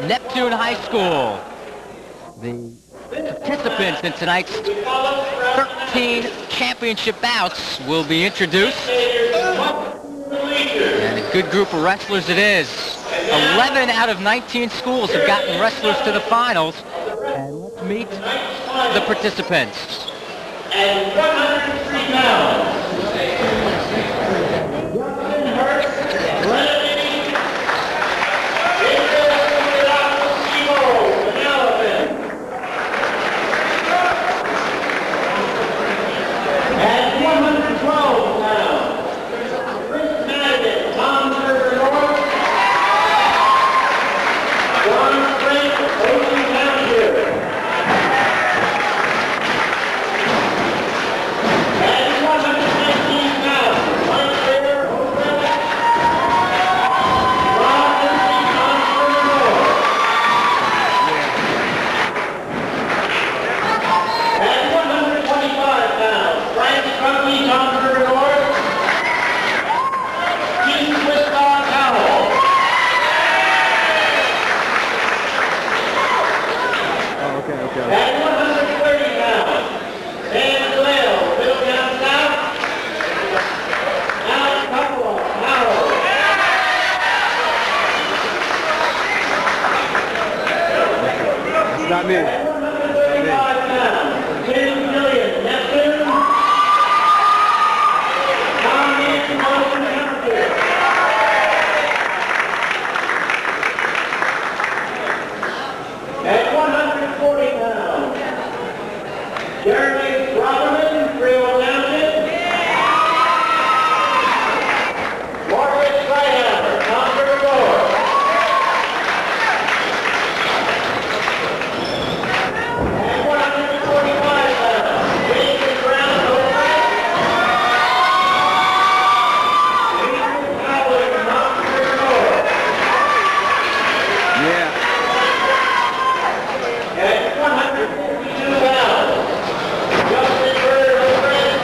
Neptune High School. The participants in tonight's 13 championship bouts will be introduced. And a good group of wrestlers it is. 11 out of 19 schools have gotten wrestlers to the finals. And let's meet the participants. And 103 pounds. Hurst, LENAPE, Indra, Sulijoadikusumo, MANALAPAN. And 112 pounds. Madigan, Frent, TOWNSHIP. Not me. At 140 pounds, Jeremy TOWNSHIP. Margaret Slidehammer, Conqueror. At 145 pounds, Jason Brown, Yeah. At 152 pounds, Justin Bird, Frent.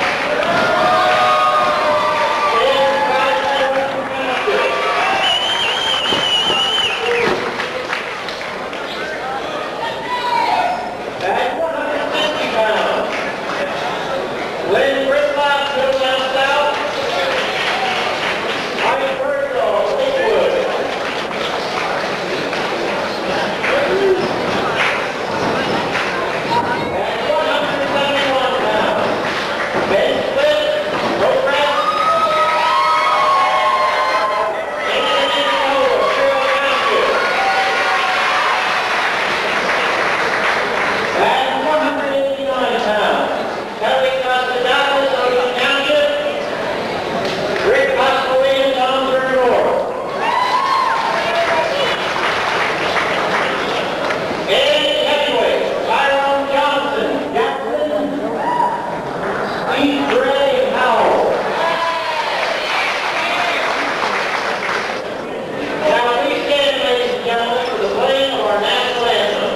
And 5'7" Masters. At 150 pounds, Glenn Britlock, Middle Down South. Mike Birdsall, Lakewood. At 171 pounds, Ben Smith, Frent. And TOWNSHIP. At 189 pounds, Kelly Costanzas, TOWNSHIP. Rick Pasquale, North. And heavyweight, Tyrone Johnson, Jackson. Steve Gray, Howell. Now please stand, ladies and gentlemen, for the playing of our national anthem.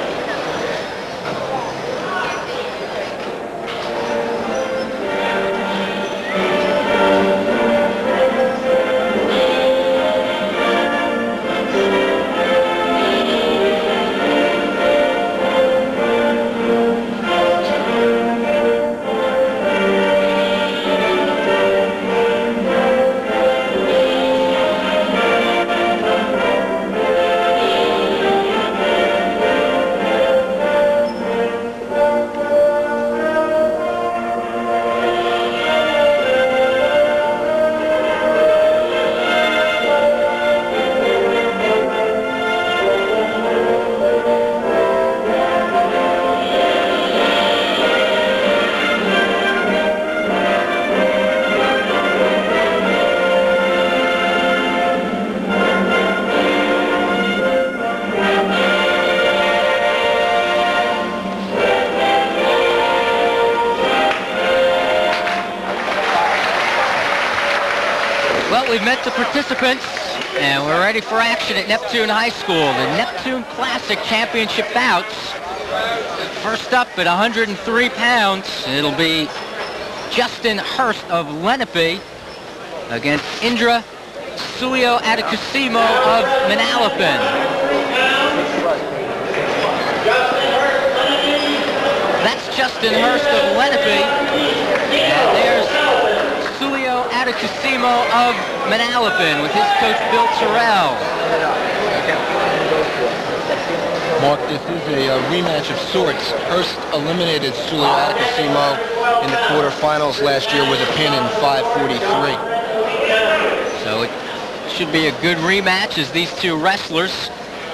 Well, we've met the participants, and we're ready for action at Neptune High School. The Neptune Classic Championship bouts. First up at 103 pounds, it'll be Justin Hurst of LENAPE against Indra Sulijoadikusumo of MANALAPAN. That's Justin Hurst of LENAPE. And there's Sulijoadikusumo of MANALAPAN with his coach Bill Terrell. Mark, this is a rematch of sorts. Hurst eliminated Sulijoadikusumo in the quarterfinals last year with a pin in 5:43. So it should be a good rematch as these two wrestlers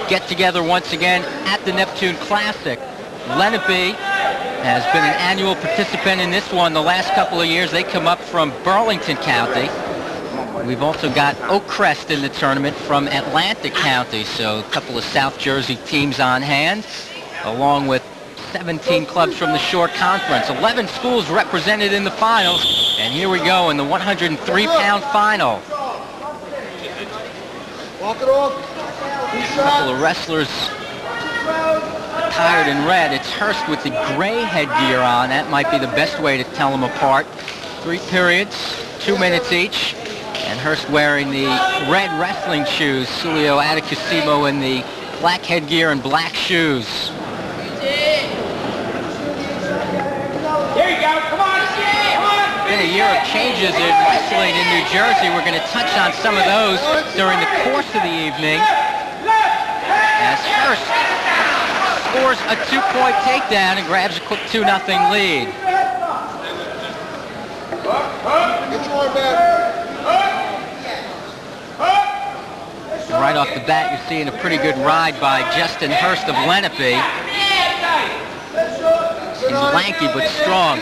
get together once again at the Neptune Classic. LENAPE has been an annual participant in this one the last couple of years. They come up from Burlington County. We've also got Oakcrest in the tournament from Atlantic County, so a couple of South Jersey teams on hand, along with 17 clubs from the Shore Conference. 11 schools represented in the finals, and here we go in the 103-pound final. A couple of wrestlers attired in red. It's Hurst with the gray headgear on. That might be the best way to tell them apart. 3 periods, 2 minutes each. And Hurst wearing the red wrestling shoes. Sulijoadikusumo in the black headgear and black shoes. Here you go. Come on. Come on. Been a year of changes in wrestling in New Jersey. We're going to touch on some of those during the course of the evening. As Hurst scores a 2-point takedown and grabs a quick 2-0 lead. Right off the bat, you're seeing a pretty good ride by Justin Hurst of LENAPE. He's lanky but strong.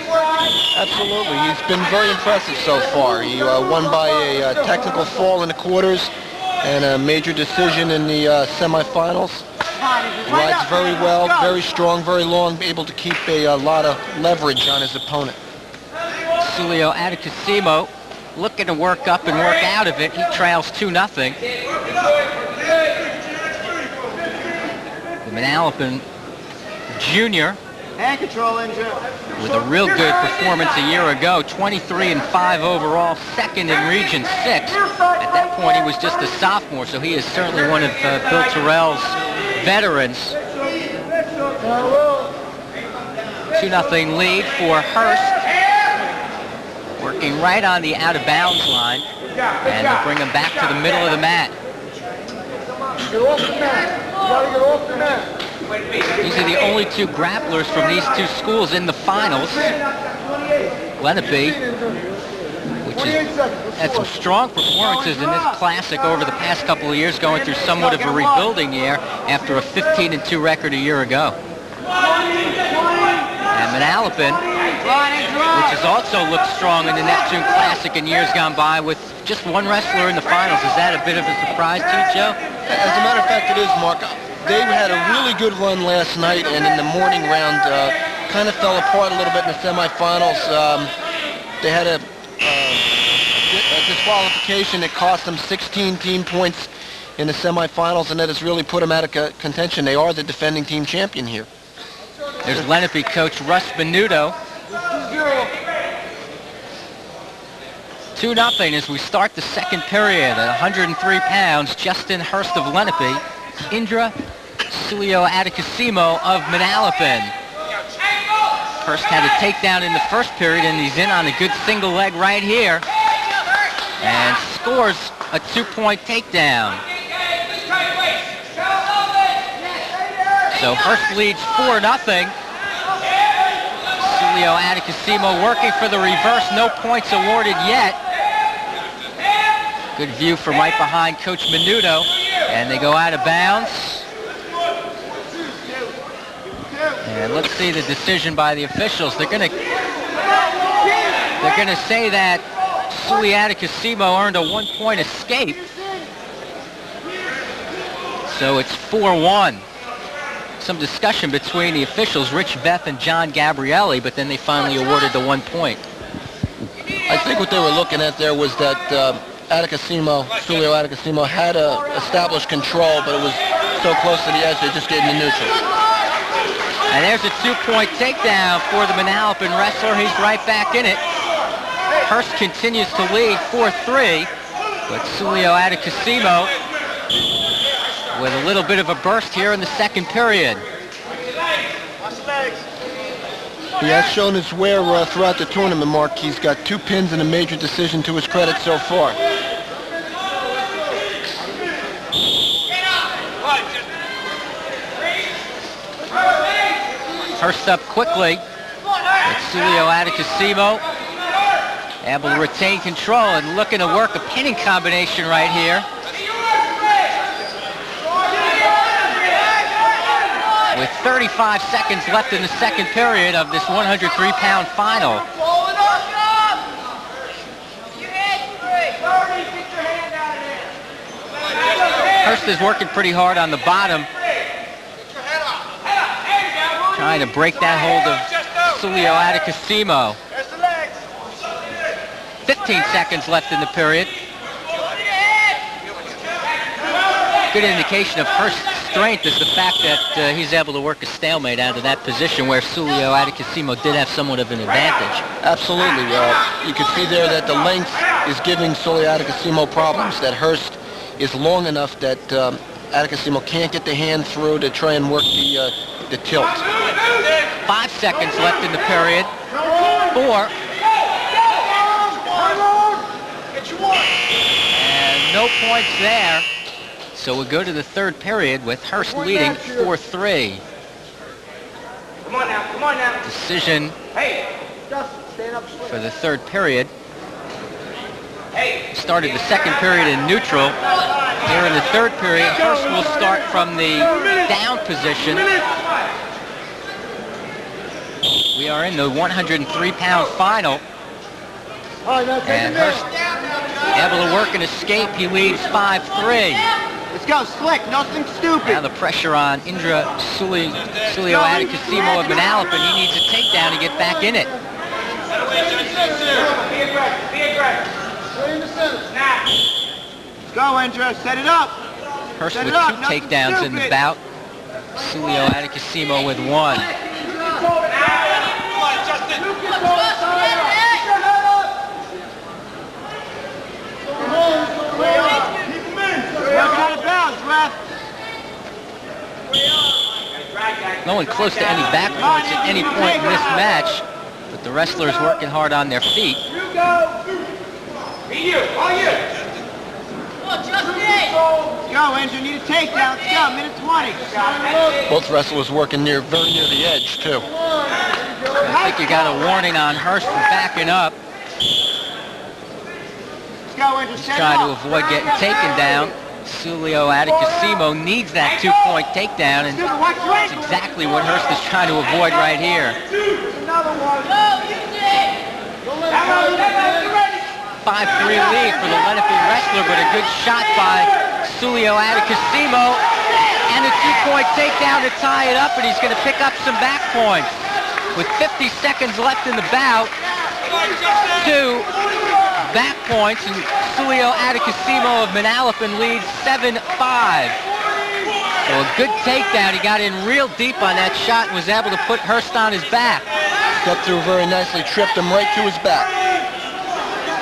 Absolutely. He's been very impressive so far. He won by a technical fall in the quarters and a major decision in the semifinals. Rides very well, very strong, very long, able to keep a lot of leverage on his opponent. Sulijoadikusumo looking to work up and work out of it. He trails 2-0. The MANALAPAN junior Hand control, Indra. with a real good performance a year ago, 23-5 overall, second in Region 6. At that point, he was just a sophomore, so he is certainly one of Bill Terrell's veterans. 2-0 lead for Hurst. Working right on the out-of-bounds line, and they'll bring him back to the middle of the mat. Get off the mat. You gotta get off the mat. These are the only 2 grapplers from these 2 schools in the finals. LENAPE, which has had some strong performances in this classic over the past couple of years, going through somewhat of a rebuilding year after a 15-2 record a year ago. And MANALAPAN, which has also looked strong in the Neptune Classic in years gone by, with just 1 wrestler in the finals. Is that a bit of a surprise to you, Joe? As a matter of fact, it is, Mark. They had a really good run last night, and in the morning round, kind of fell apart a little bit in the semifinals. They had a disqualification that cost them 16 team points in the semifinals, and that has really put them out of contention. They are the defending team champion here. There's LENAPE coach Russ Menudo. 2-0 as we start the second period at 103 pounds. Justin Hurst of LENAPE, Indra Sulijoadikusumo of MANALAPAN. Hurst had a takedown in the first period, and he's in on a good single leg right here. And scores a 2-point takedown. So Hurst leads 4-0. Sulijoadikusumo working for the reverse. No points awarded yet. Good view from right behind Coach Menudo. And they go out of bounds. And let's see the decision by the officials. They're gonna say that Sulijoadikusumo earned a 1-point escape. So it's 4-1. Some discussion between the officials, Rich Veff and John Gabrielli, but then they finally awarded the 1 point. I think what they were looking at there was that Sulijoadikusumo had established control, but it was so close to the edge they just gave him the neutral. And there's a 2-point takedown for the MANALAPAN wrestler. He's right back in it. Hurst continues to lead 4-3, but Sulijoadikusumo with a little bit of a burst here in the second period. He has shown his wear throughout the tournament, Mark. He's got 2 pins and a major decision to his credit so far. Hurst up quickly. It's Sulijoadikusumo able to retain control and looking to work a pinning combination right here. With 35 seconds left in the second period of this 103-pound final. Hurst is working pretty hard on the bottom, trying to break that hold of Sulijoadikusumo. 15 seconds left in the period. Good indication of Hurst's strength is the fact that he's able to work a stalemate out of that position where Sulijoadikusumo did have somewhat of an advantage. Absolutely. You can see there that the length is giving Sulijoadikusumo problems, that Hurst is long enough that Adikusumo can't get the hand through to try and work the tilt. 5 seconds left in the period. 4. And no points there. So we'll go to the third period with Hurst leading 4-3. Come on now. Decision for the third period. Started the second period in neutral. Here in the third period, Hurst will start from the down position. We are in the 103-pound final. And Hurst able to work an escape. He leads 5-3. Let's go, slick, nothing stupid. Now the pressure on Indra Sulijoadikusumo of MANALAPAN. He needs a takedown to get back in it. Be aggressive. Let's go, Indra, set it up. Hurst with 2 takedowns in the bout. Sulijoadikusumo with 1. No one close to any back points at any point in this match, but the wrestlers working hard on their feet. Let's go, Indra, need a takedown. Let's go, minute 20. Both wrestlers working very near the edge, too. I think you got a warning on Hurst for backing up. Let's go, Indra, He's trying to avoid getting taken down. Sulijoadikusumo needs that 2-point takedown, and that's exactly what Hurst is trying to avoid right here. 5-3 lead for the LENAPE wrestler, but a good shot by Sulijoadikusumo, and a 2-point takedown to tie it up, and he's going to pick up some back points. With 50 seconds left in the bout, 2 back points, and Sulijoadikusumo of MANALAPAN leads 7-5. So a good takedown. He got in real deep on that shot and was able to put Hurst on his back. Stepped through very nicely, tripped him right to his back.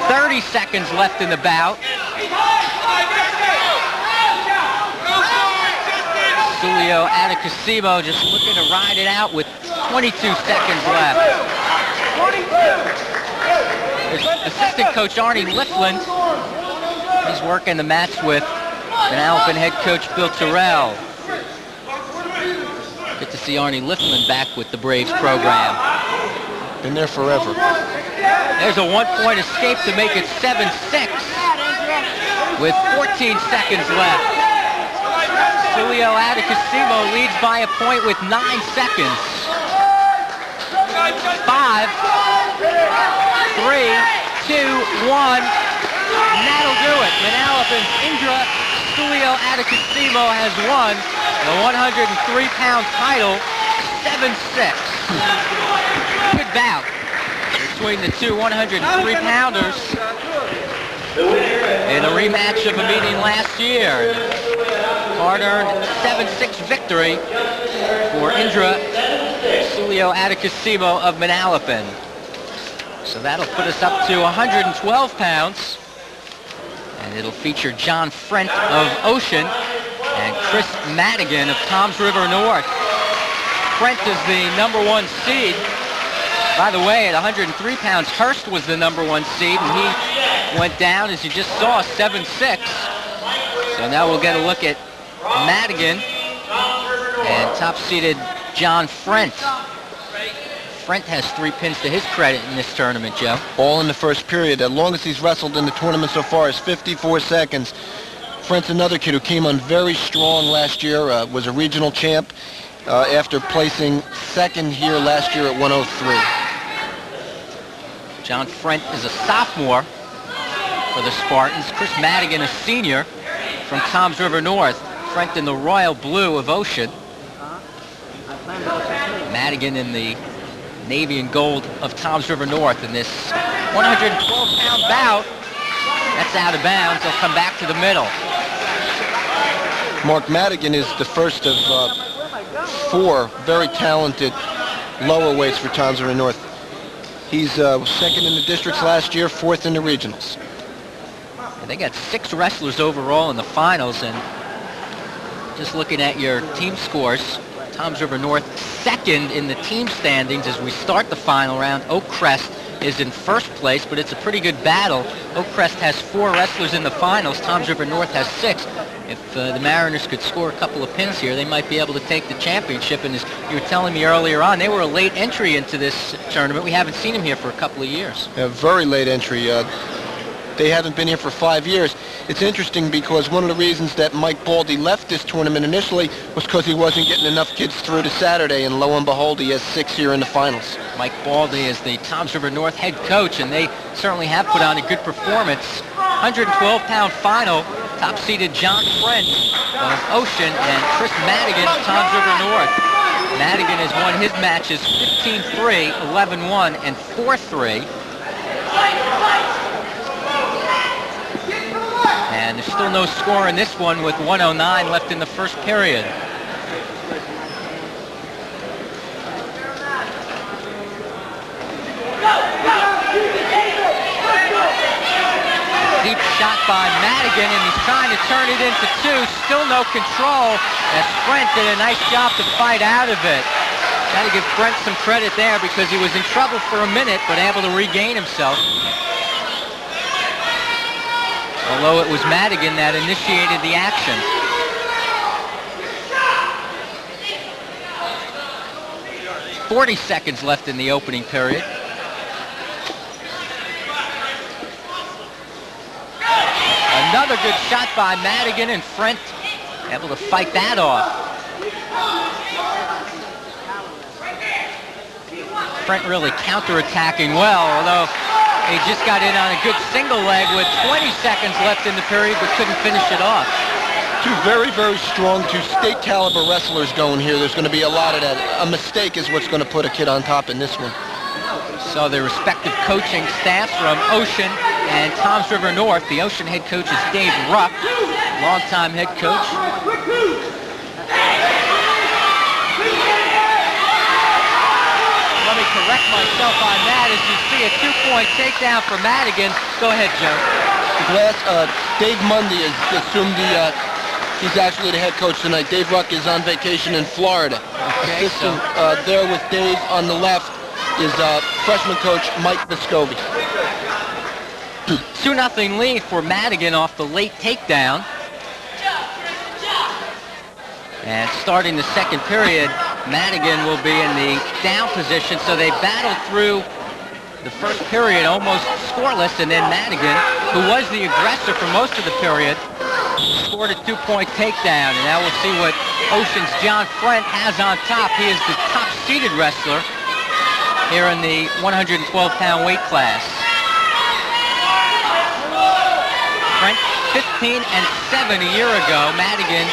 30 seconds left in the bout. Sulijoadikusumo just looking to ride it out with 22 seconds left. Assistant coach Arnie Liffland, he's working the match with MANALAPAN head coach Bill Terrell. Good to see Arnie Liffland back with the Braves program. Been there forever. There's a 1-point escape to make it 7-6 with 14 seconds left. Sulijoadikusumo leads by a point with 9 seconds. 5, 3, 2, 1. And that'll do it. MANALAPAN's Indra Sulijoadikusumo has won the 103-pound title 7-6. Good bout between the two 103-pounders in a rematch of a meeting last year. Hard-earned 7-6 victory for Indra Sulijoadikusumo of MANALAPAN. So that'll put us up to 112 pounds. And it'll feature John Frent of Ocean and Chris Madigan of Toms River North. Frent is the #1 seed. By the way, at 103 pounds, Hurst was the #1 seed, and he went down, as you just saw, 7-6. So now we'll get a look at Madigan and top-seeded John Frent. Frent has 3 pins to his credit in this tournament, Joe. All in the first period. The longest he's wrestled in the tournament so far is 54 seconds. Frent's another kid who came on very strong last year, was a regional champ after placing second here last year at 103. John Frent is a sophomore for the Spartans. Chris Madigan, a senior from Toms River North. Frent in the royal blue of Ocean. Madigan in the navy and gold of Toms River North in this 112-pound bout. That's out of bounds. They'll come back to the middle. Mark Madigan is the first of 4 very talented lower weights for Toms River North. He's second in the districts last year, 4th in the regionals. They got 6 wrestlers overall in the finals, and just looking at your team scores, Toms River North second in the team standings as we start the final round. Oak Crest is in first place, but it's a pretty good battle. Oak Crest has 4 wrestlers in the finals. Toms River North has 6. If the Mariners could score a couple of pins here, they might be able to take the championship. And as you were telling me earlier on, they were a late entry into this tournament. We haven't seen them here for a couple of years. A very late entry. They haven't been here for 5 years. It's interesting because one of the reasons that Mike Baldy left this tournament initially was because he wasn't getting enough kids through to Saturday, and lo and behold, he has 6 here in the finals. Mike Baldy is the Toms River North head coach, and they certainly have put on a good performance. 112-pound final, top-seeded John Frent of Ocean and Chris Madigan of Toms River North. Madigan has won his matches 15-3, 11-1, and 4-3. And there's still no score in this one with 1:09 left in the first period. Deep shot by Madigan, and he's trying to turn it into 2. Still no control, as Frent did a nice job to fight out of it. Got to give Frent some credit there because he was in trouble for a minute, but able to regain himself. Although it was Madigan that initiated the action. .40 seconds left in the opening period. Another good shot by Madigan, and Frent able to fight that off. Frent really counterattacking well, although he just got in on a good single leg with 20 seconds left in the period, but couldn't finish it off. 2 very, very strong, 2 state caliber wrestlers going here. There's going to be a lot of that. A mistake is what's going to put a kid on top in this one. So the respective coaching staffs from Ocean and Toms River North. The Ocean head coach is Dave Ruck, longtime head coach. Let me correct myself on that. As you see, a 2-point takedown for Madigan. Go ahead, Joe. Dave Mundy has assumed he's actually the head coach tonight. Dave Ruck is on vacation in Florida. Okay, Assistant there with Dave on the left is freshman coach Mike Vescovi. 2-0 lead for Madigan off the late takedown. And starting the second period, Madigan will be in the down position, so they battled through the first period almost scoreless, and then Madigan, who was the aggressor for most of the period, scored a 2-point takedown. And now we'll see what Ocean's John Frent has on top. He is the top-seeded wrestler here in the 112-pound weight class. Frent 15-7 a year ago. Madigan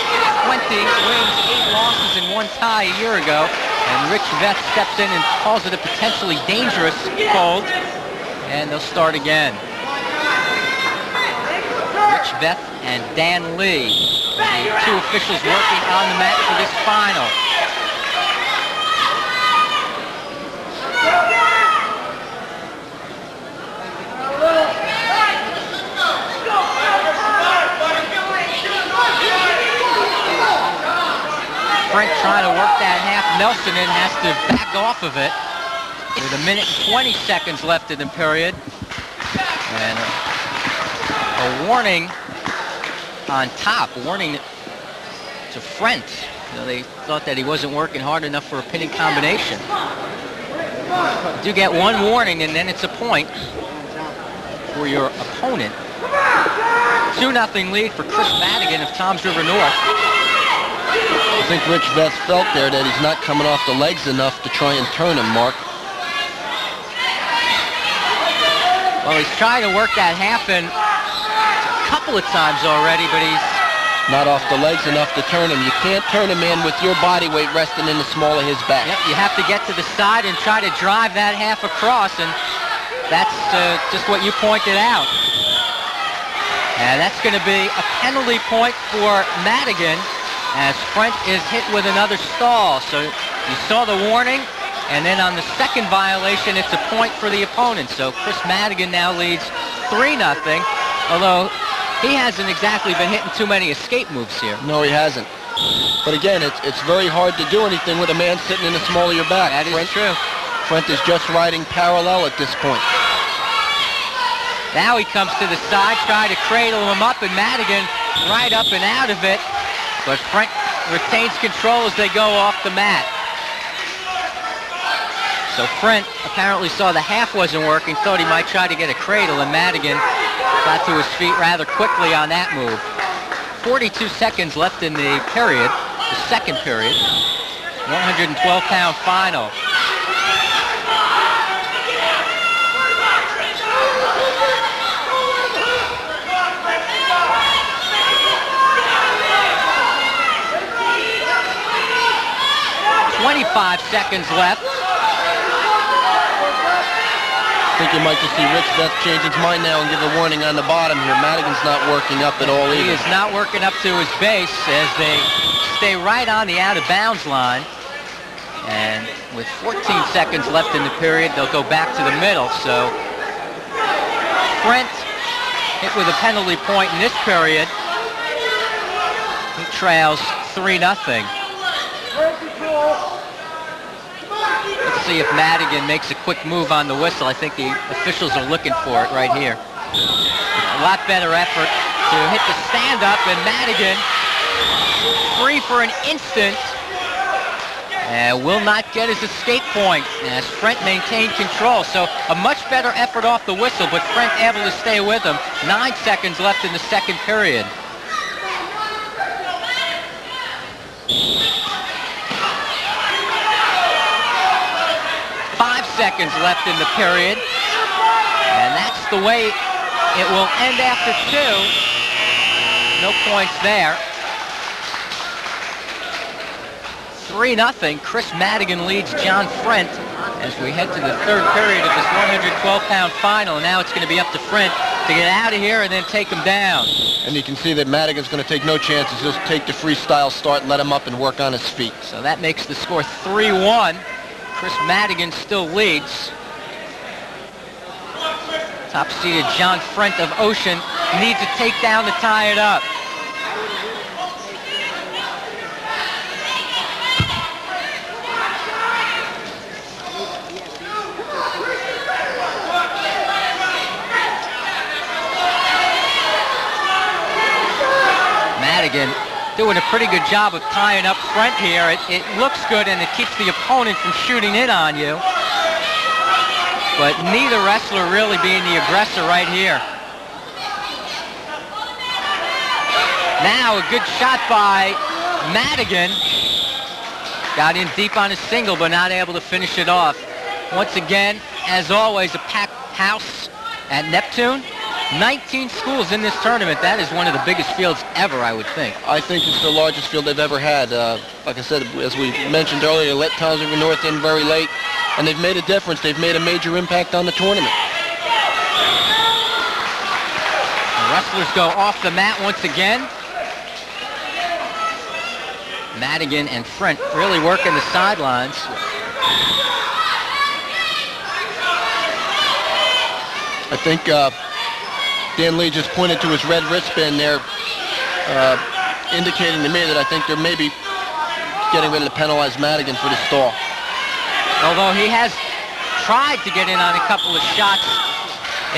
20 wins, 8 losses, and 1 tie a year ago. And Rich Veth steps in and calls it a potentially dangerous hold. And they'll start again. Rich Veth and Dan Lee are the 2 officials working on the mat for this final. trying to work that half. Nelson has to back off of it with 1 minute and 20 seconds left in the period. And a warning on top, a warning to Frent. You know, they thought that he wasn't working hard enough for a pinning combination. You do get one warning, and then it's a point for your opponent. 2-0 lead for Chris Madigan of Toms River North. I think Rich Vest felt there that he's not coming off the legs enough to try and turn him, Mark. Well, he's trying to work that half in a couple of times already, but he's not off the legs enough to turn him. You can't turn a man with your body weight resting in the small of his back. Yep, you have to get to the side and try to drive that half across, and that's just what you pointed out. And that's going to be a penalty point for Madigan as Frent is hit with another stall. So you saw the warning, and then on the second violation, it's a point for the opponent. So Chris Madigan now leads 3-0, although he hasn't exactly been hitting too many escape moves here. No, he hasn't. But again, it's very hard to do anything with a man sitting in the small of your back. That is true. Frent is just riding parallel at this point. Now he comes to the side, trying to cradle him up, and Madigan right up and out of it. But Frent retains control as they go off the mat. So Frent apparently saw the half wasn't working, thought he might try to get a cradle, and Madigan got to his feet rather quickly on that move. 42 seconds left in the period, the second period. 112-pound final. .25 seconds left. I think you might just see Rich Vest change his mind now and give a warning on the bottom here. Madigan's not working up at all either. He is not working up to his base as they stay right on the out-of-bounds line. And with 14 seconds left in the period, they'll go back to the middle. So Frent hit with a penalty point in this period. He trails 3-0. Let's see if Madigan makes a quick move on the whistle. I think the officials are looking for it right here. A lot better effort to hit the stand-up, and Madigan free for an instant and will not get his escape point as Frent maintained control. So a much better effort off the whistle, but Frent able to stay with him. 9 seconds left in the second period. Seconds left in the period, and that's the way it will end after 2. No points there. 3-0. Chris Madigan leads John Frent as we head to the third period of this 112-pound final. And now it's going to be up to Frent to get out of here and then take him down. And you can see that Madigan's going to take no chances. He'll take the freestyle start, let him up and work on his feet. So that makes the score 3-1. Chris Madigan still leads. Top-seeded John Frent of Ocean needs a takedown to tie it up. Madigan doing a pretty good job of tying up Frent here. It looks good and it keeps the opponent from shooting in on you. But neither wrestler really being the aggressor right here. Now a good shot by Madigan. Got in deep on his single but not able to finish it off. Once again, as always, a packed house at Neptune. 19 schools in this tournament. That is one of the biggest fields ever, I would think. I think it's the largest field they've ever had. Like I said, as we mentioned earlier, let Toms River North in very late, and they've made a difference. They've made a major impact on the tournament. The wrestlers go off the mat once again. Madigan and Frent really working the sidelines. I think Dan Lee just pointed to his red wristband there, indicating to me that I think there may be getting ready to penalize Madigan for the stall. Although he has tried to get in on a couple of shots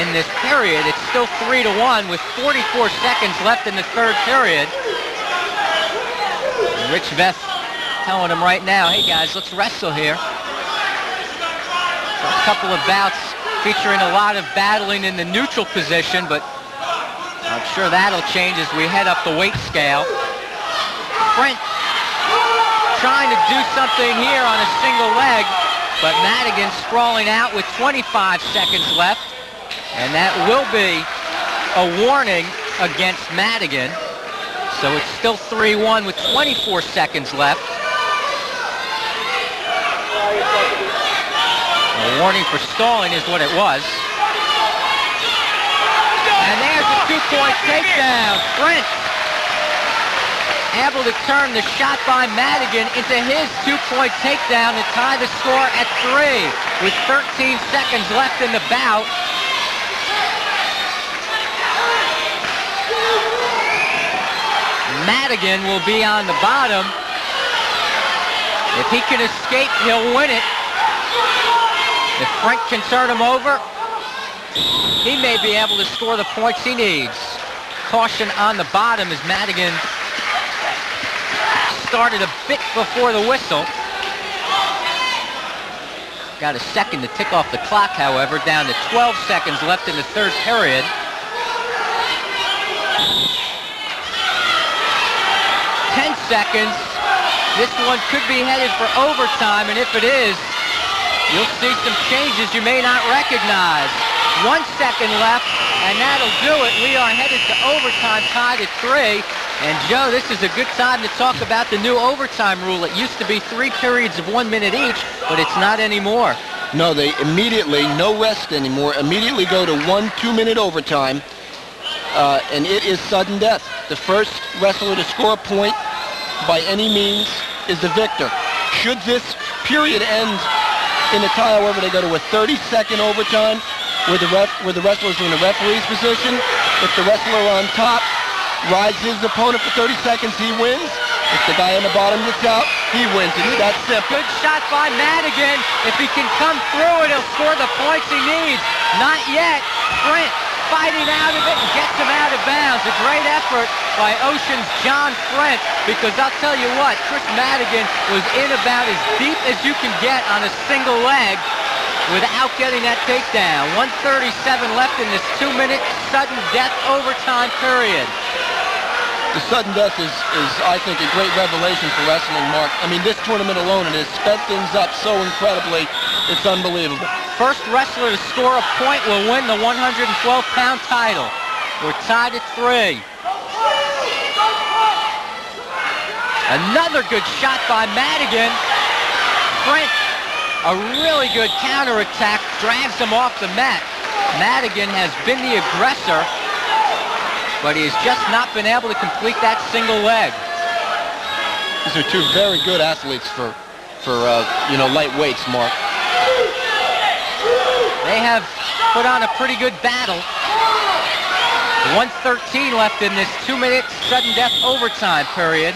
in this period, it's still 3-1 with 44 seconds left in the third period. And Rich Veth telling him right now, hey guys, let's wrestle here. A couple of bouts featuring a lot of battling in the neutral position, but I'm sure that'll change as we head up the weight scale. Frent trying to do something here on a single leg, but Madigan sprawling out with 25 seconds left, and that will be a warning against Madigan. So it's still 3-1 with 24 seconds left. A warning for stalling is what it was. And there's a 2-point takedown. Frent able to turn the shot by Madigan into his 2-point takedown to tie the score at 3 with 13 seconds left in the bout. Madigan will be on the bottom. If he can escape, he'll win it. If Frent can turn him over, he may be able to score the points he needs. Caution on the bottom as Madigan started a bit before the whistle. Got a second to tick off the clock, however, down to 12 seconds left in the third period. Seconds. This one could be headed for overtime, and if it is, you'll see some changes you may not recognize. 1 second left, and that'll do it. We are headed to overtime, tied at 3. And Joe, this is a good time to talk about the new overtime rule. It used to be 3 periods of 1 minute each, but it's not anymore. No, they immediately, no rest anymore, immediately go to 1 2-minute overtime, and it is sudden death. The first wrestler to score a point by any means is the victor. Should this period end in a tie, however, they go to a 30-second overtime where the wrestler's in the referee's position. If the wrestler on top rides his opponent for 30 seconds, he wins. If the guy on the bottom gets out, he wins. It's that simple. Good shot by Madigan. If he can come through it, he'll score the points he needs. Not yet. Frent fighting out of it and gets him out of bounds. A great effort by Ocean's John Frent, because I'll tell you what, Chris Madigan was in about as deep as you can get on a single leg without getting that takedown. 1:37 left in this 2-minute sudden death overtime period. The sudden death is, I think, a great revelation for wrestling, Mark. I mean, this tournament alone, it has sped things up so incredibly, it's unbelievable. First wrestler to score a point will win the 112-pound title. We're tied at 3. Another good shot by Madigan. Frent, a really good counterattack, drags him off the mat. Madigan has been the aggressor, but he has just not been able to complete that single leg. These are two very good athletes for light weights, Mark. They have put on a pretty good battle. 1:13 left in this 2-minute sudden death overtime period.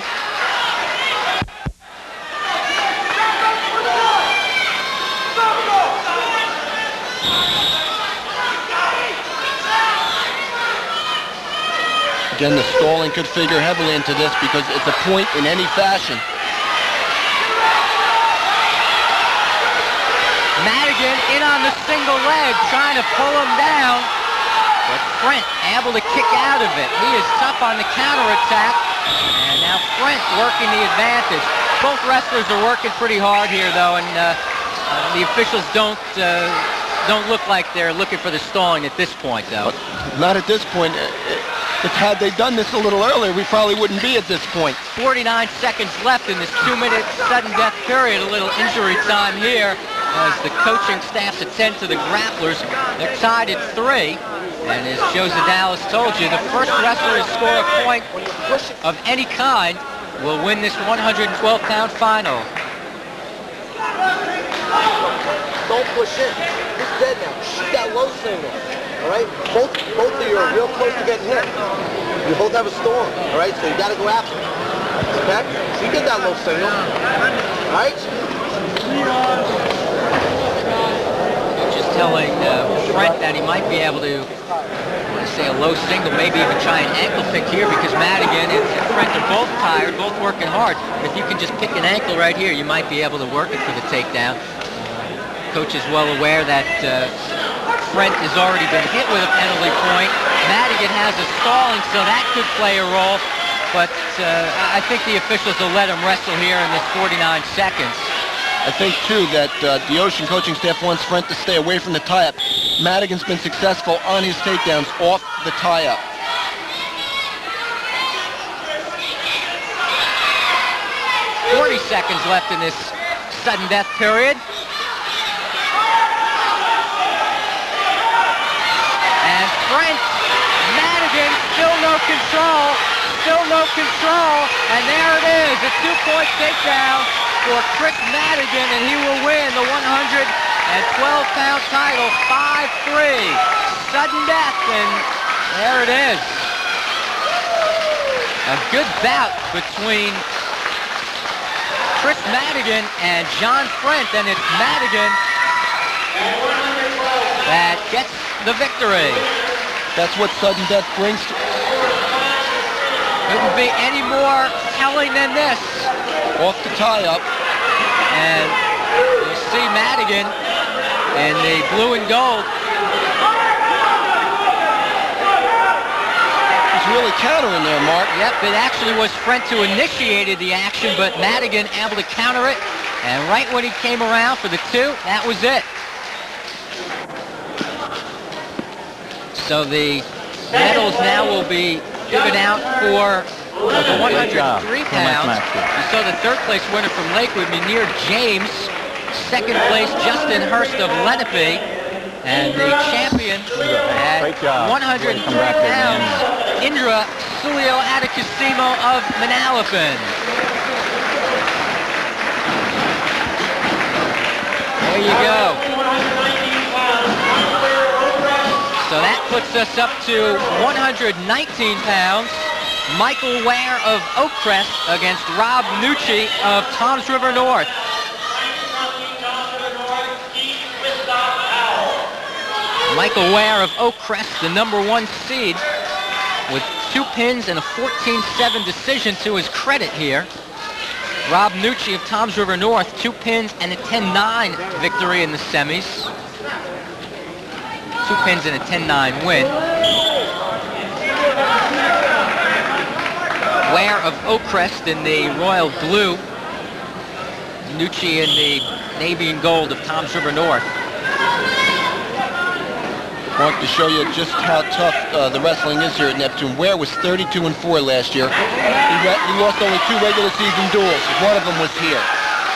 Again, the stalling could figure heavily into this because it's a point in any fashion. Madigan in on the single leg, trying to pull him down, but Frent able to kick out of it. He is tough on the counterattack, and now Frent working the advantage. Both wrestlers are working pretty hard here, though, and the officials don't look like they're looking for the stalling at this point, though. Not at this point. Had they done this a little earlier, we probably wouldn't be at this point. 49 seconds left in this 2-minute sudden death period. A little injury time here as the coaching staffs attend to the grapplers. They're tied at 3. And as Joe Zadalis told you, the first wrestler to score a point of any kind will win this 112-pound final. Don't push in. He's dead now. Shoot that low single. All right? Both of you are real close to getting hit. You both have a storm. All right? So you got to go after him. Okay? He did that low single. Alright? Just telling Frent that he might be able to, I want to say, a low single, maybe even try an ankle pick here, because Madigan and Frent are both tired, both working hard. If you can just pick an ankle right here, you might be able to work it for the takedown. Coach is well aware that Frent has already been hit with a penalty point. Madigan has a stalling, so that could play a role. But I think the officials will let him wrestle here in this 49 seconds. I think, too, that the Ocean coaching staff wants Frent to stay away from the tie-up. Madigan's been successful on his takedowns off the tie-up. .40 seconds left in this sudden death period. And Frent, Madigan, still no control. Still no control, and there it is, a 2-point takedown for Chris Madigan, and he will win the 112-pound title, 5-3. Sudden death, and there it is. A good bout between Chris Madigan and John Frent, and it's Madigan that gets the victory. That's what sudden death brings to... Couldn't be any more telling than this. Off the tie-up. And you see Madigan in the blue and gold. He's really countering there, Mark. Yep, it actually was Frent who initiated the action, but Madigan able to counter it. And right when he came around for the 2, that was it. So the medals now will be given out for the 103 pounds. You saw the third place winner from Lakewood, Munir James. Second place, Justin Hurst of LENAPE. And the champion at 103 pounds, Indra Sulijoadikusumo of MANALAPAN. There you go. So that puts us up to 119 pounds. Michael Ware of Oakcrest against Rob Nucci of Toms River North. Michael Ware of Oakcrest, the #1 seed, with 2 pins and a 14-7 decision to his credit here. Rob Nucci of Toms River North, 2 pins and a 10-9 victory in the semis. 2 pins and a 10-9 win. Ware of Oakcrest in the royal blue. Nucci in the navy and gold of Toms River North. Mark, to show you just how tough the wrestling is here at Neptune. Ware was 32-4 last year. He lost only 2 regular season duels. One of them was here.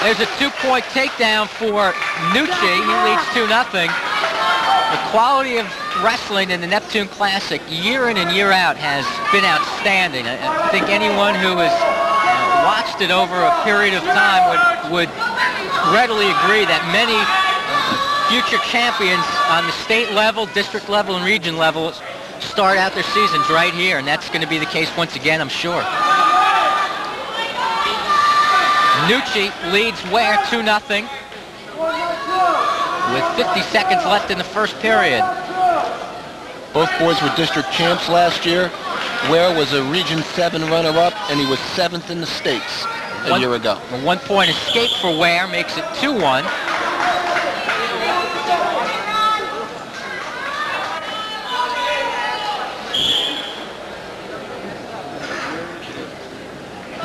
There's a 2-point takedown for Nucci. He leads 2-0. The quality of wrestling in the Neptune Classic year in and year out has been outstanding. I think anyone who has watched it over a period of time would readily agree that many future champions on the state level, district level, and region level start out their seasons right here, and that's going to be the case once again, I'm sure. Nucci leads Ware 2-0. With 50 seconds left in the first period. Both boys were district champs last year. Ware was a Region 7 runner-up, and he was 7th in the states a year ago. A 1-point escape for Ware makes it 2-1.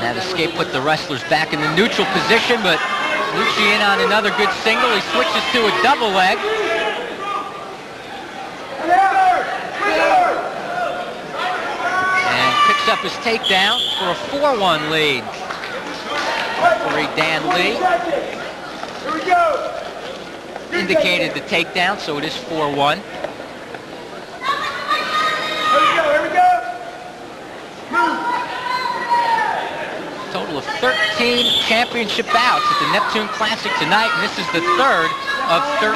That escape put the wrestlers back in the neutral position, but Nucci in on another good single. He switches to a double leg. And picks up his takedown for a 4-1 lead. Referee Dan Lee indicated the takedown, so it is 4-1. Total of 13 championship bouts at the Neptune Classic tonight, and this is the 3rd of 13.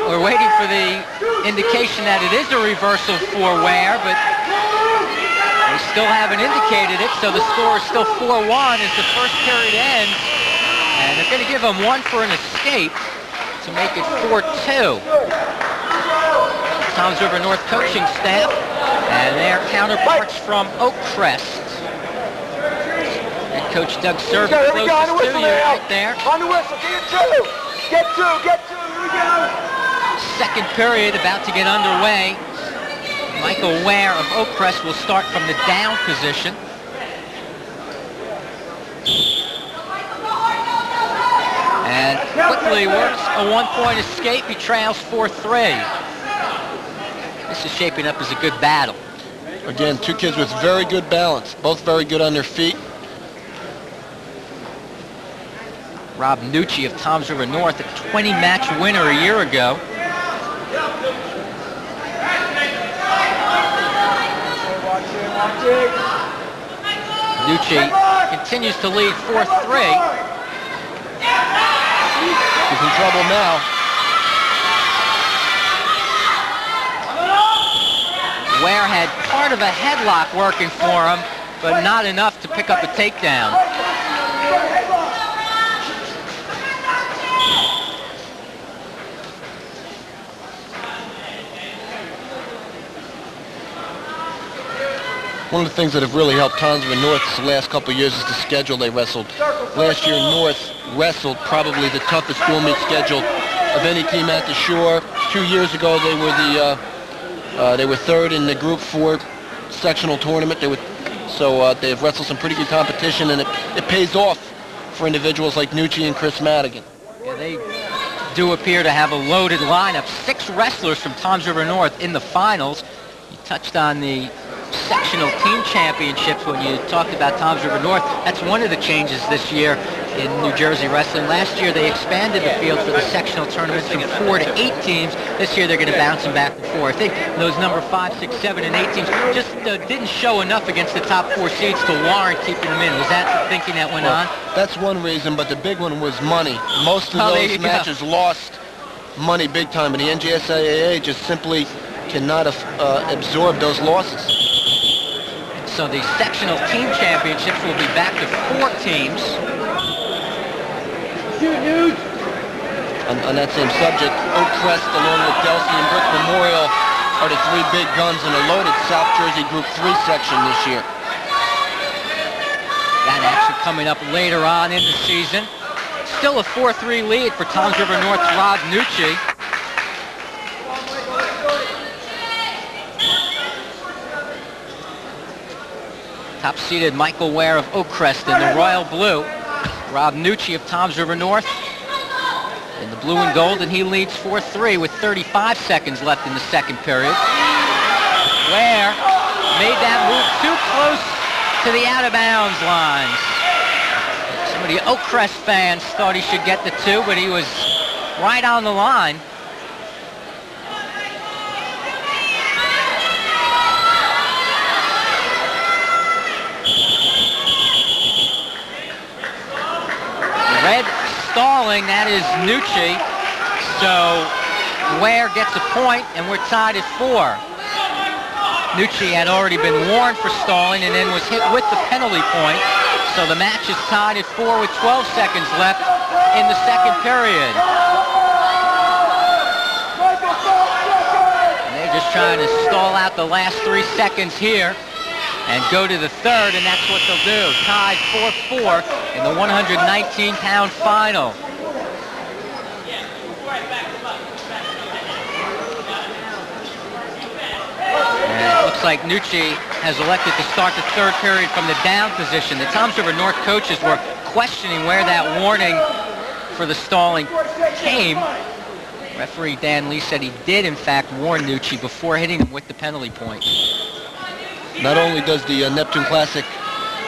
we're waiting for the indication that it is a reversal for Ware, but they still haven't indicated it, so the score is still 4-1 as the first period ends. And they're going to give him one for an escape to make it 4-2. Toms River North coaching staff, and their counterparts from Oakcrest. Head coach Doug Servant closest to you right there. On the whistle, get two! Get two, here we go! Second period about to get underway. Michael Ware of Oakcrest will start from the down position. And quickly works a one-point escape. He trails 4-3. This is shaping up as a good battle. Again, two kids with very good balance, both very good on their feet. Rob Nucci of Toms River North, a 20-match winner a year ago. Nucci continues to lead 4-3. He's in trouble now. Ware had part of a headlock working for him, but not enough to pick up a takedown. One of the things that have really helped Toms River North the last couple of years is the schedule they wrestled. Last year, North wrestled probably the toughest dual meet schedule of any team at the shore. 2 years ago, they were third in the Group 4 sectional tournament. They've wrestled some pretty good competition, and it pays off for individuals like Nucci and Chris Madigan. Yeah, they do appear to have a loaded lineup. 6 wrestlers from Toms River North in the finals. You touched on the sectional team championships when you talked about Toms River North. That's one of the changes this year in New Jersey wrestling. Last year they expanded the field for the sectional tournaments from 4 to 8 teams. This year they're going to bounce them back to 4. I think those number 5, 6, 7, and 8 teams just didn't show enough against the top 4 seeds to warrant keeping them in. Was that the thinking that went on? That's one reason, but the big one was money. Most of those matches lost money big time, and the NJSAA just simply cannot absorb those losses. So the sectional team championships will be back to 4 teams. On that same subject, Oakcrest along with Delsey and Brick Memorial are the 3 big guns in a loaded South Jersey Group 3 section this year. That action coming up later on in the season. Still a 4-3 lead for Toms River North's Rob Nucci. Top-seeded Michael Ware of Oakcrest in the royal blue. Rob Nucci of Toms River North in the blue and gold, and he leads 4-3 with 35 seconds left in the second period. Ware made that move too close to the out-of-bounds lines. Some of the Oakcrest fans thought he should get the 2, but he was right on the line. Red stalling, that is Nucci. So Ware gets a point, and we're tied at 4. Nucci had already been warned for stalling and then was hit with the penalty point. So the match is tied at 4 with 12 seconds left in the second period. And they're just trying to stall out the last 3 seconds here and go to the third, and that's what they'll do. Tied 4-4 in the 119-pound final. And it looks like Nucci has elected to start the third period from the down position. The Toms River North coaches were questioning where that warning for the stalling came. Referee Dan Lee said he did, in fact, warn Nucci before hitting him with the penalty point. Not only does the Neptune Classic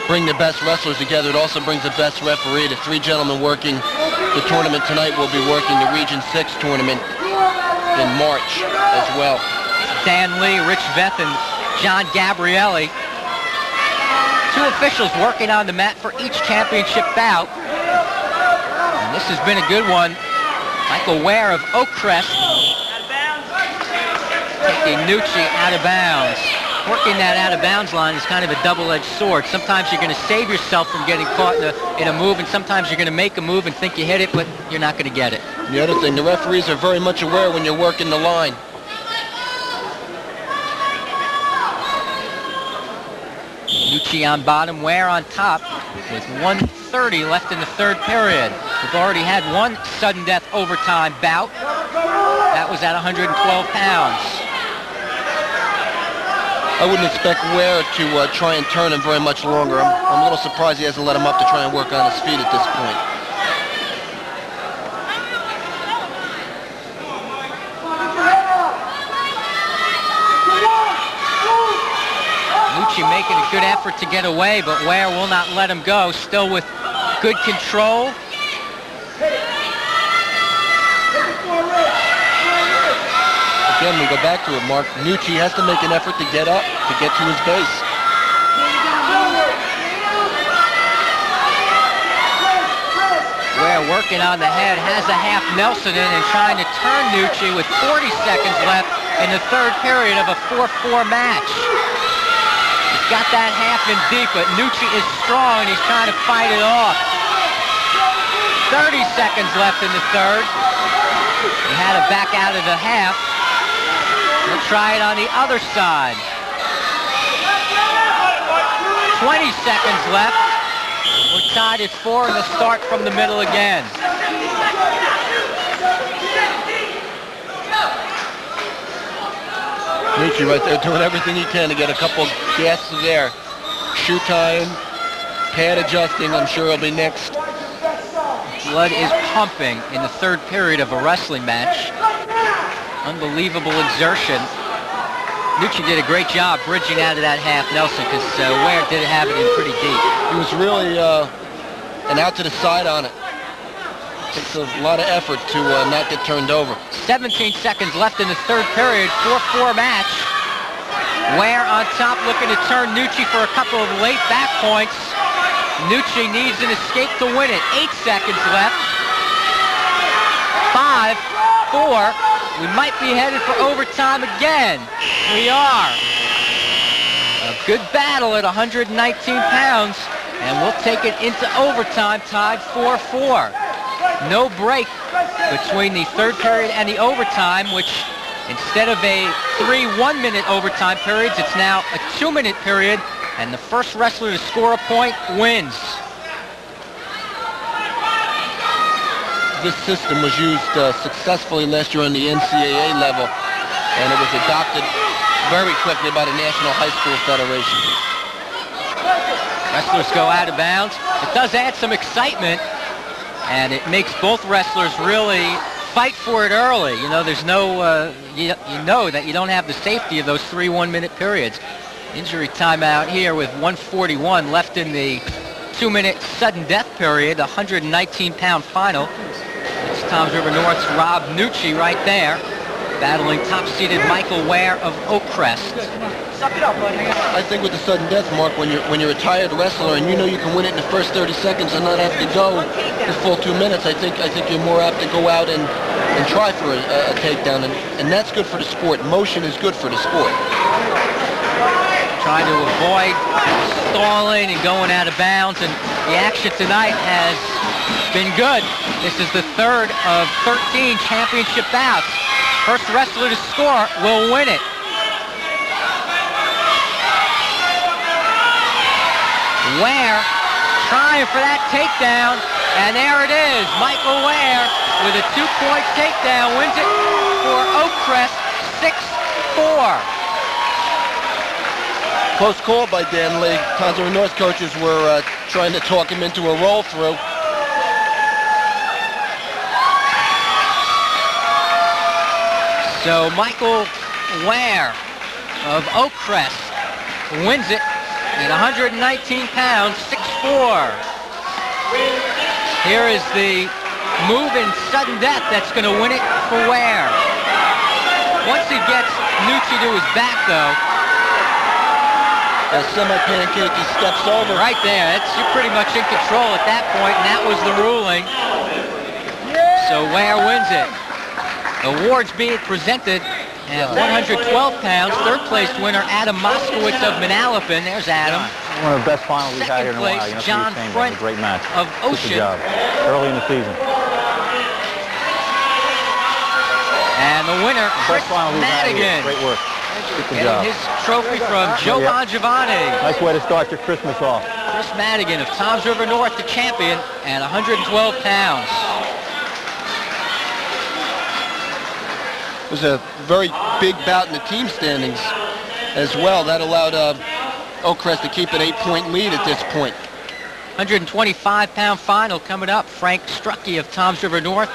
bring the best wrestlers together, it also brings the best referee. The 3 gentlemen working the tournament tonight will be working the Region 6 tournament in March as well. Dan Lee, Rich Veth, and John Gabrielli. 2 officials working on the mat for each championship bout. And this has been a good one. Michael Ware of Oakcrest taking Nucci out of bounds. Working that out of bounds line is kind of a double-edged sword. Sometimes you're going to save yourself from getting caught in a move, and sometimes you're going to make a move and think you hit it, but you're not going to get it. The other thing, the referees are very much aware when you're working the line. Nucci on bottom, Ware on top with 1:30 left in the third period. We've already had one sudden death overtime bout. That was at 112 pounds. I wouldn't expect Ware to try and turn him very much longer. I'm a little surprised he hasn't let him up to try and work on his feet at this point. Nucci making a good effort to get away, but Ware will not let him go. Still with good control. Again, we go back to it, Mark. Nucci has to make an effort to get up, to get to his base. Ware working on the head, has a half Nelson in and trying to turn Nucci with 40 seconds left in the third period of a 4-4 match. He's got that half in deep, but Nucci is strong and he's trying to fight it off. 30 seconds left in the third. He had to back out of the half. We'll try it on the other side. 20 seconds left. We're tied at 4 and we'll start from the middle again. Nucci right there doing everything he can to get a couple gasps there. Shoe tying, pad adjusting, I'm sure he'll be next. Blood is pumping in the third period of a wrestling match. Unbelievable exertion. Nucci did a great job bridging out of that half Nelson because Ware did have it in pretty deep. He was really an out to the side on it. Takes a lot of effort to not get turned over. 17 seconds left in the third period, 4-4 match. Ware on top looking to turn Nucci for a couple of late back points. Nucci needs an escape to win it. 8 seconds left. 5, 4. We might be headed for overtime again. We are. A good battle at 119 pounds, and we'll take it into overtime, tied 4-4. No break between the third period and the overtime, which instead of a 3 one-minute overtime periods, it's now a 2-minute period, and the first wrestler to score a point wins. This system was used successfully last year on the NCAA level, and it was adopted very quickly by the National High School Federation. Wrestlers go out of bounds. It does add some excitement, and it makes both wrestlers really fight for it early. You know, there's no, you know that you don't have the safety of those 3 one-minute periods. Injury timeout here with 1:41 left in the 2-minute sudden death period, 119-pound final. It's Toms River North's Rob Nucci right there, battling top-seeded Michael Ware of Oakcrest. I think with the sudden death, Mark, when you're a tired wrestler and you know you can win it in the first 30 seconds and not have to go the full 2 minutes, I think you're more apt to go out and try for a takedown, and that's good for the sport. Motion is good for the sport. Trying to avoid stalling and going out of bounds, and the action tonight has been good. This is the third of 13 championship bouts. First wrestler to score will win it. Ware trying for that takedown, and there it is. Michael Ware with a 2-point takedown wins it for Oakcrest, 6-4. Close call by Dan Lee. Toms River North coaches were trying to talk him into a roll through. So Michael Ware of Oakcrest wins it at 119 pounds, 6'4". Here is the move in sudden death that's going to win it for Ware. Once he gets Nucci to his back, though, a semi-pancake, he steps over. Right there. You're pretty much in control at that point, and that was the ruling. So Ware wins it. Awards being presented At 112 pounds, third place winner Adam Moskowitz of MANALAPAN. There's Adam. One of the best finals we've had here in a while. Second You know, place, John Frent a great match. of Good Ocean. job. Early in the season. And the winner, Chris Best final we've had here. Madigan. Great work. Good Getting job. his trophy from Joe Bongiovanni. Nice way to start your Christmas off. Chris Madigan of Toms River North, the champion, at 112 pounds. It was a very big bout in the team standings as well. That allowed Oakcrest to keep an 8-point lead at this point. 125-pound final coming up. Frank Strucki of Toms River North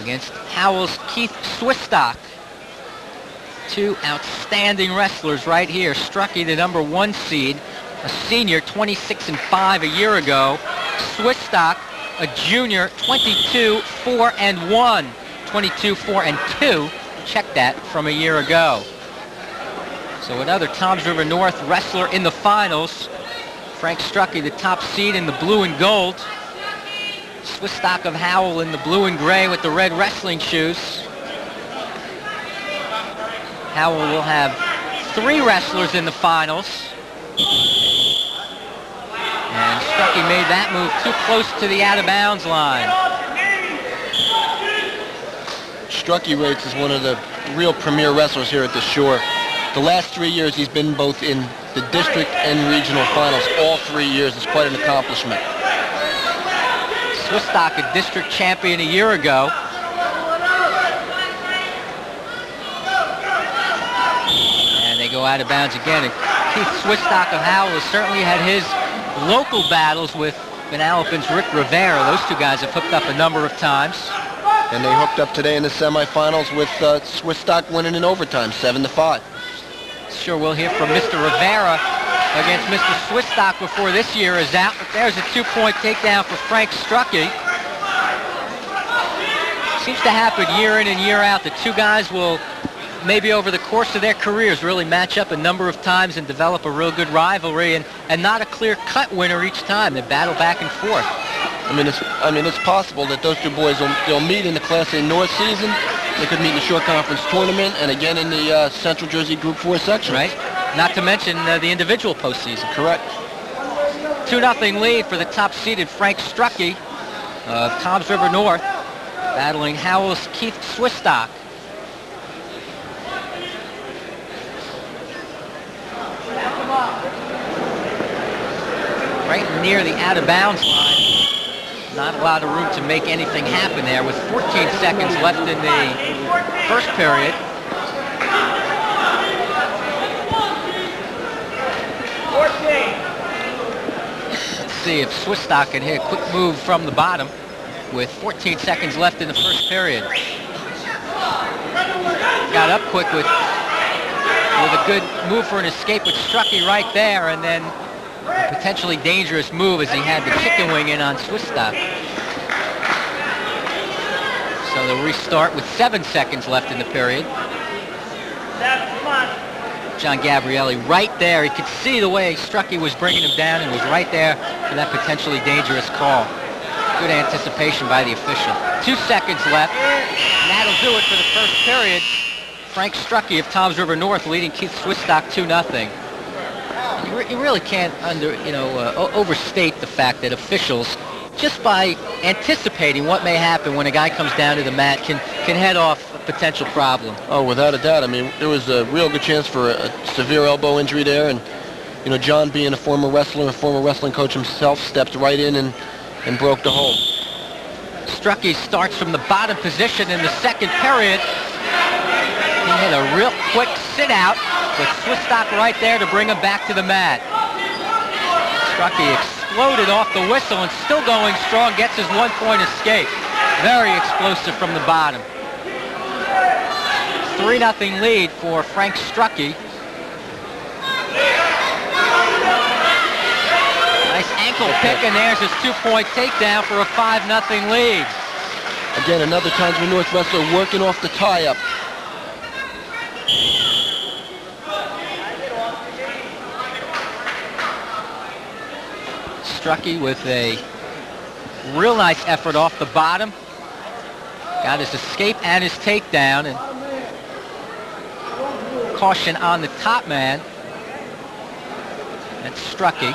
against Howell's Keith Swistock. Two outstanding wrestlers right here. Strucki, the number 1 seed, a senior, 26-5 a year ago. Swistock, a junior, 22-4-1. 22-4-2. Check that from a year ago. So another Toms River North wrestler in the finals. Frank Strucki, the top seed in the blue and gold. Swistock of Howell in the blue and gray with the red wrestling shoes. Howell will have 3 wrestlers in the finals. And Strucki made that move too close to the out-of-bounds line. Strucki rates as one of the real premier wrestlers here at the Shore. The last 3 years he's been both in the district and regional finals. All 3 years is quite an accomplishment. Swistock, a district champion a year ago. And they go out of bounds again. And Keith Swistock of Howell has certainly had his local battles with MANALAPAN's Rick Rivera. Those two guys have hooked up a number of times. And they hooked up today in the semifinals with Swistock winning in overtime, 7-5. Sure, we'll hear from Mr. Rivera against Mr. Swistock before this year is out. But there's a 2-point takedown for Frank Strucki. Seems to happen year in and year out. The two guys will, maybe over the course of their careers, really match up a number of times and develop a real good rivalry, and not a clear-cut winner each time. They battle back and forth. I mean, it's possible that those two boys they'll meet in the Class A North season. They could meet in the Shore Conference tournament and again in the Central Jersey Group 4 section. Right. Not to mention the individual postseason. Correct. 2-0 lead for the top-seeded Frank Strucki of Toms River North, battling Howell's Keith Swistock. Right near the out-of-bounds line. Not a lot of room to make anything happen there with 14 seconds left in the first period. Let's see if Swistock can hit a quick move from the bottom with 14 seconds left in the first period. Got up quick with a good move for an escape with Strucki right there, and then a potentially dangerous move as he had the chicken wing in on Swistock. So they'll restart with 7 seconds left in the period. John Gabrielli right there. He could see the way Strucki was bringing him down and was right there for that potentially dangerous call. Good anticipation by the official. 2 seconds left, and that'll do it for the first period. Frank Strucki of Toms River North leading Keith Swistock 2-0. You really can't overstate the fact that officials, just by anticipating what may happen when a guy comes down to the mat, can head off a potential problem. Oh, without a doubt. I mean, there was a real good chance for a severe elbow injury there, and John, being a former wrestler, a former wrestling coach himself, stepped right in and broke the hold. Strucki starts from the bottom position in the second period. He hit a real quick sit-out, with Swistock right there to bring him back to the mat. Strucki exploded off the whistle and still going strong, gets his 1-point escape. Very explosive from the bottom. 3-0 lead for Frank Strucki. Nice ankle pick, and there's his 2-point takedown for a 5-0 lead. Again, another Toms River North wrestler working off the tie-up. Strucki with a real nice effort off the bottom. Got his escape and his takedown, and caution on the top man. That's Strucky.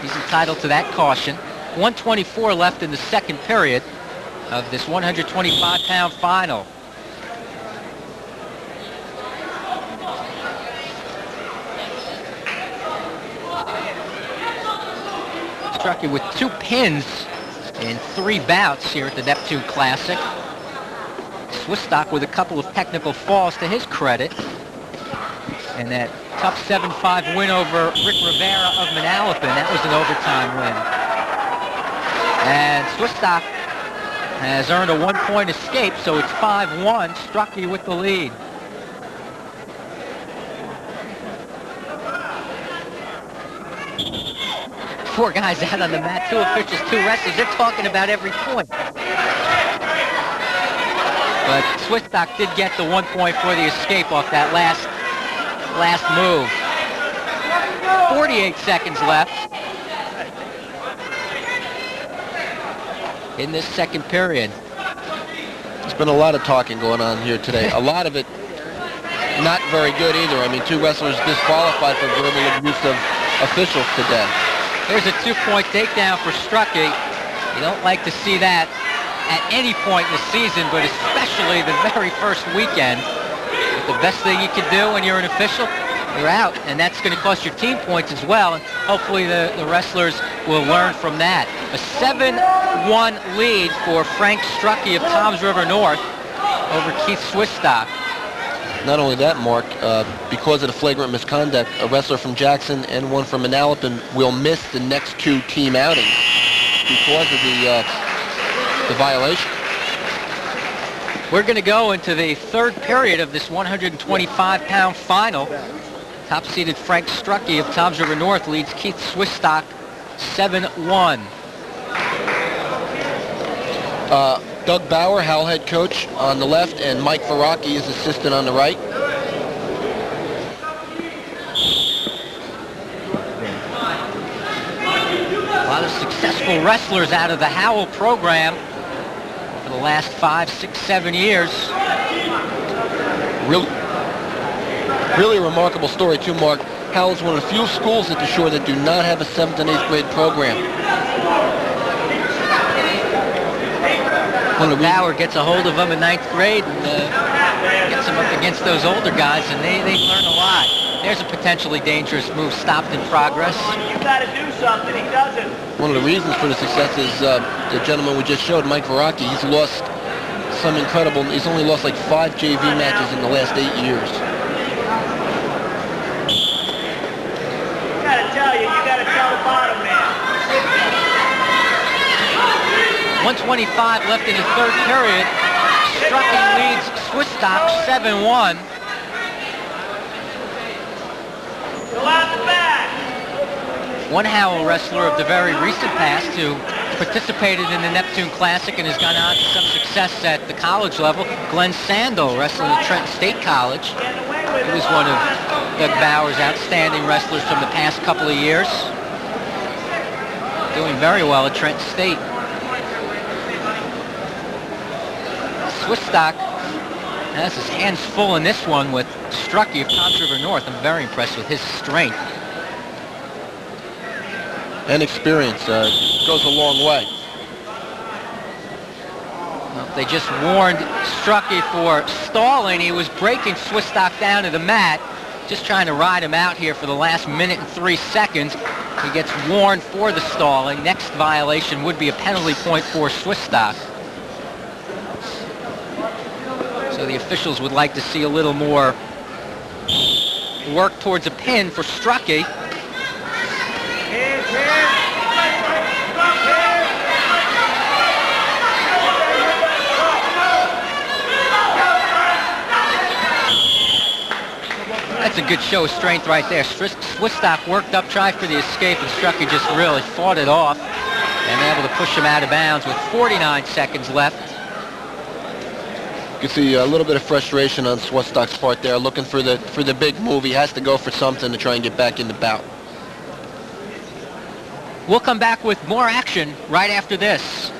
He's entitled to that caution. 1:24 left in the second period of this 125-pound final. Strucky with 2 pins in 3 bouts here at the Neptune Classic. Swistock with a couple of technical falls to his credit. And that tough 7-5 win over Rick Rivera of Manalapan. That was an overtime win. And Swistock has earned a 1-point escape, so it's 5-1. Strucky with the lead. Four guys out on the mat, 2 officials, 2 wrestlers. They're talking about every point. But Swistock did get the 1 point for the escape off that last move. 48 seconds left in this second period. There's been a lot of talking going on here today. A lot of it not very good either. I mean, 2 wrestlers disqualified for verbal abuse of officials today. Here's a 2-point takedown for Strucky. You don't like to see that at any point in the season, but especially the very first weekend. But the best thing you can do when you're an official, you're out, and that's going to cost your team points as well, and hopefully the wrestlers will learn from that. A 7-1 lead for Frank Strucky of Toms River North over Keith Swistock. Not only that, Mark, because of the flagrant misconduct, a wrestler from Jackson and one from Manalapan will miss the next 2 team outings because of the violation. We're going to go into the third period of this 125-pound final. Top-seeded Frank Strucky of Toms River North leads Keith Swistock 7-1. Doug Bauer, Howell head coach, on the left, and Mike Verrocchi is assistant on the right. A lot of successful wrestlers out of the Howell program for the last 5, 6, 7 years. Really a remarkable story too, Mark. Howell is one of the few schools at the shore that do not have a 7th and 8th grade program. Bauer gets a hold of them in 9th grade and gets them up against those older guys, and they learn a lot. There's a potentially dangerous move stopped in progress. You got to do something. He doesn't. One of the reasons for the success is the gentleman we just showed, Mike Verrocchi. He's lost some incredible, he's only lost like 5 JV matches in the last 8 years. I got to tell you, you got to tell the bottom man. 125 left in the third period. Strucky leads Swistock 7-1. Go out the back. One Howell wrestler of the very recent past who participated in the Neptune Classic and has gone on to some success at the college level, Glenn Sandel, wrestling at Trenton State College. He was one of Doug Bauer's outstanding wrestlers from the past couple of years. Doing very well at Trenton State. Swistock has his hands full in this one with Strucky of Toms River North. I'm very impressed with his strength. And experience goes a long way. Well, they just warned Strucky for stalling. He was breaking Swistock down to the mat, just trying to ride him out here for the last minute and 3 seconds. He gets warned for the stalling. Next violation would be a penalty point for Swistock. So the officials would like to see a little more work towards a pin for Strucky. That's a good show of strength right there. Swistock worked up, tried for the escape, and Strucky just really fought it off and able to push him out of bounds with 49 seconds left. You can see a little bit of frustration on Swistock's part there, looking for the big move. He has to go for something to try and get back in the bout. We'll come back with more action right after this.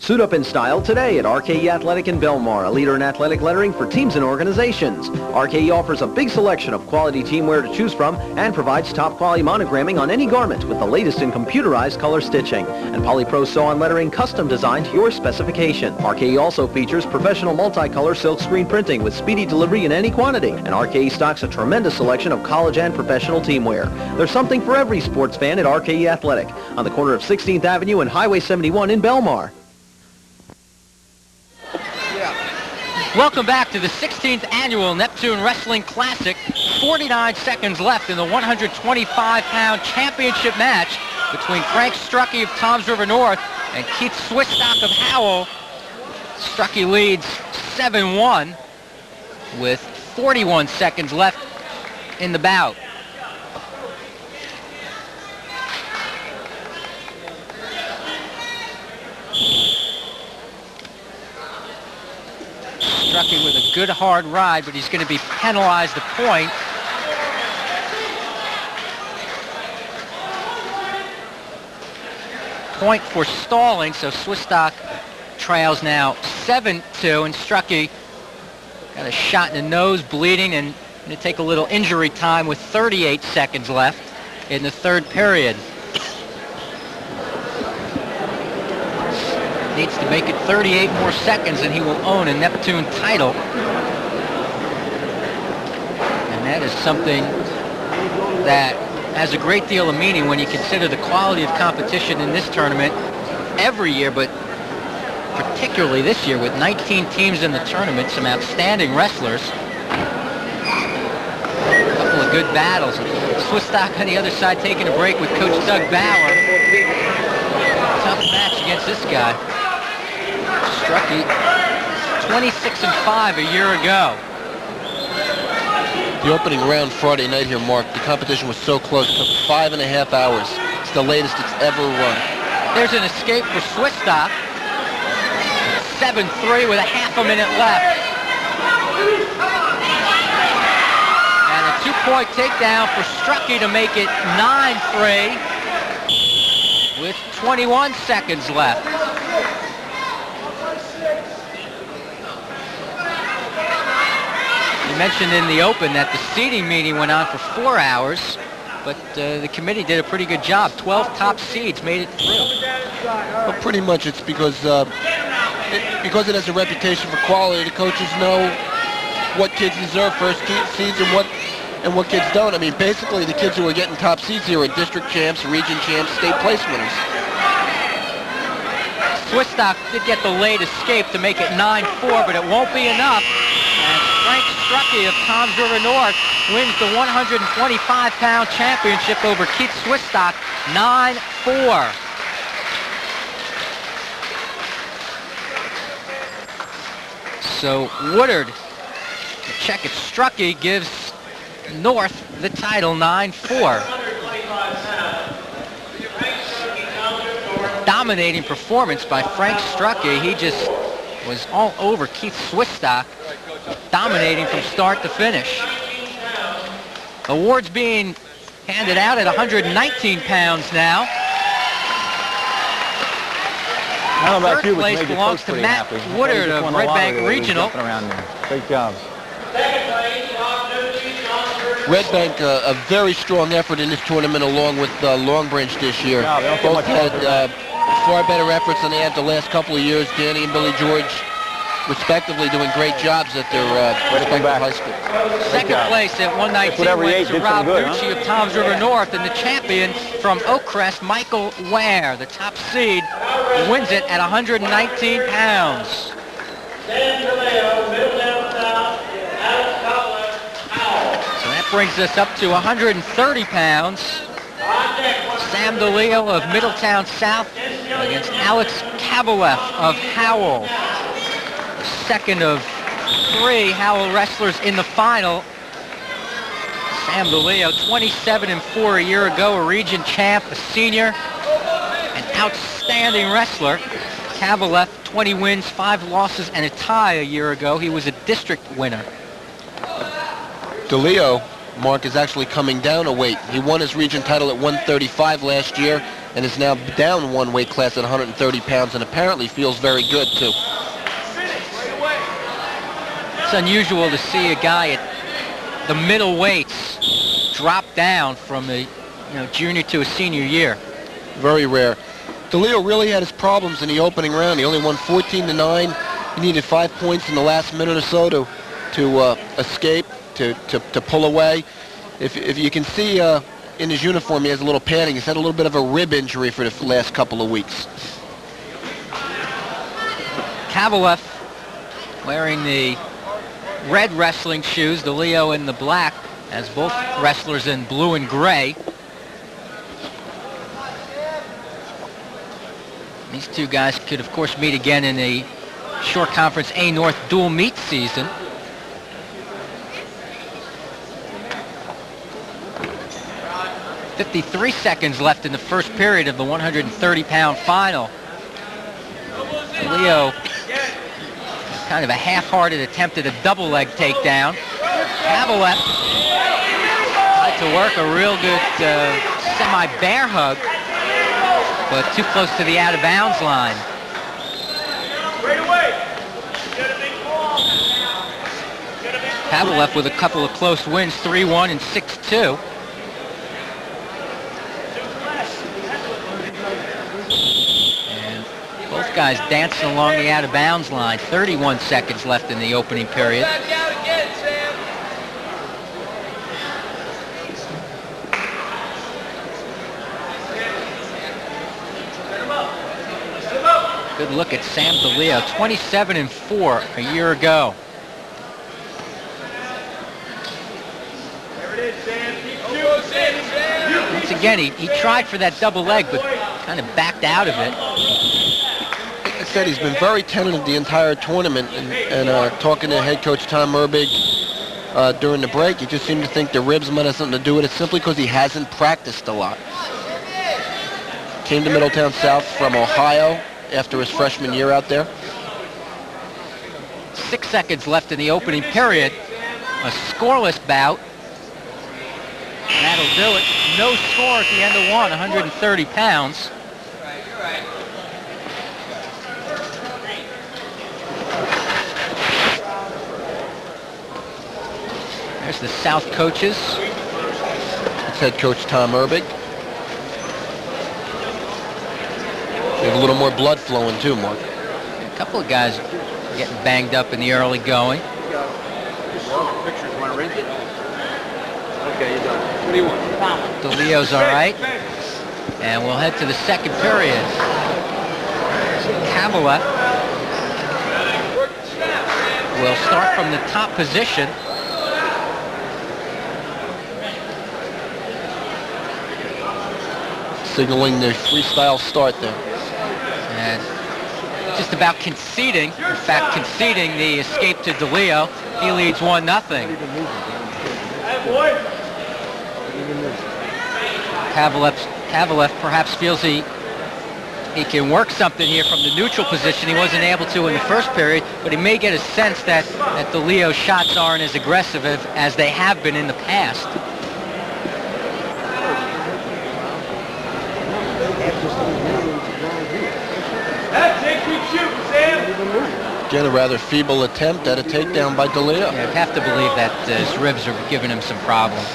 Suit up in style today at RKE Athletic in Belmar, a leader in athletic lettering for teams and organizations. RKE offers a big selection of quality teamwear to choose from and provides top quality monogramming on any garment with the latest in computerized color stitching and Polypro sew-on lettering custom designed to your specification. RKE also features professional multicolor silk screen printing with speedy delivery in any quantity. And RKE stocks a tremendous selection of college and professional teamwear. There's something for every sports fan at RKE Athletic on the corner of 16th Avenue and Highway 71 in Belmar. Welcome back to the 16th Annual Neptune Wrestling Classic. 49 seconds left in the 125-pound championship match between Frank Strucki of Toms River North and Keith Swistock of Howell. Strucki leads 7-1 with 41 seconds left in the bout. Strucki with a good hard ride, but he's going to be penalized a point. Point for stalling, so Swistock trails now 7-2, and Strucki got a shot in the nose, bleeding, and going to take a little injury time with 38 seconds left in the third period. Needs to make it 38 more seconds and he will own a Neptune title. And that is something that has a great deal of meaning when you consider the quality of competition in this tournament every year, but particularly this year with 19 teams in the tournament, some outstanding wrestlers. A couple of good battles. Swistock on the other side taking a break with Coach Doug Bauer. Tough match against this guy. Strucki, 26-5 a year ago. The opening round Friday night here, Mark, the competition was so close, it took 5.5 hours. It's the latest it's ever run. There's an escape for Swistock. 7-3 with a half a minute left. And a 2-point takedown for Strucki to make it 9-3 with 21 seconds left. You mentioned in the open that the seeding meeting went on for 4 hours, but the committee did a pretty good job. 12 top seeds made it through. Well, pretty much it's because it has a reputation for quality. The coaches know what kids deserve first seeds and what kids don't. I mean, basically the kids who are getting top seeds here are district champs, region champs, state place winners. Swistock did get the late escape to make it 9-4, but it won't be enough. And Frank Strucki of Toms River North wins the 125-pound championship over Keith Swistock, 9-4. So Woodard, the check at Strucki, gives North the title, 9-4. Dominating performance by Frank Strucki. He just was all over Keith Swistock, dominating from start to finish. Awards being handed out at 119 pounds now. I don't know about Third you, but place you made your belongs coach to pretty Matt happy. Woodard He just of won the Red lottery Bank the way he was Regional. jumping around there. Great job. Red Bank, a very strong effort in this tournament along with Long Branch this year. Yeah, they don't get Both much had far better efforts than they had the last couple of years. Danny and Billy George, respectively, doing great jobs at their respective high school. Second place at 119 whatever he went ate to did Rob some good, Nucci of Toms River North, and the champion from Oak Crest, Michael Ware, the top seed, wins it at 119 pounds. So that brings us up to 130 pounds. Sam DeLeo of Middletown South against Alex Kabalev of Howell. Second of 3 Howell wrestlers in the final. Sam DeLeo, 27-4 a year ago, a region champ, a senior, an outstanding wrestler. Kabalev, 20 wins, 5 losses, and a tie a year ago. He was a district winner. DeLeo, Mark, is actually coming down a weight. He won his region title at 135 last year. and is now down one weight class at 130 pounds, and apparently feels very good too. It's unusual to see a guy at the middle weights drop down from a junior to a senior year. Very rare. DeLeo really had his problems in the opening round. He only won 14-9. He needed 5 points in the last minute or so to escape, to pull away. If you can see in his uniform, he has a little padding. He's had a little bit of a rib injury for the last couple of weeks. Kovalev wearing the red wrestling shoes, DeLeo in the black, as both wrestlers in blue and gray. These two guys could, of course, meet again in the Short Conference A North dual meet season. "53 seconds left in the first period of the 130-pound final. Leo, kind of a half-hearted attempt at a double leg takedown. Kovalev tried to work a real good semi-bear hug, but too close to the out-of-bounds line. Kovalev with a couple of close wins, 3-1 and 6-2. And both guys dancing along the out-of-bounds line. 31 seconds left in the opening period. Good look at Sam DeLeo, 27-4 a year ago. Once again, he tried for that double leg, but kind of backed out of it. Like I said, he's been very tentative the entire tournament, and talking to head coach Tom Merbig during the break, he just seemed to think the ribs might have something to do with it, simply because he hasn't practiced a lot. Came to Middletown South from Ohio after his freshman year out there. 6 seconds left in the opening period. A scoreless bout. And that'll do it. No score at the end of one, 130 pounds. There's the South coaches. It's head coach Tom Merbig. We have a little more blood flowing too, Mark. A couple of guys getting banged up in the early going. Pictures, want to rent it? Okay, you're done. What do you want? DeLeo's all right. And we'll head to the second period. Kovalev will start from the top position. Signaling the freestyle start there. And just about conceding, in fact, conceding the escape to DeLeo. He leads 1-0. Kovalev perhaps feels he can work something here from the neutral position. He wasn't able to in the first period, but he may get a sense that DeLeo's shots aren't as aggressive as they have been in the past. Again, a rather feeble attempt at a takedown by DeLeo. Yeah, I'd have to believe that his ribs are giving him some problems.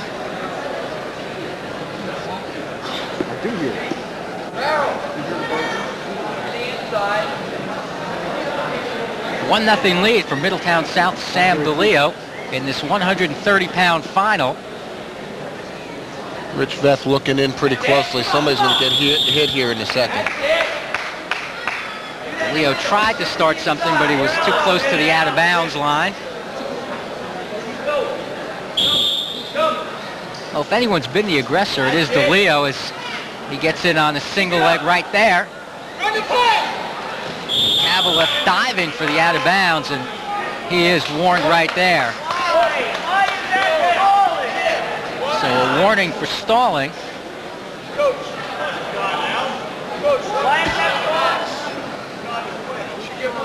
1-0 lead for Middletown South Sam DeLeo in this 130-pound final. Rich Veth looking in pretty closely. Somebody's going to get hit here in a second. Leo tried to start something, but he was too close to the out-of-bounds line. Well, if anyone's been the aggressor, it is DeLeo, as he gets in on a single leg right there. Kovalev diving for the out-of-bounds, and he is warned right there. So a warning for stalling.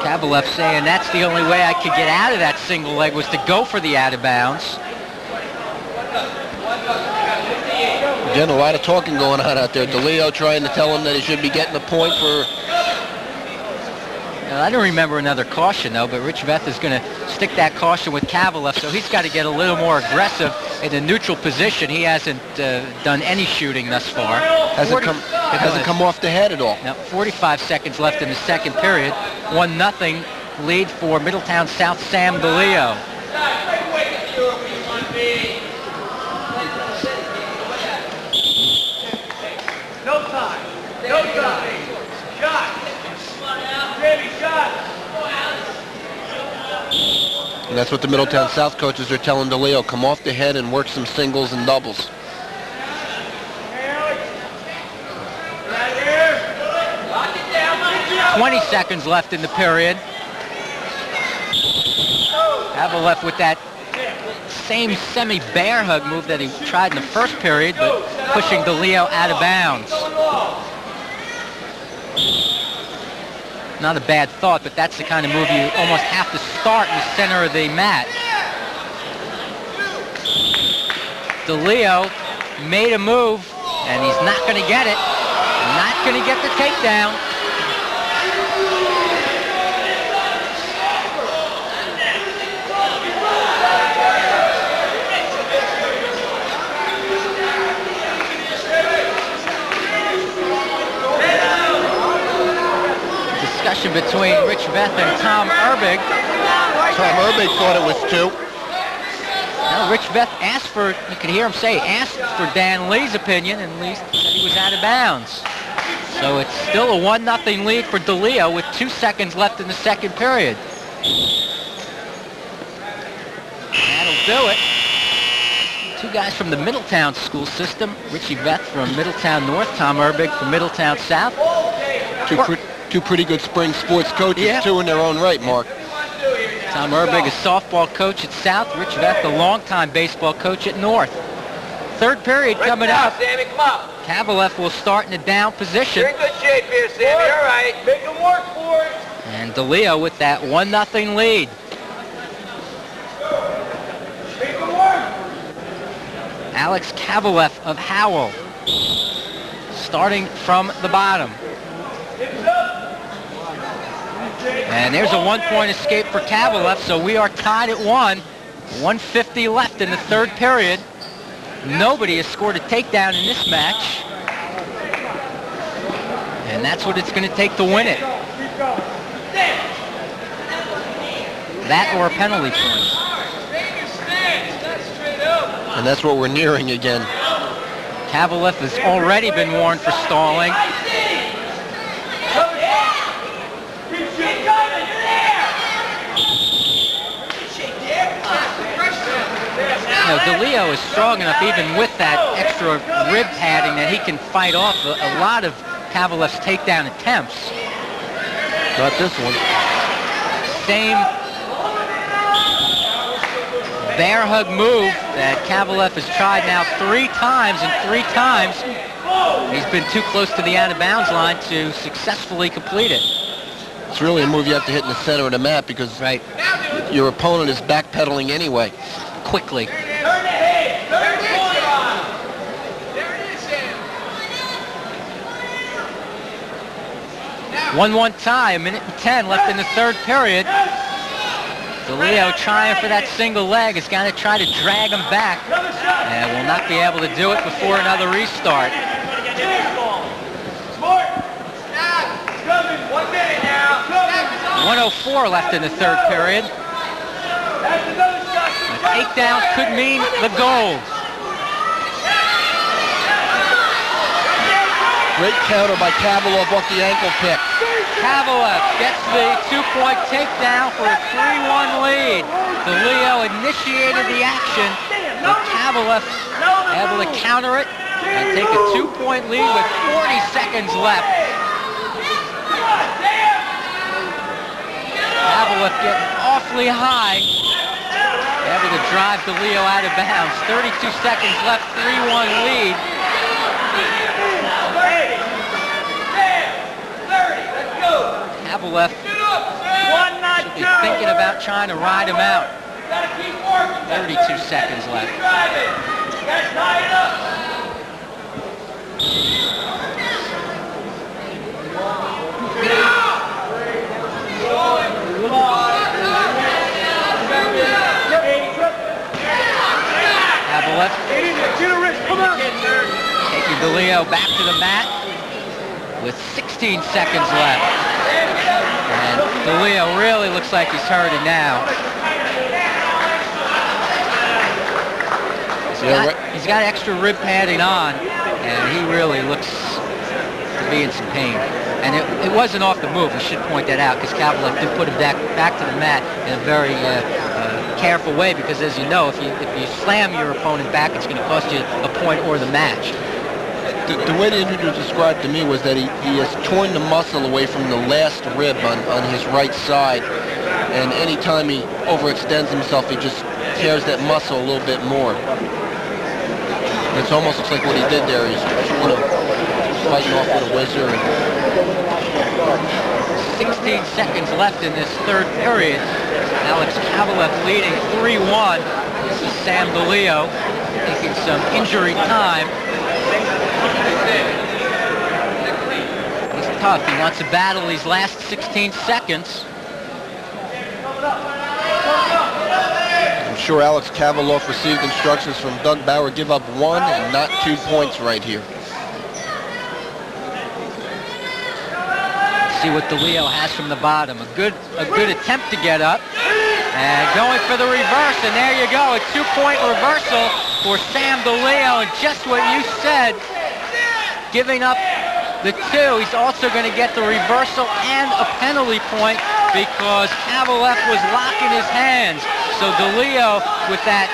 Kovalev saying that's the only way I could get out of that single leg was to go for the out-of-bounds. Again, a lot of talking going on out there. DeLeo trying to tell him that he should be getting a point for... I don't remember another caution, though, but Rich Veth is going to stick that caution with Kovalev, so he's got to get a little more aggressive in a neutral position. He hasn't done any shooting thus far. Hasn't come off the head at all. Now, 45 seconds left in the second period. 1-0 lead for Middletown South Sam DeLeo. No time. No time. Shot. Jamie, shot. And that's what the Middletown South coaches are telling DeLeo. Come off the head and work some singles and doubles. 20 seconds left in the period. Kovalev with that same semi-bear hug move that he tried in the first period, but pushing DeLeo out of bounds. Not a bad thought, but that's the kind of move you almost have to start in the center of the mat. DeLeo made a move, and he's not going to get it. Not going to get the takedown. Discussion between Rich Veth and Tom Erbig. Tom Erbig thought it was 2. Now, Rich Veth asked for, you could hear him say, asked for Dan Lee's opinion, and Lee said he was out of bounds. So it's still a 1-0 lead for DeLeo with 2 seconds left in the second period. That'll do it. Two guys from the Middletown school system, Richie Veth from Middletown North, Tom Erbig from Middletown South. Two pretty good spring sports coaches, Yeah. too, in their own right, Mark. Tom Erbig, a softball coach at South. Rich Veth, a longtime baseball coach at North. Third period coming up. Sammy, come up. Kovalev will start in a down position. You're in good shape here, Sammy. All right. Make him work for it. And DeLeo with that 1-0 lead. Make him work. Alex Kovalev of Howell starting from the bottom. And there's a 1-point escape for Kovalev, so we are tied at 1. 1:50 left in the third period. Nobody has scored a takedown in this match. And that's what it's going to take to win it. That or a penalty point. And that's what we're nearing again. Kovalev has already been warned for stalling. You know, DeLeo is strong enough, even with that extra rib padding, that he can fight off a lot of Kovalev's takedown attempts. Not this one. Same bear hug move that Kovalev has tried now 3 times, and 3 times he's been too close to the out-of-bounds line to successfully complete it. It's really a move you have to hit in the center of the mat because your opponent is backpedaling anyway. Quickly. 1-1 tie, 1:10 left in the third period. DeLeo trying for that single leg. Is going to try to drag him back, and will not be able to do it before another restart. 1:04 left in the third period. A takedown could mean the gold. Great counter by Kovalev off the ankle pick. Kovalev gets the 2-point takedown for a 3-1 lead. DeLeo initiated the action, but Kovalev able to counter it and take a 2-point lead with 40 seconds left. Kovalev getting awfully high, able to drive DeLeo out of bounds. 32 seconds left, 3-1 lead. Kovalev should be thinking about trying to ride him out. 32 seconds left. Taking DeLeo back to the mat with 16 seconds left. And DeLeo really looks like he's hurting now. He's got extra rib padding on, and he really looks to be in some pain. And it wasn't off the move. We should point that out, because Kovalev did put him back to the mat in a very careful way, because as you know, if you slam your opponent back, it's going to cost you a point or the match. The way the injury was described to me was that he has torn the muscle away from the last rib on his right side, and anytime he overextends himself, he just tears that muscle a little bit more. It almost looks like what he did there. He's sort of fighting off with a whizzer. 16 seconds left in this third period. Alex Kovalev leading 3-1. This is Sam DeLeo taking some injury time. He's tough. He wants to battle these last 16 seconds. I'm sure Alex Kovalev received instructions from Doug Bauer, give up 1 and not 2 points right here. See what DeLeo has from the bottom. A good attempt to get up. And going for the reverse, and there you go, a 2-point reversal for Sam DeLeo, and just what you said, giving up the 2. He's also going to get the reversal and a penalty point because Kovalev was locking his hands. So DeLeo, with that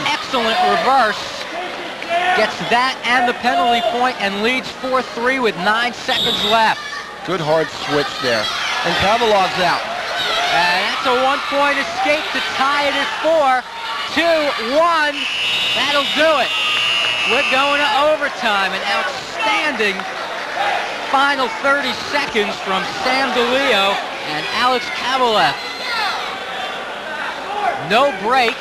excellent reverse, gets that and the penalty point and leads 4-3 with 9 seconds left. Good hard switch there. And Kovalev's out. That's a 1-point escape to tie it at 4. 2-1. That'll do it. We're going to overtime. An outstanding final 30 seconds from Sam DeLeo and Alex Kovalev. No break.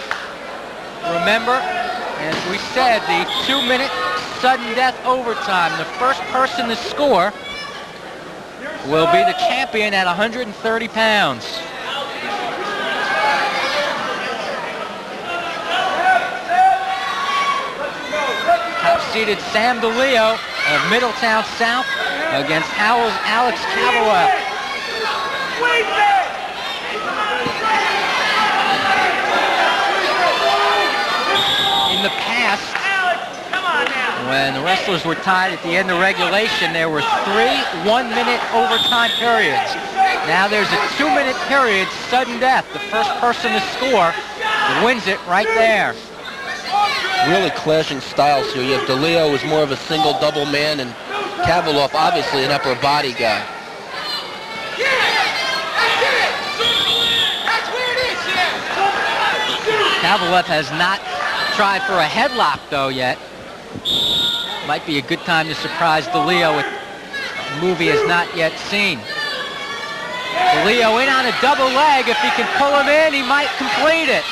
Remember, as we said, the 2-minute sudden death overtime. The first person to score will be the champion at 130 pounds. Top-seeded Sam DeLeo of Middletown South against HOWELL's Alex Kovalev. In the past, when the wrestlers were tied at the end of regulation, there were 3 one-minute overtime periods. Now there's a 2-minute period, sudden death. The first person to score wins it right there. Really clashing styles here. You have DeLeo, who's more of a single-double man, and Kovalev, obviously an upper body guy. Kovalev has not tried for a headlock, though, yet. Might be a good time to surprise DeLeo with a move he has not yet seen. DeLeo in on a double leg. If he can pull him in, he might complete it.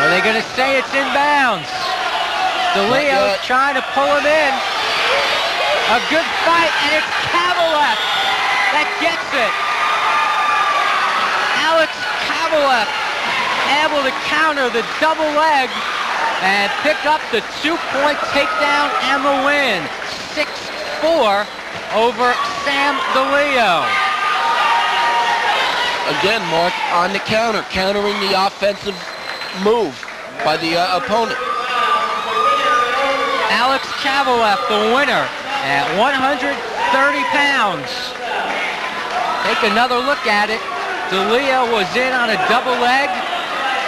Are they going to say it's inbounds? DeLeo trying to pull him in. A good fight, and it's Kovalev that gets it. Alex Kovalev able to counter the double leg and pick up the 2-point takedown and the win. 6-4 over Sam DeLeo. Again, Mark, on the counter, countering the offensive move by the opponent. Alex Kovalev, the winner, at 130 pounds. Take another look at it. DeLeo was in on a double leg,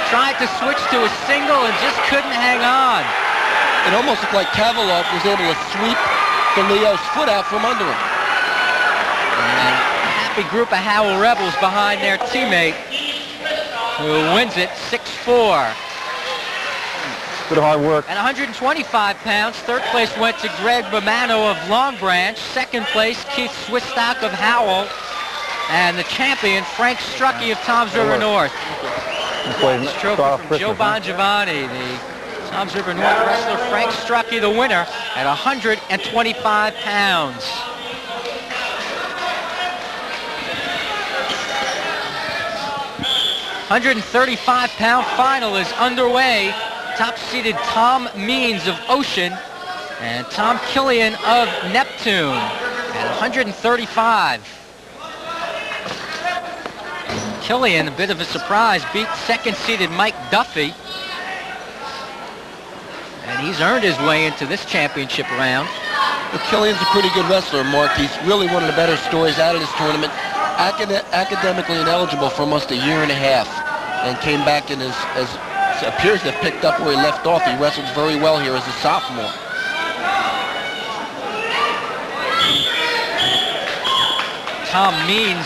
tried to switch to a single and just couldn't hang on. It almost looked like Kovalev was able to sweep DeLeo's foot out from under him. And a happy group of Howell Rebels behind their teammate, who wins it 6-4. Good hard work. At 125 pounds, third place went to Greg Bomano of Long Branch. Second place, Keith Swistock of Howell. And the champion, Frank Strucki of Toms River North. This trophy from Joe Bongiovanni, the Tom's River North wrestler Frank Strucky, the winner, at 125 pounds. £135 final is underway. Top-seeded Tom Means of Ocean and Tom Killian of Neptune at 135. Killian, a bit of a surprise, beat second-seeded Mike Duffy. And he's earned his way into this championship round. Well, Killian's a pretty good wrestler, Mark. He's really one of the better stories out of this tournament. Academically ineligible for almost a year and a half, and came back and appears to have picked up where he left off. He wrestled very well here as a sophomore. Tom Means,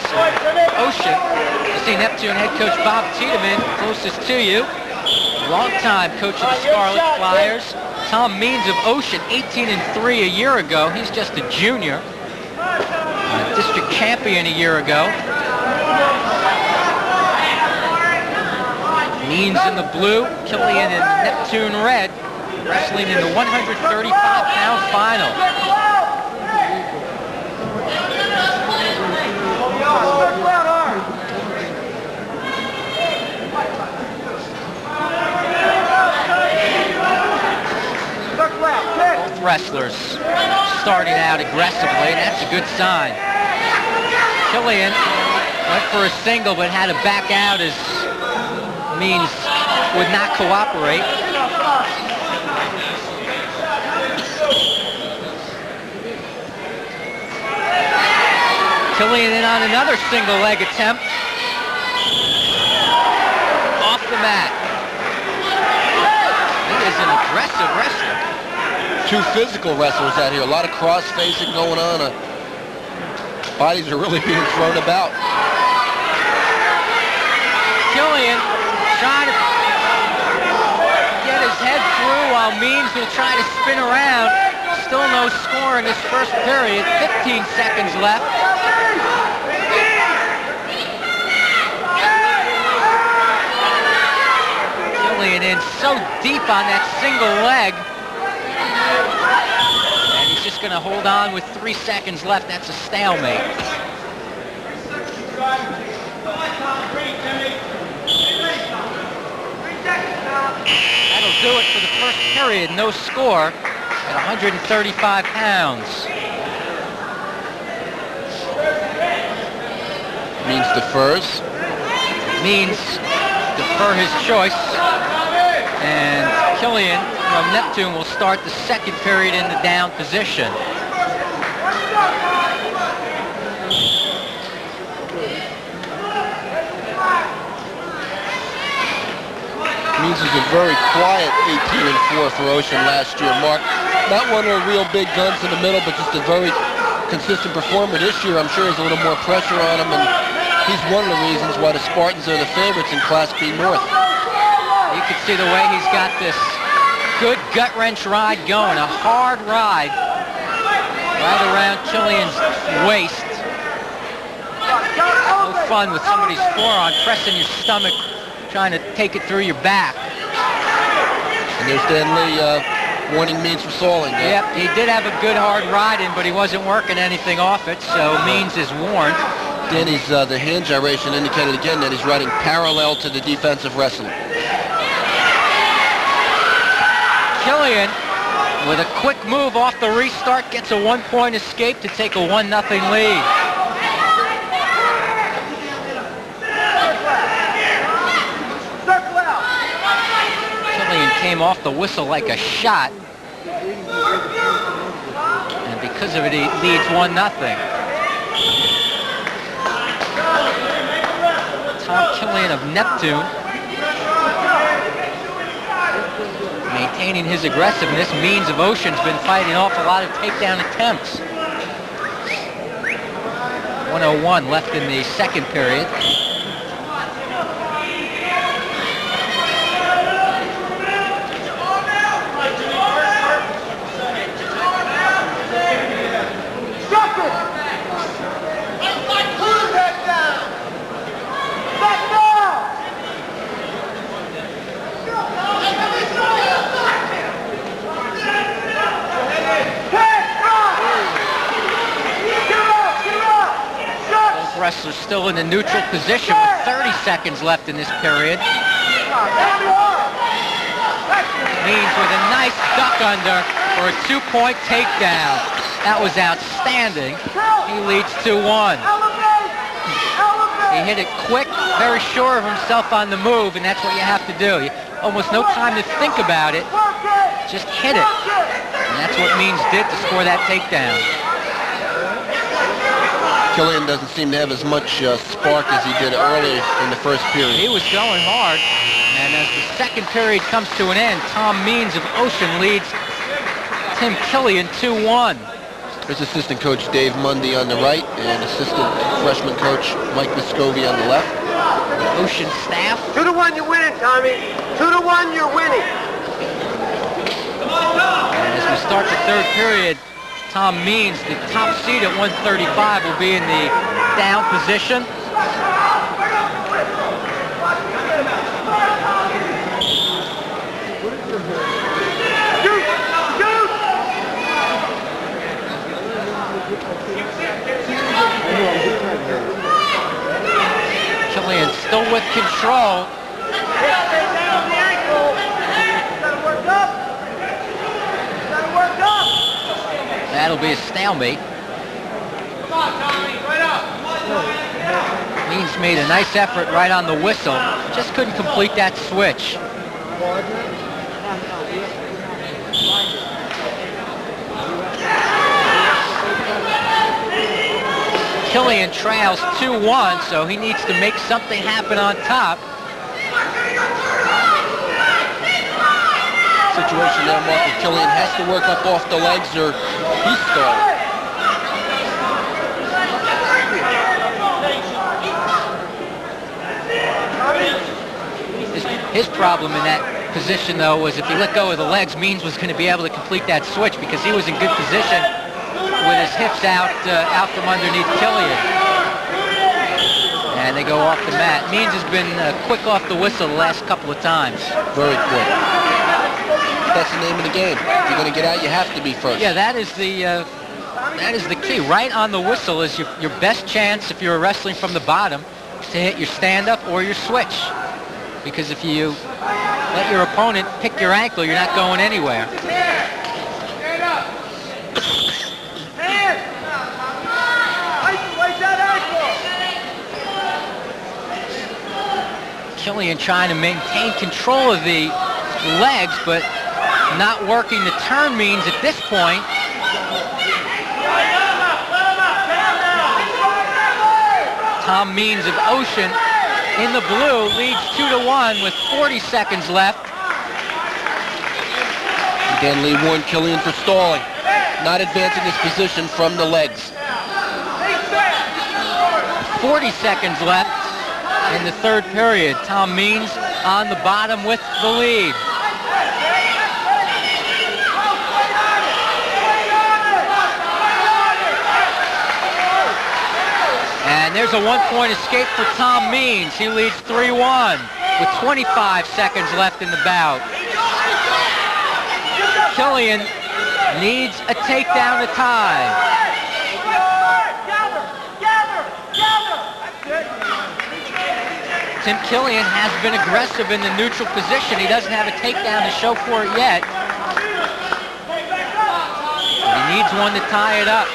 Ocean. You see Neptune head coach Bob Tiedemann, closest to you. Longtime coach of the Scarlet Flyers. Tom Means of Ocean, 18-3 a year ago. He's just a junior. District champion a year ago. Means in the blue, Killian in Neptune red, wrestling in the 135-pound final. Both wrestlers starting out aggressively, and that's a good sign. Killian went for a single but had to back out as Means would not cooperate. Killian in on another single leg attempt. Off the mat. He is an aggressive wrestler. Two physical wrestlers out here. A lot of cross-facing going on. Bodies are really being thrown about. Killian trying to get his head through while Means will try to spin around. Still no score in this first period. 15 seconds left. Killian in so deep on that single leg. And he's just going to hold on with 3 seconds left. That's a stalemate. That'll do it for the first period. No score at 135 pounds. Means defers. Means defer his choice. And Killian from Neptune will start the second period in the down position. Means is a very quiet 18-4 for Ocean last year, Mark. Not one of the real big guns in the middle, but just a very consistent performer. This year, I'm sure there's a little more pressure on him, and he's one of the reasons why the Spartans are the favorites in Class B North. You can see the way he's got this good gut-wrench ride going, a hard ride right around Killian's waist. No fun with somebody's forearm pressing your stomach, trying to take it through your back. And there's Dan Lee warning Means for stalling. Yep, he did have a good hard ride in, but he wasn't working anything off it, so Means is warned. Danny's the hand gyration indicated again that he's riding parallel to the defensive wrestling. Killian, with a quick move off the restart, gets a 1-point escape to take a 1-0 lead. Killian came off the whistle like a shot, and because of it, he leads 1-0. Tom Killian of Neptune, maintaining his aggressiveness. Means of Ocean's been fighting off a lot of takedown attempts. 1:01 left in the second period. still in the neutral position with 30 seconds left in this period. Means with a nice duck under for a 2-point takedown. That was outstanding. He leads 2-1. He hit it quick, very sure of himself on the move, and that's what you have to do. Almost no time to think about it. Just hit it. And that's what Means did to score that takedown. Killian doesn't seem to have as much spark as he did early in the first period. He was going hard. And as the second period comes to an end, Tom Means of Ocean leads Tim Killian 2-1. There's assistant coach Dave Mundy on the right and assistant freshman coach Mike Vescovi on the left. The Ocean staff. 2-1, you're winning, Tommy. 2-1, you're winning. And as we start the third period, Tom Means, the top seed at 135, will be in the down position. Killian still with control. That'll be a stalemate. Come on, Tommy, right up. Means made a nice effort right on the whistle. Just couldn't complete that switch. Killian trails 2-1, so he needs to make something happen on top. Situation there, Mark. Killian has to work up off the legs or he's stalling. His problem in that position, though, was if he let go of the legs, Means was going to be able to complete that switch because he was in good position with his hips out from underneath Killian. And they go off the mat. Means has been quick off the whistle the last couple of times. Very quick. That's the name of the game. If you're going to get out, you have to be first. Yeah, that is the key. Right on the whistle is your best chance if you're wrestling from the bottom to hit your stand-up or your switch. Because if you let your opponent pick your ankle, you're not going anywhere. Stand up. Stand. Isolate that ankle. Killian trying to maintain control of the legs, but not working the turn Means at this point. Tom Means of Ocean in the blue leads 2-1 with 40 seconds left. Again, Lee warned Killian for stalling, not advancing his position from the legs. 40 seconds left in the third period. Tom Means on the bottom with the lead. And there's a one-point escape for Tom Means. He leads 3-1 with 25 seconds left in the bout. Killian needs a takedown to tie. Tim Killian has been aggressive in the neutral position. He doesn't have a takedown to show for it yet. But he needs one to tie it up.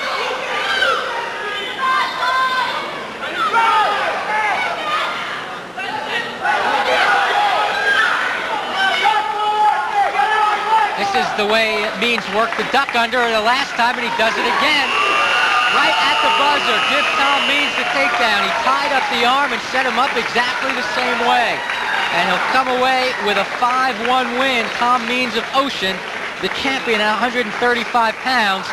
This is the way Means worked the duck under the last time, and he does it again. Right at the buzzer, give Tom Means the takedown. He tied up the arm and set him up exactly the same way. And he'll come away with a 5-1 win. Tom Means of Ocean, the champion at 135 pounds.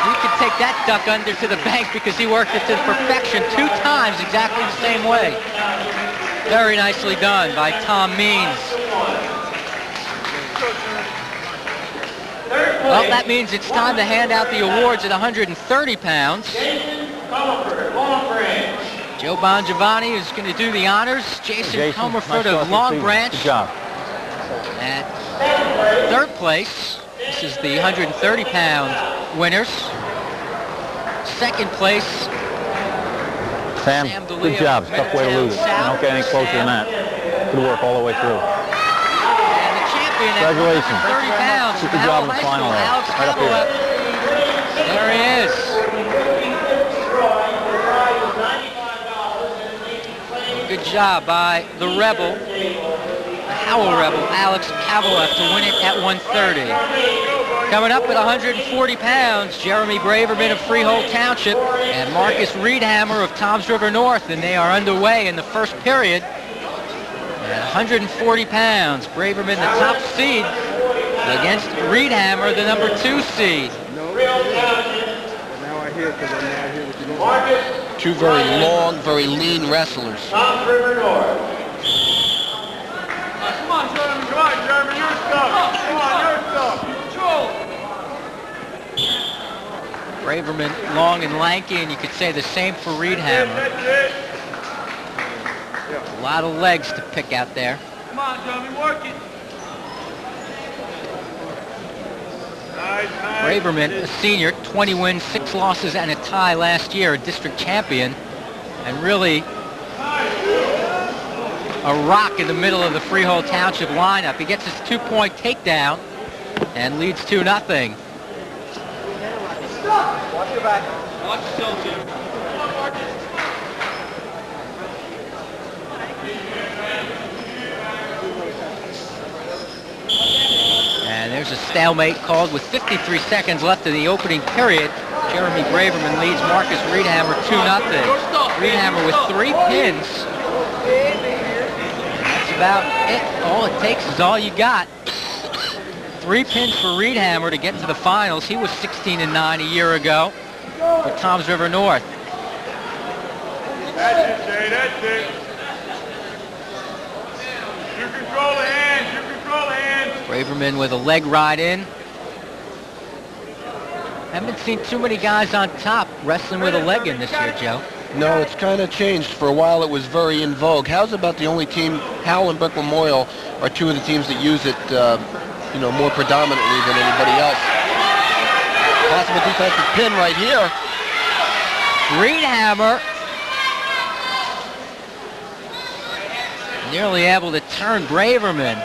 You can take that duck under to the bank because he worked it to perfection 2 times exactly the same way. Very nicely done by Tom Means. Well, that means it's time to hand out the awards at 130 pounds. Joe Bongiovanni is going to do the honors. Jason Comerford of Long Branch at third place. This is the 130-pound winners. Second place, Sam, Sam good DeLeo job. of It's a tough way to Middletown lose it. You South. don't get any closer than that. Good work all the way through. And the champion at Congratulations. 30 pounds. Good from job in Howell the High final School, there. Alex Right up here. Cavalier. There he is. Good job by the Rebel, the Howell Rebel, Alex Cavalier, to win it at 130. Coming up at 140 pounds, Jeremy Braverman of Freehold Township and Marcus Reedhammer of Toms River North, and they are underway in the first period. At 140 pounds, Braverman the top seed against Reedhammer, the number 2 seed. Two very long, very lean wrestlers. Toms River North. Come on, Jeremy, your stuff. Come on, your stuff. Control. Braverman long and lanky, and you could say the same for Reedhammer. That's it. A lot of legs to pick out there. Come on, Jeremy, work it. Nice, nice. Braverman, a senior, 20 wins, 6 losses, and a tie last year, a district champion, and really a rock in the middle of the Freehold Township lineup. He gets his 2-point takedown and leads 2-0. Watch your back. Watch yourself, Jim. And there's a stalemate called with 53 seconds left in the opening period. Jeremy Braverman leads Marcus Reedhammer 2-0. Reedhammer with 3 pins. That's about it. All it takes is all you got. 3 pins for Reedhammer to get to the finals. He was 16-9 a year ago for Toms River North. That's it, Jay, that's it. You control the hands, you control the hands. Braverman with a leg right in. Haven't seen too many guys on top wrestling with a leg in this year, Joe. No, it's kind of changed. For a while it was very in vogue. How's about the only team, Howell and Brick Memorial, are two of the teams that use it more predominantly than anybody else. Possible defensive pin right here. Reedhammer nearly able to turn Braverman.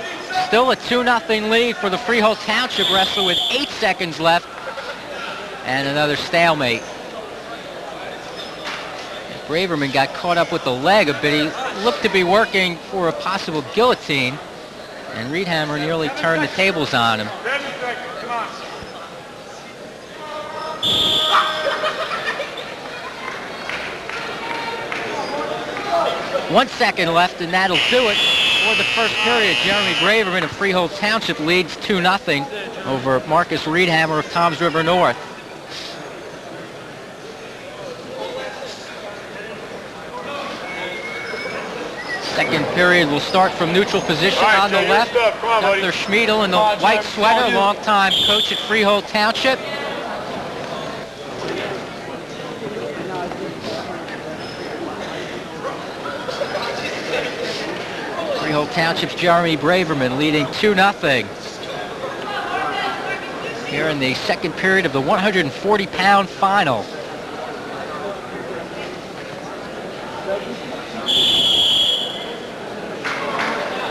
Still a 2-0 lead for the Freehold Township wrestler with 8 seconds left. And another stalemate. Braverman got caught up with the leg a bit. He looked to be working for a possible guillotine. And Reedhammer nearly turned the tables on him. 7 seconds, come on. 1 second left, and that'll do it for the first period. Jeremy Braverman of Freehold Township leads 2-0 over Marcus Reedhammer of Toms River North. Second period will start from neutral position All right, on the Jay, your left. stuff. Come on, buddy. Dr. Schmiedel in the Come on, white Jeremy, sweater, come on, you. longtime coach at Freehold Township. Freehold Township's Jeremy Braverman leading 2-0. Here in the second period of the 140-pound final.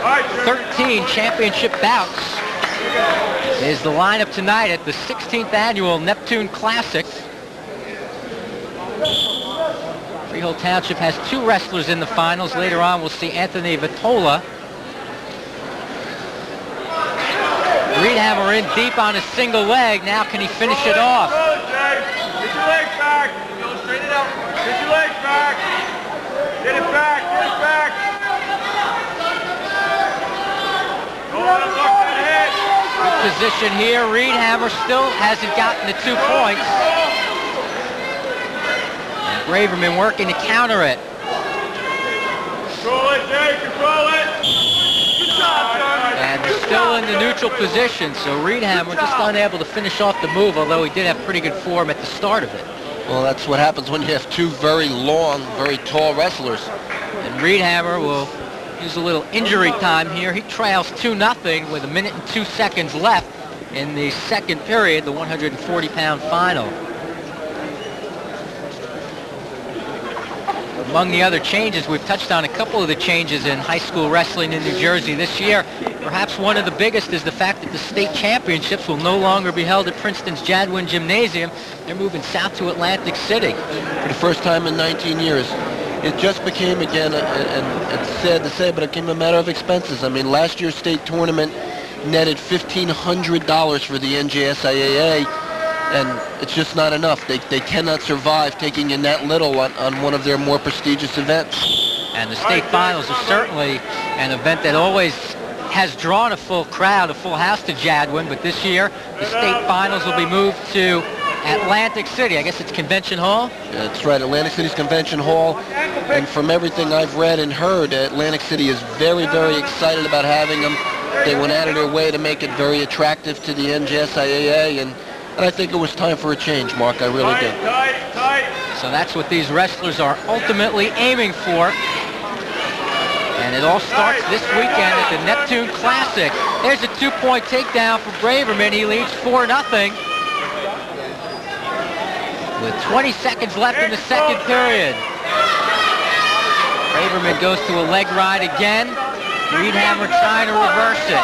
All right, Jeremy. 13 championship bouts is the lineup tonight at the 16th annual Neptune Classic. Freehold Township has 2 wrestlers in the finals. Later on, we'll see Anthony Vitola. Reedhammer in deep on a single leg. Now can he finish it off? Control it, Jay. Get your legs back. Straighten it out. Get your legs back. Get it back. Get it back. Don't let him lock that head. Good position here. Reedhammer still hasn't gotten the 2 points. And Braverman working to counter it. Control it, Jay. Control it. Good job, Jeremy. And they're still in the neutral position, so Reedhammer just unable to finish off the move, although he did have pretty good form at the start of it. Well, that's what happens when you have 2 very long, very tall wrestlers. And Reedhammer will use a little injury time here. He trails 2-0 with 1 minute and 2 seconds left in the second period, the 140-pound final. Among the other changes, we've touched on a couple of the changes in high school wrestling in New Jersey this year. Perhaps one of the biggest is the fact that the state championships will no longer be held at Princeton's Jadwin Gymnasium. They're moving south to Atlantic City. For the first time in 19 years. It just became, again, and it's sad to say, but it became a matter of expenses. I mean, last year's state tournament netted $1,500 for the NJSIAA, and it's just not enough. They cannot survive taking in that little on one of their more prestigious events. And the state finals are certainly an event that always has drawn a full crowd, a full house to Jadwin, but this year the state finals will be moved to Atlantic City. I guess it's Convention Hall? Yeah, that's right, Atlantic City's Convention Hall. And from everything I've read and heard, Atlantic City is very, very excited about having them. They went out of their way to make it very attractive to the NJSIAA, and I think it was time for a change, Mark. I really do. So that's what these wrestlers are ultimately aiming for. And it all starts this weekend at the Neptune Classic. There's a 2-point takedown for Braverman. He leads 4-0. With 20 seconds left in the second period. Braverman goes to a leg ride again. Reedhammer trying to reverse it.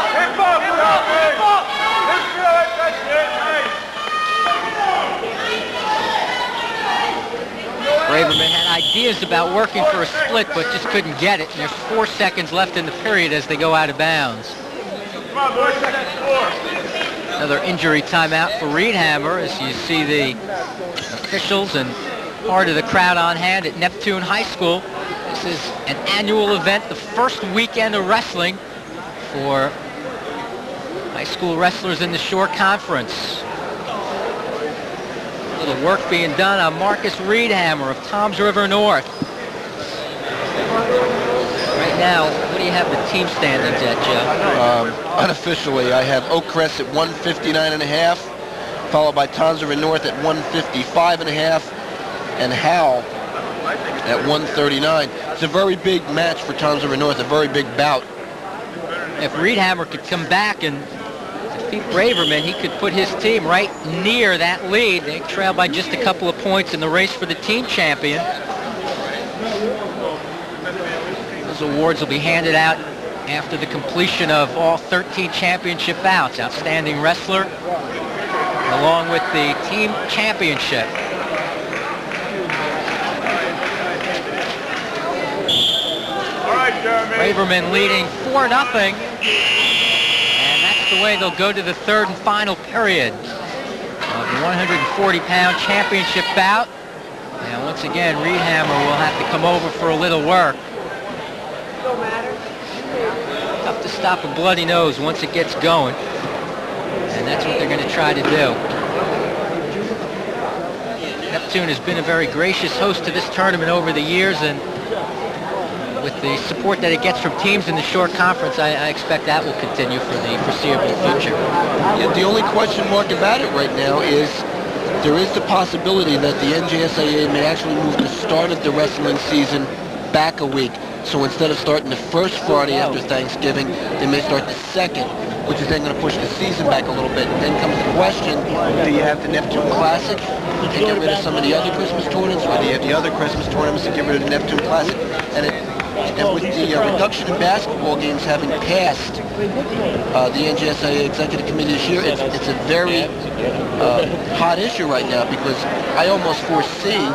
Braverman had ideas about working for a split, but just couldn't get it. And there's 4 seconds left in the period as they go out of bounds. Another injury timeout for Reedhammer as you see the officials and part of the crowd on hand at Neptune High School. This is an annual event, the first weekend of wrestling for high school wrestlers in the Shore Conference. A little work being done on Marcus Reedhammer of Toms River North. Right now, what do you have the team standings at, Joe? Unofficially, I have Oakcrest at 159.5, followed by Toms River North at 155.5, and HOWELL at 139. It's a very big match for Toms River North, a very big bout. If Reedhammer could come back and defeat Braverman, he could put his team right near that lead. They trail by just a couple of points in the race for the team champion. Those awards will be handed out after the completion of all 13 championship bouts. Outstanding wrestler, along with the team championship. Braverman leading 4-0. And that's the way they'll go to the third and final period of the 140-pound championship bout. And once again, Reedhammer will have to come over for a little work. Tough to stop a bloody nose once it gets going. And that's what they're going to try to do. Neptune has been a very gracious host to this tournament over the years, and with the support that it gets from teams in the Shore Conference, I expect that will continue for the foreseeable future. Yeah, the only question mark about it right now is there is the possibility that the NJSIAA may actually move the start of the wrestling season back a week. So instead of starting the first Friday after Thanksgiving, they may start the second, which is then going to push the season back a little bit. And then comes the question, do you have the Neptune Classic and get rid of some of the other Christmas tournaments, or do you have the other Christmas tournaments and get rid of the Neptune Classic? And with the reduction in basketball games having passed the NJSIAA Executive Committee this year, it's a very hot issue right now, because I almost foresee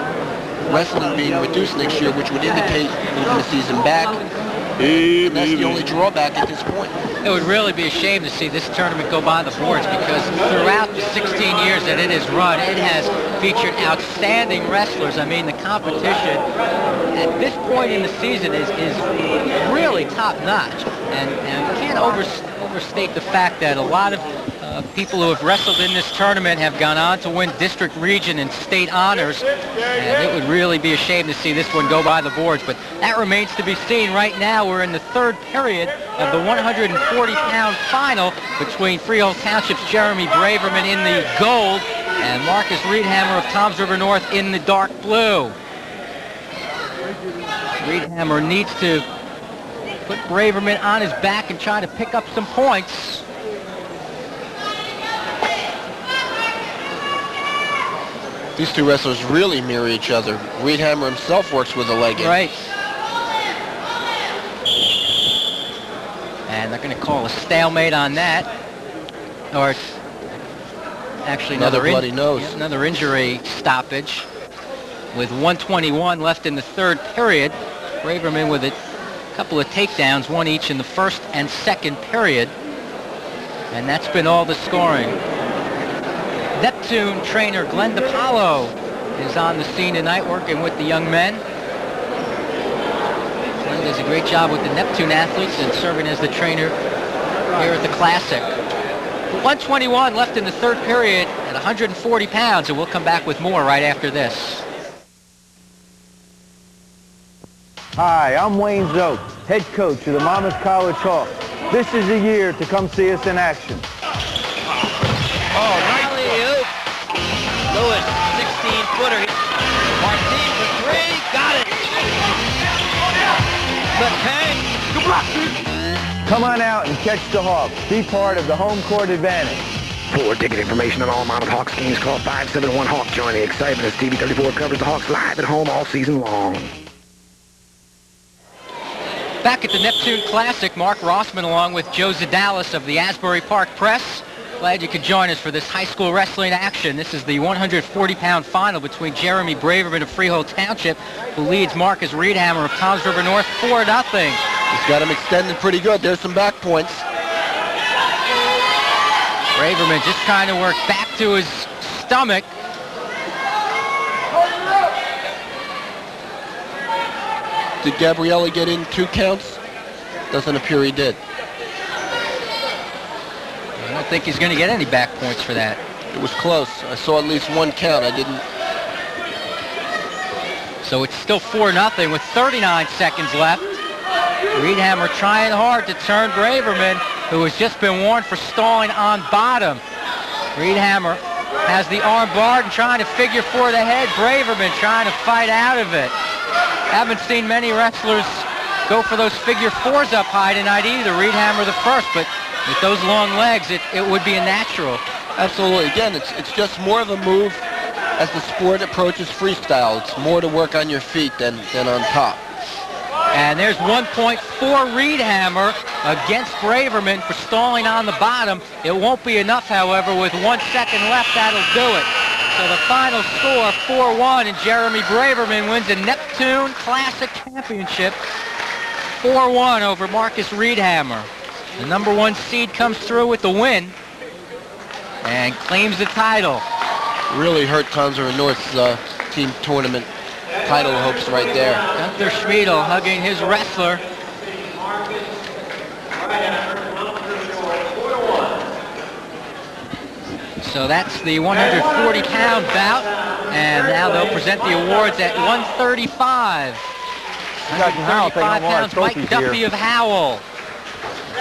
wrestling being reduced next year, which would indicate moving the season back. And that's the only drawback at this point. It would really be a shame to see this tournament go by the boards, because throughout the 16 years that it has run, it has featured outstanding wrestlers. I mean, the competition at this point in the season is really top-notch. And you can't overstate the fact that a lot of people who have wrestled in this tournament have gone on to win district, region, and state honors. And it would really be a shame to see this one go by the boards. But that remains to be seen. Right now, we're in the third period of the 140-pound final between Freehold Township's Jeremy Braverman in the gold and Marcus Reedhammer of Toms River North in the dark blue. Reedhammer needs to put Braverman on his back and try to pick up some points. These two wrestlers really mirror each other. Reedhammer himself works with a leg in. Right. And they're going to call a stalemate on that. Or actually Another bloody nose. Yeah, another injury stoppage. With 1:21 left in the third period. Braverman with a couple of takedowns, one each in the first and second period. And that's been all the scoring. Neptune trainer Glenn DiPaolo is on the scene tonight working with the young men. Glenn does a great job with the Neptune athletes and serving as the trainer here at the Classic. 1:21 left in the third period at 140 pounds, and we'll come back with more right after this. Hi, I'm Wayne Zoke, head coach of the Monmouth College Hawks. This is the year to come see us in action. Oh, alley-oop. Lewis, 16-footer. Martin for three, got it. Come on out and catch the Hawks. Be part of the home court advantage. For ticket information on all Monmouth Hawks games, call 571-HAWK. Join the excitement as TV34 covers the Hawks live at home all season long. Back at the Neptune Classic, Mark Rossman along with Joe Zadalis of the Asbury Park Press. Glad you could join us for this high school wrestling action. This is the 140-pound final between Jeremy Braverman of Freehold Township, who leads Marcus Reedhammer of Toms River North 4-0. He's got him extended pretty good. There's some back points. Braverman just trying to work back to his stomach. Did Gabrielli get in 2 counts? Doesn't appear he did. I don't think he's going to get any back points for that. It was close. I saw at least 1 count. I didn't. So it's still 4-0 with 39 seconds left. Reedhammer trying hard to turn Braverman, who has just been warned for stalling on bottom. Reedhammer has the arm barred and trying to figure 4 the head. Braverman trying to fight out of it. Haven't seen many wrestlers go for those figure 4s up high tonight either. Reedhammer the first, but with those long legs, it would be a natural. Absolutely. Again, it's just more of a move as the sport approaches freestyle. It's more to work on your feet than on top. And there's 1 point for Reedhammer against Braverman for stalling on the bottom. It won't be enough, however. With 1 second left, that'll do it. So the final score, 4-1, and Jeremy Braverman wins the Neptune Classic Championship 4-1 over Marcus Reedhammer. The number 1 seed comes through with the win and claims the title. Really hurt Toms River North's team tournament title hopes right there. Gunther Schmiedel hugging his wrestler. So that's the 140-pound bout, and now they'll present the awards at 135. 135 pounds, Mike Duffy of Howell,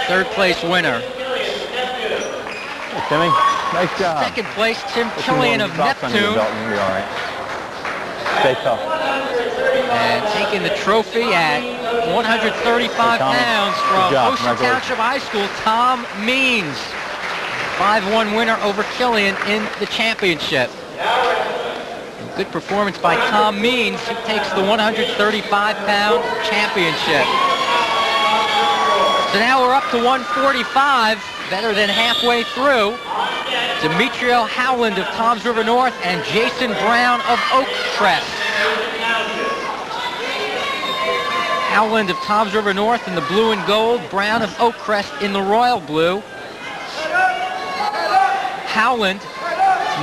third place winner. Hey, Timmy, nice job. Second place, Tim Killian of Neptune. You'll be all right. Stay tough. And taking the trophy at 135 pounds from Ocean Township High School, Tom Means. 5-1 winner over Killian in the championship. A good performance by Tom Means, who takes the 135-pound championship. So now we're up to 145, better than halfway through. Demetrio Howland of Toms River North and Jason Brown of Oakcrest. Howland of Toms River North in the blue and gold, Brown of Oakcrest in the royal blue. Howland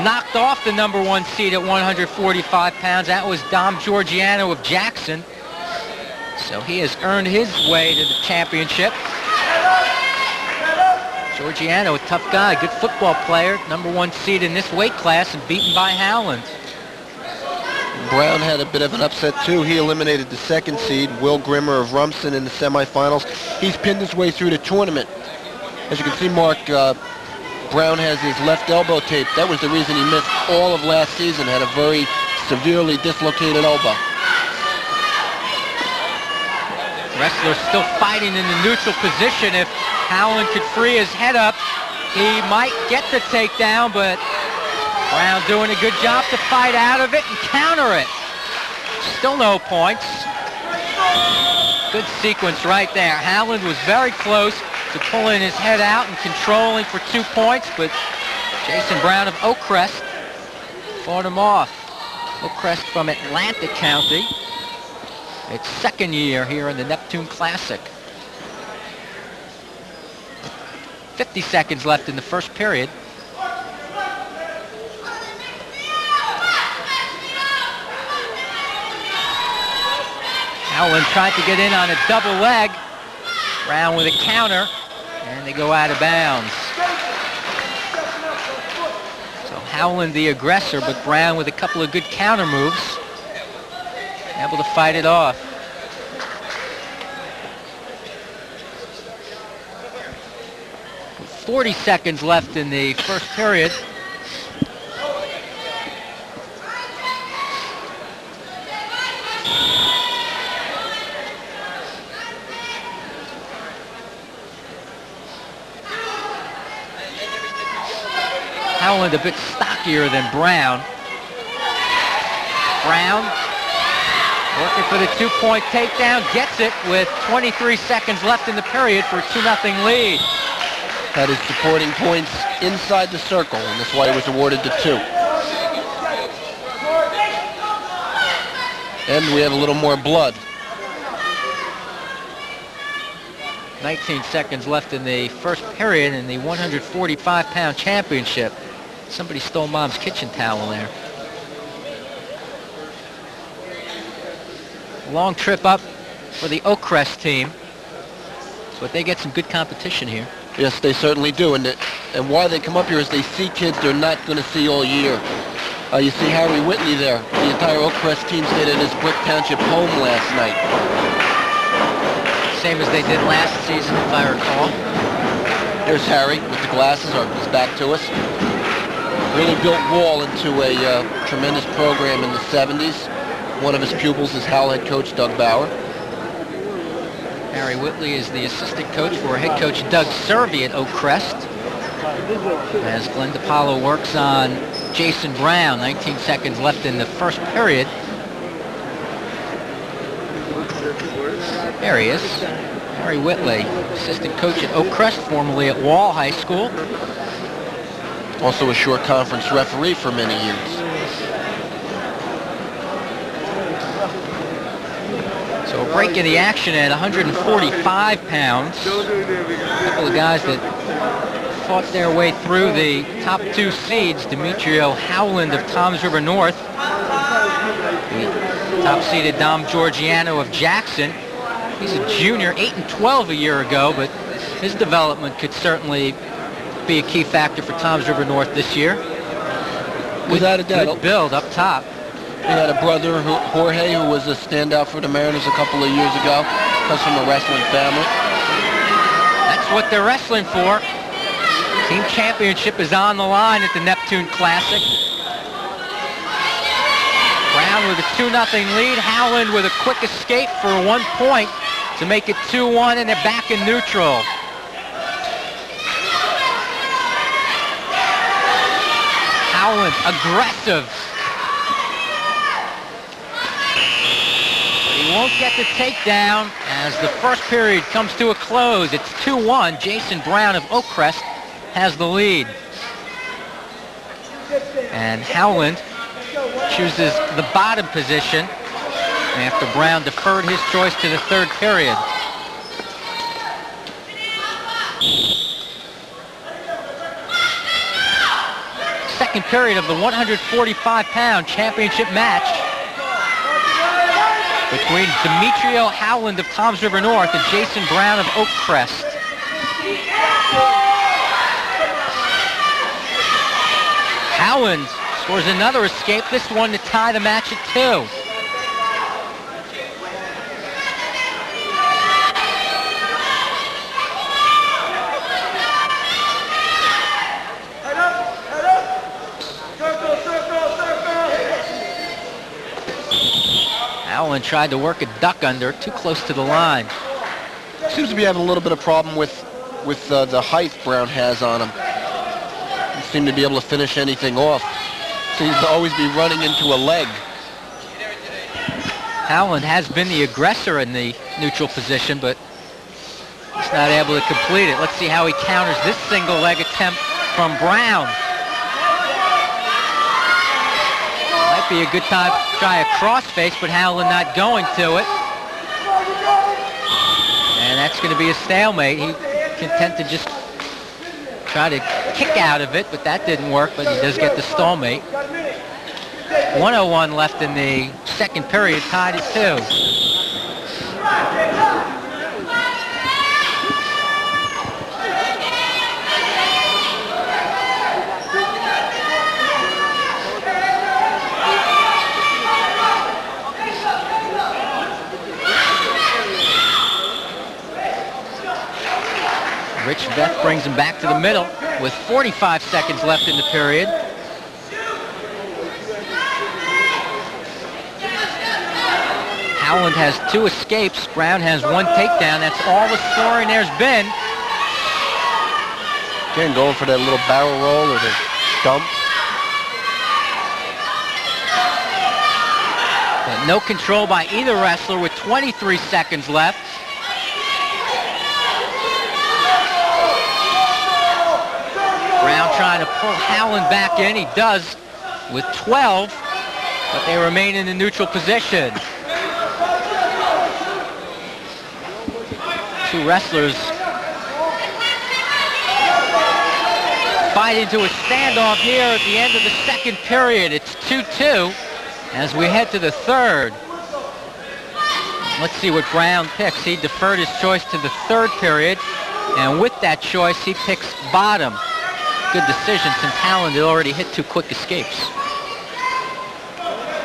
knocked off the number 1 seed at 145 pounds. That was Dom Giorgiano of Jackson. So he has earned his way to the championship. Giorgiano, a tough guy, good football player, number 1 seed in this weight class and beaten by Howland. Brown had a bit of an upset too. He eliminated the 2nd seed, Will Grimmer of Rumson, in the semifinals. He's pinned his way through the tournament. As you can see, Mark, Brown has his left elbow taped. That was the reason he missed all of last season, had a very severely dislocated elbow. Wrestler still fighting in the neutral position. If Howland could free his head up, he might get the takedown, but Brown doing a good job to fight out of it and counter it. Still no points. Good sequence right there. Howland was very close to pulling his head out and controlling for 2 points, but Jason Brown of Oakcrest fought him off. Oakcrest from Atlantic County. Its second year here in the Neptune Classic. 50 seconds left in the first period. Howland tried to get in on a double leg. Brown with a counter, and they go out of bounds. So Howland the aggressor, but Brown with a couple of good counter moves, able to fight it off. With 40 seconds left in the first period. Howland a bit stockier than Brown. Brown working for the 2-point takedown, gets it with 23 seconds left in the period for a 2-0 lead. Had his supporting points inside the circle, and that's why he was awarded the 2. And we have a little more blood. 19 seconds left in the first period in the 145-pound championship. Somebody stole Mom's kitchen towel there. Long trip up for the Oakcrest team, but they get some good competition here. Yes, they certainly do, and why they come up here is they see kids they're not going to see all year. You see Harry Whitley there. The entire Oakcrest team stayed at his Brick Township home last night. Same as they did last season, if I recall. Here's Harry with the glasses, his back to us. Really built Wall into a tremendous program in the 70s. One of his pupils is Howell head coach Doug Bauer. Harry Whitley is the assistant coach for head coach Doug Servey at Oakcrest. As Glenn DiPaolo works on Jason Brown, 19 seconds left in the first period. There he is, Harry Whitley, assistant coach at Oakcrest, formerly at Wall High School. Also a short conference referee for many years. So a break in the action at 145 pounds. A couple of guys that fought their way through the top 2 seeds. Demetrio Howland of Toms River North. The top-seeded Dom Georgiano of Jackson. He's a junior, 8-12 a year ago, but his development could certainly be a key factor for Toms River North this year. Without a doubt. Good build up top. He had a brother, Jorge, who was a standout for the Mariners a couple of years ago. Comes from a wrestling family. That's what they're wrestling for. Team championship is on the line at the Neptune Classic. Brown with a 2-0 lead. Howland with a quick escape for 1 point to make it 2-1, and they're back in neutral. Howland aggressive. But he won't get the takedown as the first period comes to a close. It's 2-1. Jason Brown of Oakcrest has the lead. And Howland chooses the bottom position after Brown deferred his choice to the third period. Second period of the 145-pound championship match between Demetrio Howland of Toms River North and Jason Brown of Oakcrest. Howland scores another escape, this one to tie the match at 2. Howland tried to work a duck under, too close to the line. Seems to be having a little bit of problem with the height Brown has on him. Doesn't seem to be able to finish anything off. seems to always be running into a leg. Howland has been the aggressor in the neutral position, but he's not able to complete it. Let's see how he counters this single leg attempt from Brown. Might be a good time to try a crossface, but Howland not going to it. And that's going to be a stalemate. He content to just try to kick out of it, but that didn't work, but he does get the stalemate. 1:01 left in the second period, tied at 2. Rich Veth brings him back to the middle with 45 seconds left in the period. Howland has 2 escapes. Brown has 1 takedown. That's all the scoring there's been. Again, going for that little barrel roll or the dump. But no control by either wrestler with 23 seconds left. Brown trying to pull Howland back in. He does with 12, but they remain in the neutral position. 2 wrestlers fighting to a standoff here at the end of the second period. It's 2-2 as we head to the third. Let's see what Brown picks. He deferred his choice to the third period, and with that choice, he picks bottom. Good decision since Howland had already hit 2 quick escapes.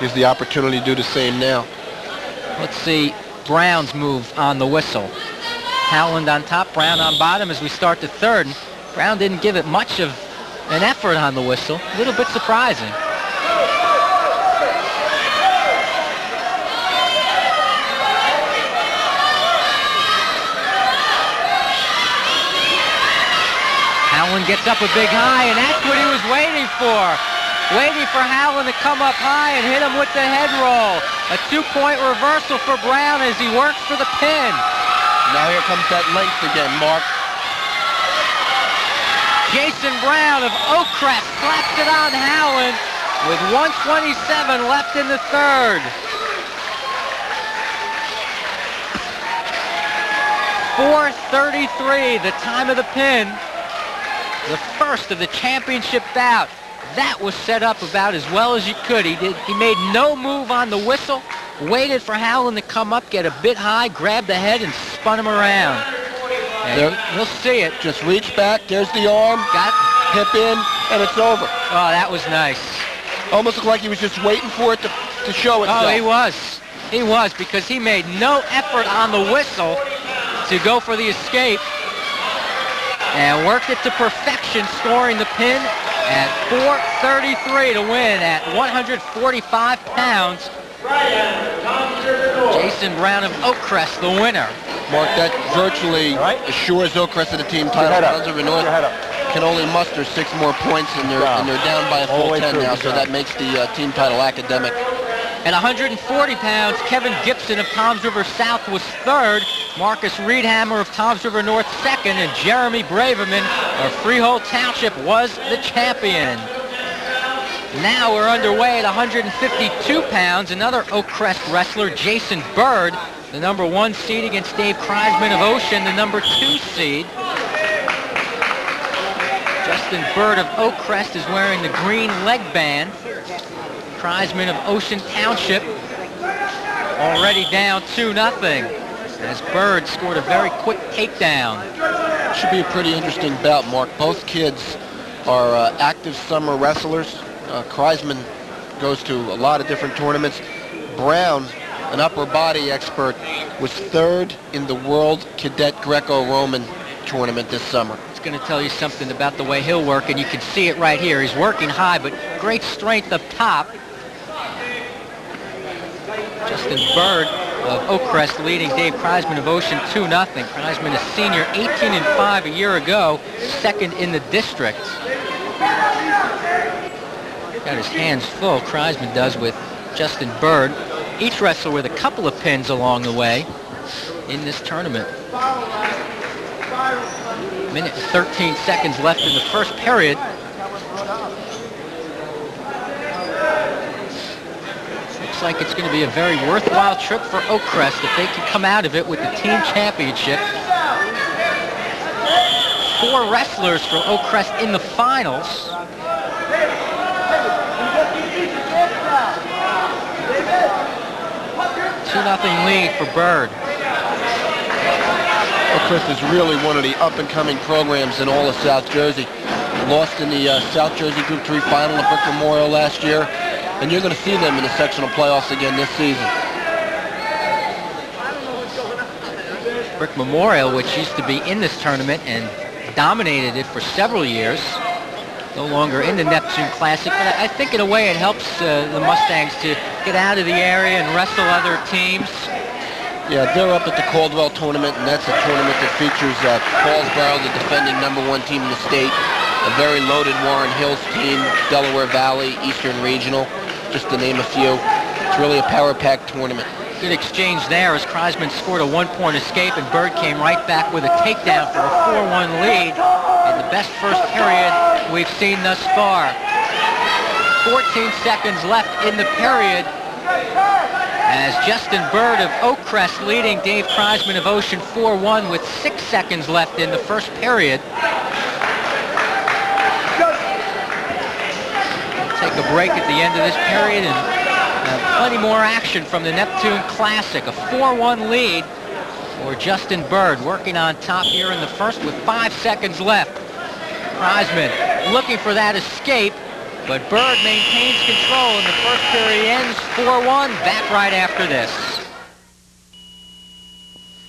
Gives the opportunity to do the same now. Let's see Brown's move on the whistle. Howland on top, Brown on bottom as we start the third. Brown didn't give it much of an effort on the whistle. A little bit surprising. Howland gets up a big high, and that's what he was waiting for. Waiting for Howland to come up high and hit him with the head roll. A 2-point reversal for Brown as he works for the pin. Now here comes that length again, Mark. Jason Brown of Oakcrest slaps it on Howland with 1:27 left in the third. 4:33, the time of the pin. The first of the championship bout. That was set up about as well as you could. He made no move on the whistle, waited for Howland to come up, get a bit high, grabbed the head, and spun him around. And we'll see it. Just reach back, there's the arm, hip in, and it's over. Oh, that was nice. Almost looked like he was just waiting for it to show itself. Oh, he was. He was, because he made no effort on the whistle to go for the escape. And worked it to perfection, scoring the pin at 4:33 to win at 145 pounds. Jason Brown of Oakcrest, the winner. Mark, that virtually assures Oakcrest of the team title. Sons of the North can only muster 6 more points, and they're down by a full 10 now, so that makes the team title academic. At 140 pounds, Kevin Gibson of Toms River South was third, Marcus Reedhammer of Toms River North second, and Jeremy Braverman of Freehold Township was the champion. Now we're underway at 152 pounds. Another Oakcrest wrestler, Jason Bird, the number 1 seed against Dave Kreisman of Ocean, the number 2 seed. Justin Bird of Oakcrest is wearing the green leg band. Kreisman of Ocean Township already down 2-0 as Bird scored a very quick takedown. Should be a pretty interesting bout, Mark. Both kids are active summer wrestlers. Kreisman goes to a lot of different tournaments. Brown, an upper body expert, was 3rd in the World Cadet Greco-Roman tournament this summer. It's going to tell you something about the way he'll work, and you can see it right here. He's working high, but great strength up top. Justin Bird of Oakcrest leading Dave Kreisman of Ocean 2-0. Kreisman, a senior, 18-5 a year ago, 2nd in the district. Got his hands full, Kreisman does, with Justin Bird. Each wrestler with a couple of pins along the way in this tournament. Minute and 13 seconds left in the first period. Looks like it's going to be a very worthwhile trip for Oakcrest if they can come out of it with the team championship. 4 wrestlers for Oakcrest in the finals. 2-0 lead for Bird. Oakcrest is really one of the up-and-coming programs in all of South Jersey. Lost in the South Jersey Group 3 final at Brick Memorial last year, and you're going to see them in the sectional playoffs again this season. Brick Memorial, which used to be in this tournament and dominated it for several years, no longer in the Neptune Classic, but I think in a way it helps the Mustangs to get out of the area and wrestle other teams. Yeah, they're up at the Caldwell tournament, and that's a tournament that features Paulsboro, the defending #1 team in the state, a very loaded Warren Hills team, Delaware Valley, Eastern Regional, just to name a few. It's really a power-packed tournament. Good exchange there as Kreisman scored a 1-point escape, and Bird came right back with a takedown for a 4-1 lead in the best first period we've seen thus far. 14 seconds left in the period as Justin Bird of Oakcrest leading Dave Kreisman of Ocean 4-1 with 6 seconds left in the first period. We'll take a break at the end of this period and plenty more action from the Neptune Classic. A 4-1 lead for Justin Bird, working on top here in the first with 5 seconds left. Kreisman looking for that escape, but Bird maintains control, and the first period ends 4-1. Back right after this.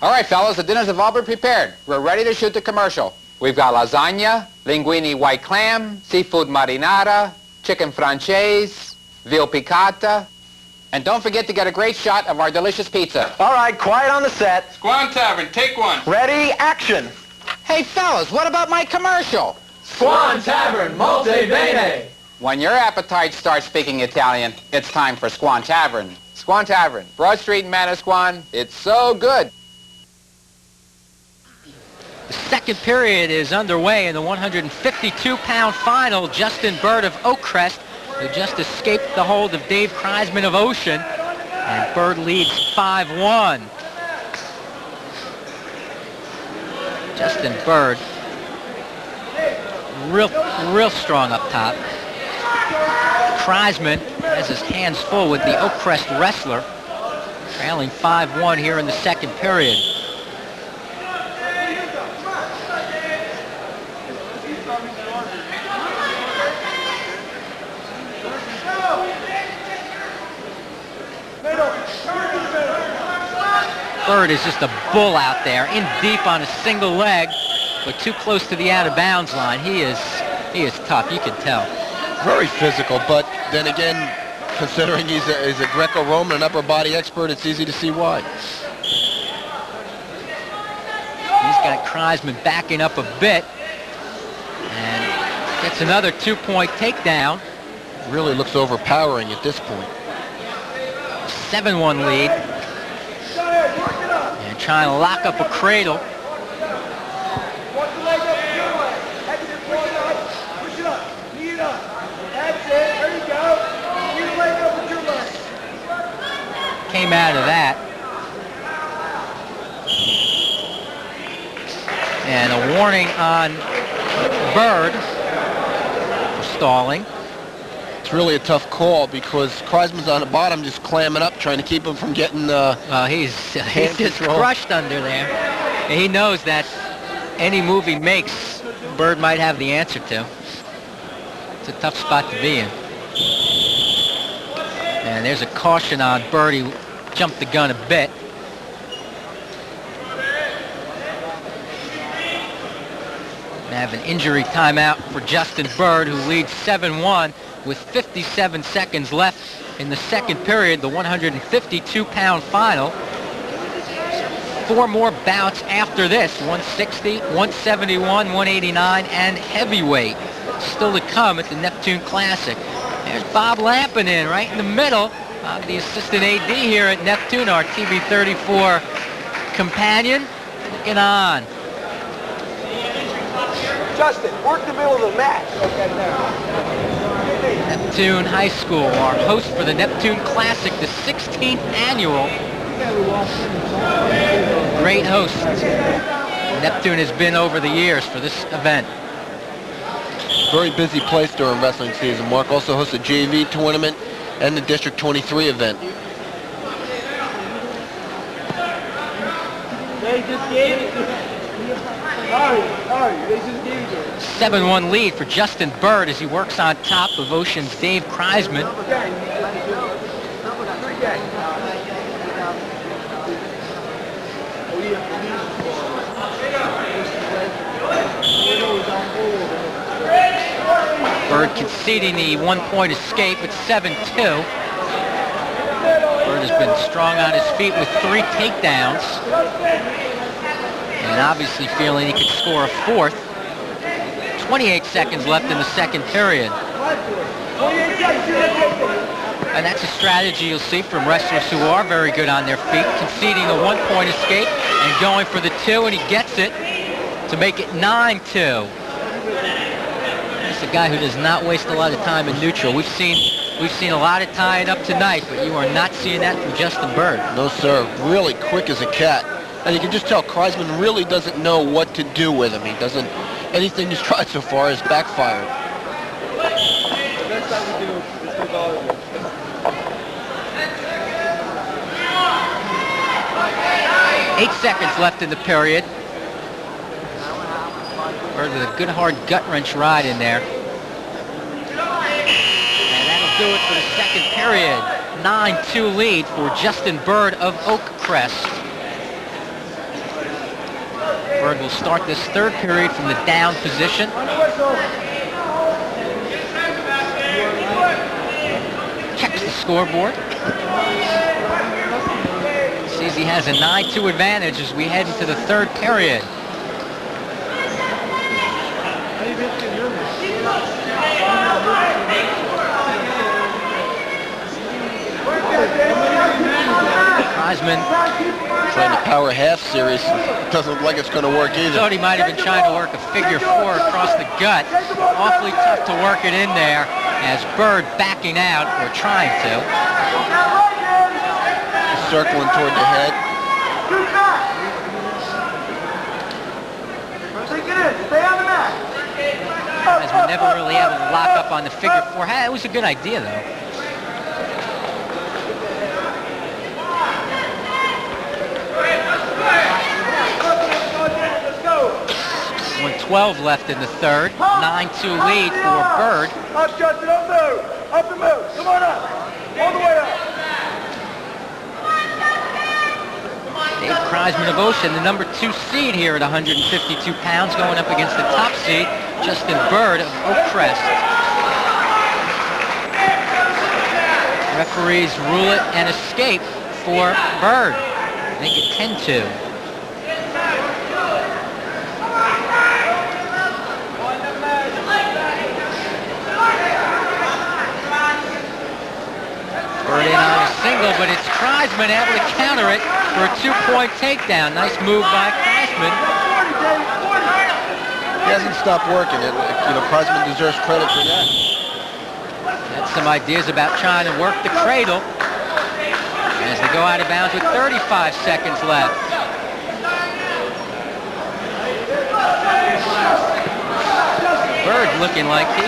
All right, fellas, the dinners have all been prepared. We're ready to shoot the commercial. We've got lasagna, linguine white clam, seafood marinara, chicken franchise, veal piccata, and don't forget to get a great shot of our delicious pizza. All right, quiet on the set. Squam Tavern, take one. Ready, action. Hey, fellas, what about my commercial? Swan Tavern, Molte Bene. When your appetite starts speaking Italian, it's time for Squan Tavern. Squan Tavern, Broad Street in Manasquan. It's so good. The second period is underway in the 152-pound final. Justin Bird of Oakcrest, who just escaped the hold of Dave Kreisman of Ocean, and Bird leads 5-1. Justin Bird, real strong up top. Kreisman has his hands full with the Oakcrest wrestler, trailing 5-1 here in the second period. Bird is just a bull out there, in deep on a single leg, but too close to the out-of-bounds line. He is tough, you can tell. Very physical, but then again, considering he's a Greco-Roman and upper body expert, it's easy to see why. He's got Kreisman backing up a bit, and gets another 2-point takedown. Really looks overpowering at this point. 7-1 lead. And trying to lock up a cradle. Came out of that. And a warning on Bird for stalling. It's really a tough call because Kreisman's on the bottom just clamming up, trying to keep him from getting he's just crushed under there. And he knows that any move he makes, Bird might have the answer to. It's a tough spot to be in. And there's a caution on Bird. He jumped the gun a bit. We have an injury timeout for Justin Bird, who leads 7-1 with 57 seconds left in the second period, the 152-pound final. 4 more bouts after this, 160, 171, 189, and heavyweight still to come at the Neptune Classic. There's Bob Lampin in right in the middle. Bob, the assistant AD here at Neptune, our TV34 companion. Looking on. Justin, work the middle of the mat. Neptune High School, our host for the Neptune Classic, the 16th annual. Great host Neptune has been over the years for this event. Very busy place during wrestling season. Mark also hosts a JV tournament and the District 23 event. They just gave it to him. Sorry, they just gave it to him. 7-1 lead for Justin Bird as he works on top of Ocean's Dave Kreisman. Bird conceding the one-point escape at 7-2. Bird has been strong on his feet with 3 takedowns. And obviously feeling he could score a fourth. 28 seconds left in the second period. And that's a strategy you'll see from wrestlers who are very good on their feet, conceding the one-point escape and going for the 2, and he gets it to make it 9-2. He's a guy who does not waste a lot of time in neutral. We've seen a lot of tying up tonight, but you are not seeing that from Justin Bird. No, sir. Really quick as a cat. And you can just tell Kreisman really doesn't know what to do with him. He doesn't, anything he's tried so far has backfired. The best time we do is $2. 8 seconds left in the period. Bird with a good hard gut wrench ride in there. And that'll do it for the second period. 9-2 lead for Justin Bird of Oakcrest. Bird will start this third period from the down position. Checks the scoreboard. Sees he has a 9-2 advantage as we head into the third period. Kreisman trying to power half series. Doesn't look like it's going to work either. Thought he might have been trying to work a figure 4 across the gut. Awfully tough to work it in there as Bird backing out, or trying to. Circling toward the head. Kreisman never really able to lock up on the figure 4. It was a good idea though. 1:12 left in the third. 9-2 lead for Bird. Up, Justin, up move. Up and move. Come on up. All the way up. Dave Kreisman of Ocean, the number 2 seed here at 152 pounds, going up against the top seed, Justin Bird of Oakcrest. Referees rule it an escape for Bird. Make it 10-2. Bird in on a single, but it's Kreisman able to counter it for a 2-point takedown. Nice move by Kreisman. He hasn't stopped working it. Kreisman deserves credit for that. Had some ideas about trying to work the cradle as they go out of bounds with 35 seconds left. Bird looking like he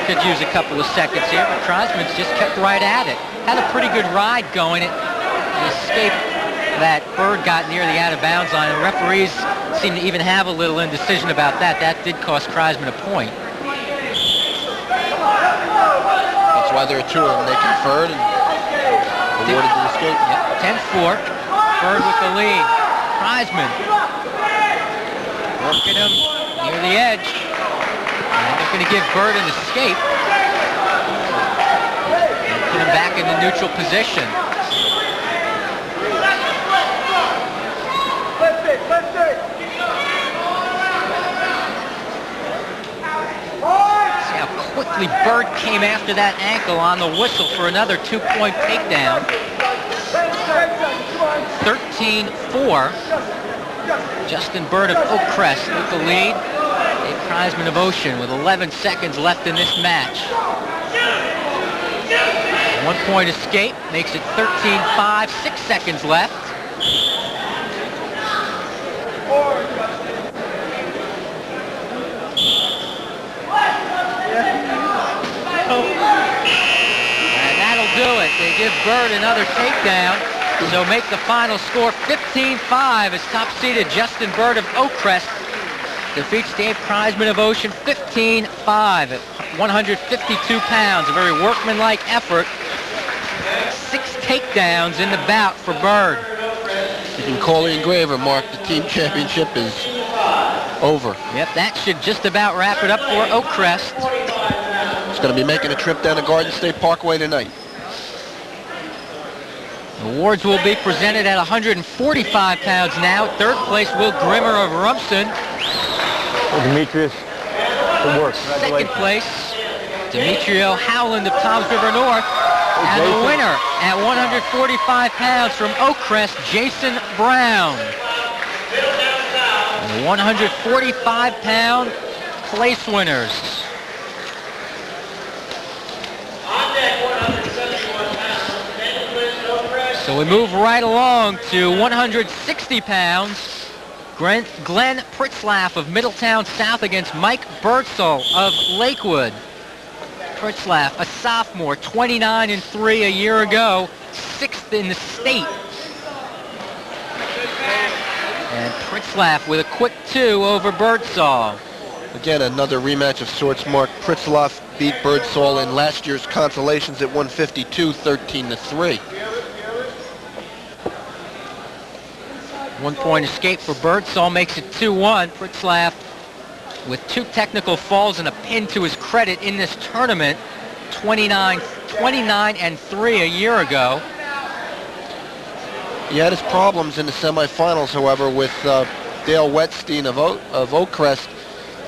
could use a couple of seconds here, but Kreisman's just kept right at it. Had a pretty good ride going. It escaped that Bird got near the out-of-bounds line. The referees seem to even have a little indecision about that. That did cost Kreisman a point. That's why there are 2 of them. They conferred and awarded the escape. Yep, 10-4. Bird with the lead. Kreisman working him near the edge. And they're going to give Bird an escape. And put him back in the neutral position. See how quick quickly Bird came after that ankle on the whistle for another 2-point takedown. 13-4. Justin Bird of Oakcrest with the lead. Dave Kreisman of Ocean with 11 seconds left in this match. 1-point escape makes it 13-5, 6 seconds left. And that'll do it. They give Bird another takedown. So make the final score 15-5 as top-seeded Justin Bird of Oakcrest defeats Dave Kreisman of Ocean 15-5 at 152 pounds. A very workmanlike effort. 6 takedowns in the bout for Bird. You can call the engraver, Mark. The team championship is over. Yep, that should just about wrap it up for Oakcrest. He's going to be making a trip down to Garden State Parkway tonight. Awards will be presented at 145 pounds now. Third place, Will Grimmer of Rumson. Well, Demetrius, good work. Second place, Demetrio Howland of Toms River North. And the winner at 145 pounds from Oakcrest, Jason Brown. And the 145-pound place winners. So we move right along to 160 pounds. Glenn Pritzlaff of Middletown South against Mike Birdsall of Lakewood. Pritzlaff, a sophomore, 29-3 a year ago, 6th in the state. And Pritzlaff with a quick 2 over Birdsall. Again, another rematch of sorts, Mark. Pritzlaff beat Birdsall in last year's consolations at 152, 13-3. 1-point escape for Birdsall makes it 2-1. Pritzlaff with 2 technical falls and a pin to his credit in this tournament. 29-3 a year ago. He had his problems in the semifinals, however, with Dale Wetstein of Oakcrest.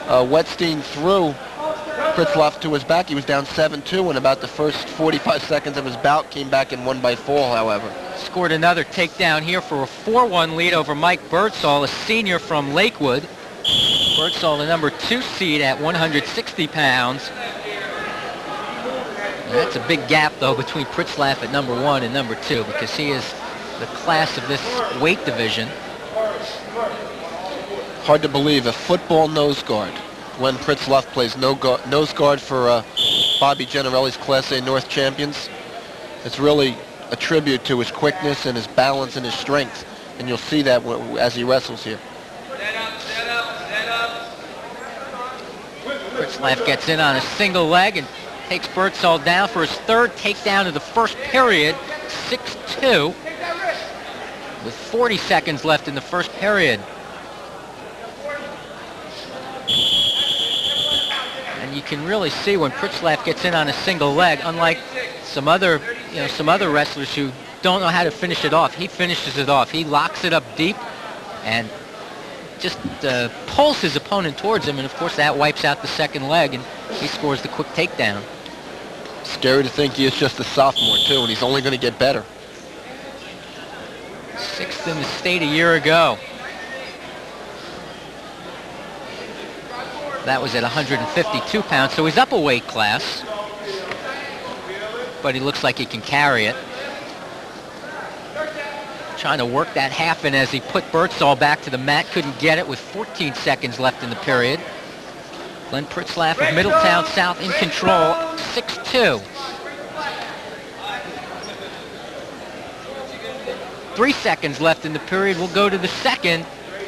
Wetstein threw Pritzlaff to his back. He was down 7-2 in about the first 45 seconds of his bout. Came back and won by fall, however. Scored another takedown here for a 4-1 lead over Mike Birdsall, a senior from Lakewood. Birdsall, the number 2 seed at 160 pounds. And that's a big gap, though, between Pritzlaff at number 1 and number 2, because he is the class of this weight division. Hard to believe, a football nose guard. When Pritzlaff plays nose guard for Bobby Generelli's Class A North champions. It's really a tribute to his quickness and his balance and his strength. And you'll see that as he wrestles here. Pritzlaff gets in on a single leg and takes Birdsall down for his 3rd takedown of the first period, 6-2, with 40 seconds left in the first period. And you can really see when Pritzlaff gets in on a single leg, unlike some other wrestlers who don't know how to finish it off. He finishes it off. He locks it up deep and just pulls his opponent towards him, and of course that wipes out the second leg, and he scores the quick takedown. Scary to think he is just a sophomore too, and he's only going to get better. 6th in the state a year ago. That was at 152 pounds, so he's up a weight class, but he looks like he can carry it. Trying to work that half in as he put Birdsall back to the mat. Couldn't get it with 14 seconds left in the period. Glenn Pritzlaff of Middletown South in control, 6-2. 3 seconds left in the period. We'll go to the second.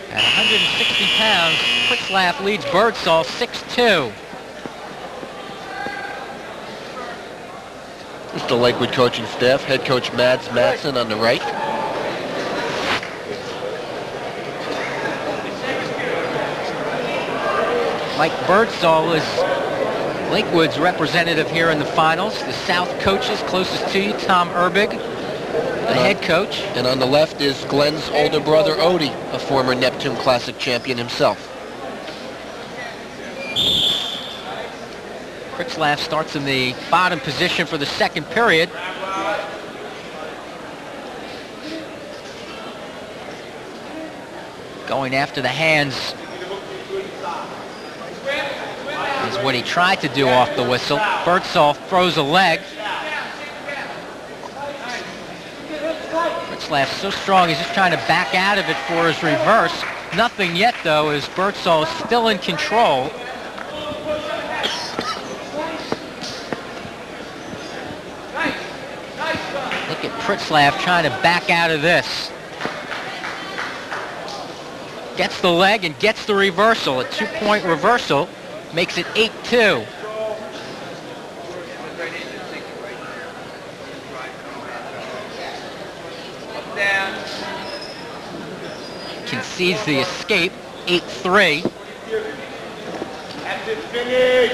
At 160 pounds, Pritzlaff leads Birdsall 6-2. This is the Lakewood coaching staff. Head coach Mads Matson on the right. Mike Birdsall is Lakewood's representative here in the finals. The South coaches closest to you, Tom Erbig, the head coach. And on the left is Glenn's older brother, Odie, a former Neptune Classic champion himself. Pritzlaff starts in the bottom position for the second period. Going after the hands is what he tried to do off the whistle. Birdsall throws a leg. Pritzlaff's so strong, he's just trying to back out of it for his reverse. Nothing yet, though, as Birdsall is still in control. Look at Pritzlaff trying to back out of this. Gets the leg and gets the reversal. A 2-point reversal makes it 8-2. Concedes the escape, 8-3. That's it, finish.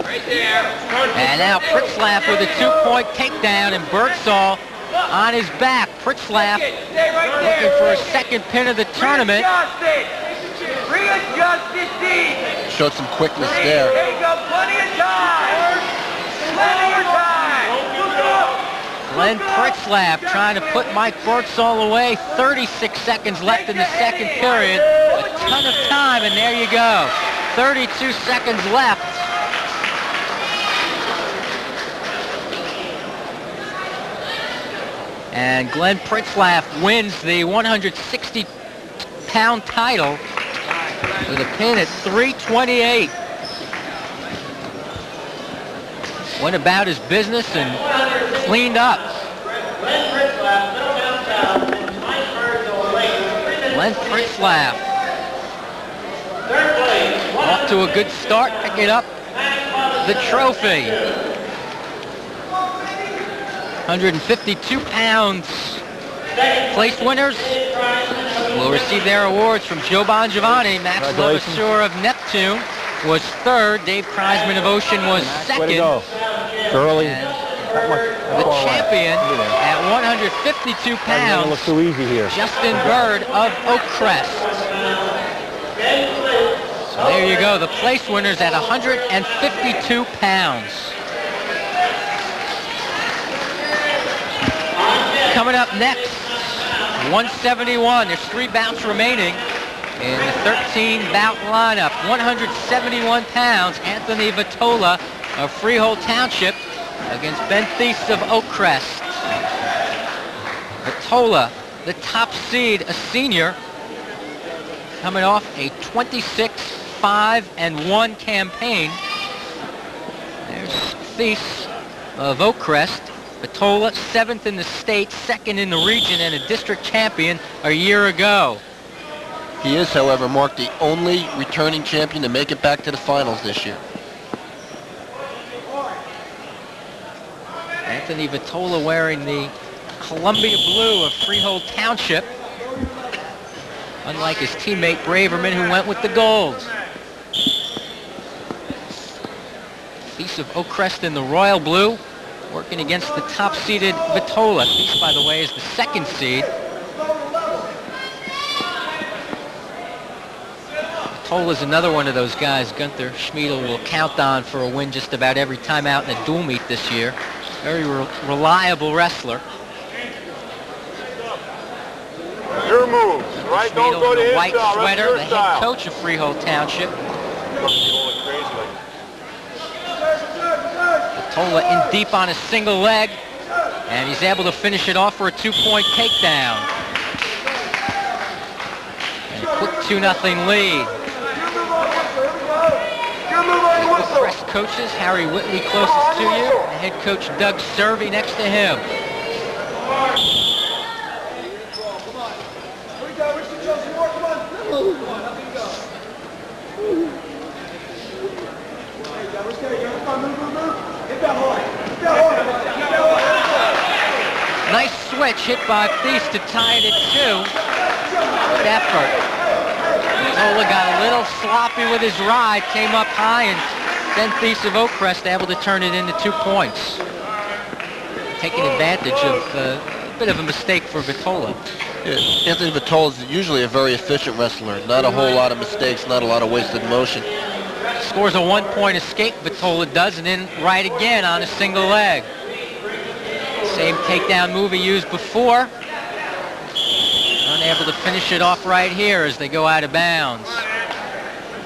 Right there. And now Pritzlaff with a 2-point takedown, and Birdsall on his back. Pritzlaff looking for a second pin of the tournament. Readjust it deep. Showed some quickness there. Take up plenty of time. Plenty of time. Glenn Pritzlaff trying to put Mike Birdsall away. 36 seconds left in the second period. A ton of time, and there you go. 32 seconds left. And Glenn Pritzlaff wins the 160-pound title with a pin at 328. Went about his business and cleaned up. Glenn Pritzlaff off to a good start, picking up the trophy. 152 pounds. Place winners will receive their awards from Joe Bongiovanni. Max Levasseur of Neptune was third. Dave Kreisman of Ocean was second. Way to go. Early. The champion at 152 pounds, Look too easy here. Justin Bird of Oakcrest. So there you go, the place winners at 152 pounds. Coming up next, 171. There's 3 bouts remaining in the 13-bout lineup. 171 pounds, Anthony Vitola of Freehold Township against Ben Thies of Oakcrest. Vitola, the top seed, a senior, coming off a 26-5-1 campaign. There's Thies of Oakcrest. Vitola, 7th in the state, 2nd in the region, and a district champion a year ago. He is, however, Mark, the only returning champion to make it back to the finals this year. Anthony Vitola wearing the Columbia blue of Freehold Township, unlike his teammate Braverman, who went with the gold. Thies of Oakcrest in the royal blue, working against the top-seeded Vitola. Thies, by the way, is the 2nd seed. Vitola's another one of those guys Gunther Schmiedel will count on for a win just about every time out in a dual meet this year. Very reliable wrestler. Your move, right? Don't go to the his white style. sweater, Your the style. head coach of Freehold Township. Vitola in deep on a single leg, and he's able to finish it off for a 2-point takedown. And a quick 2-0 lead. Oakcrest coaches, Harry Whitley closest to you, and head coach Doug Servey next to him. Nice switch hit by Thies to tie it at 2. Good effort. Vitola got a little sloppy with his ride, came up high, and then Thies of Oakcrest able to turn it into 2 points. Taking advantage of a bit of a mistake for Vitola. Yeah, Anthony Vitola is usually a very efficient wrestler. Not a whole lot of mistakes, not a lot of wasted motion. scores a 1-point escape, Vitola does, and then right again on a single leg. Same takedown move he used before. Unable to finish it off right here as they go out of bounds.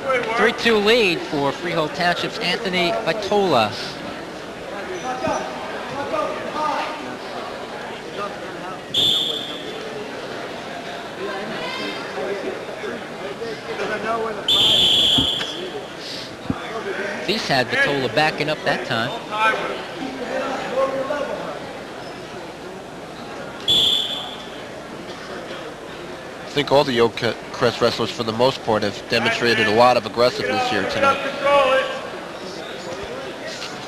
3-2 lead for Freehold Township's Anthony Vitola. These had Vitola backing up that time. I think all the Oakcrest wrestlers, for the most part, have demonstrated a lot of aggressiveness here tonight.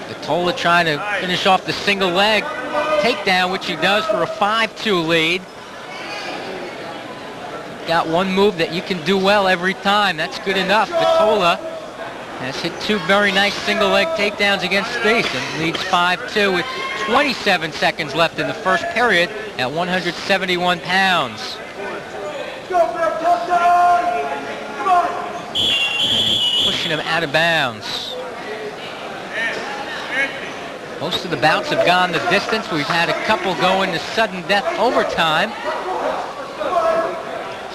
Vitola trying to finish off the single leg takedown, which he does for a 5-2 lead. Got one move that you can do well every time. That's good enough. Vitola has hit 2 very nice single leg takedowns against Thies and leads 5-2 with 27 seconds left in the first period at 171 pounds. Pushing him out of bounds. Most of the bouts have gone the distance. We've had a couple go into sudden death overtime.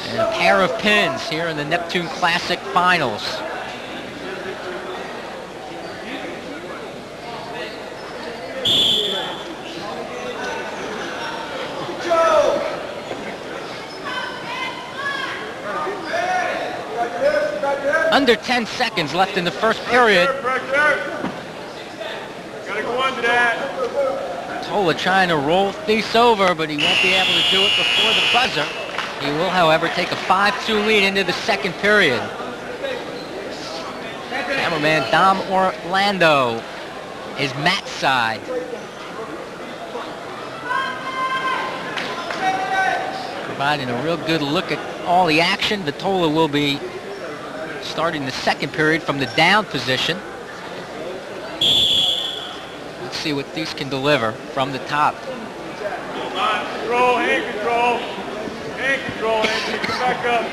And a pair of pins here in the Neptune Classic finals. Under 10 seconds left in the first period. Vitola trying to roll Thies over, but he won't be able to do it before the buzzer. He will, however, take a 5-2 lead into the second period. Cameraman Dom Orlando is Matt's side. Providing a real good look at all the action. Vitola will be starting the second period from the down position. Let's see what Thies can deliver from the top. Control, hand control. Hand control, Anthony, come back up.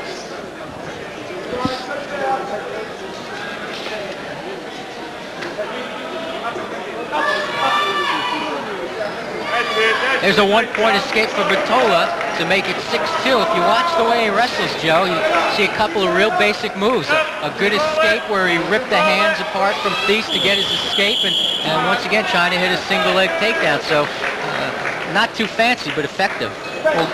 There's a 1-point escape for Vitola to make it 6-2. If you watch the way he wrestles, Joe, you see a couple of real basic moves. A good escape where he ripped the hands apart from Thies to get his escape, and once again trying to hit a single leg takedown. So not too fancy, but effective. Well,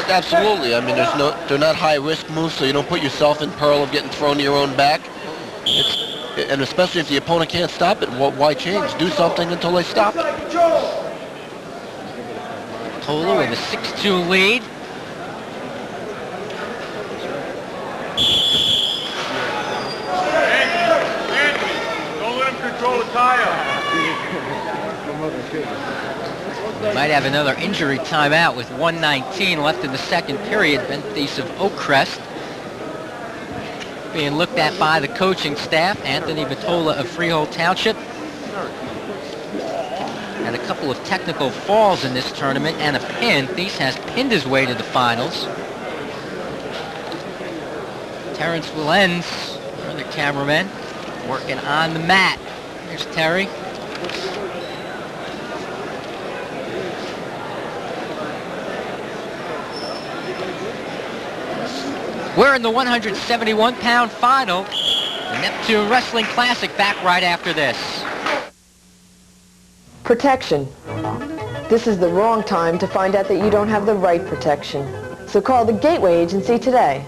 absolutely. I mean, they're not high-risk moves, so you don't put yourself in peril of getting thrown to your own back. And especially if the opponent can't stop it, why change? Do something until they stop it. Vitola with a 6-2 lead. Anthony, don't let him control the tie-up. We might have another injury timeout with 1:19 left in the second period. Ben Thies of Oakcrest being looked at by the coaching staff. Anthony Vitola of Freehold Township. Had a couple of technical falls in this tournament and a pin. Thies has pinned his way to the finals. Terrence Willens, another cameraman, working on the mat. Here's Terry. We're in the 171-pound final. The Neptune Wrestling Classic back right after this. Protection. This is the wrong time to find out that you don't have the right protection. So call the Gateway Agency today.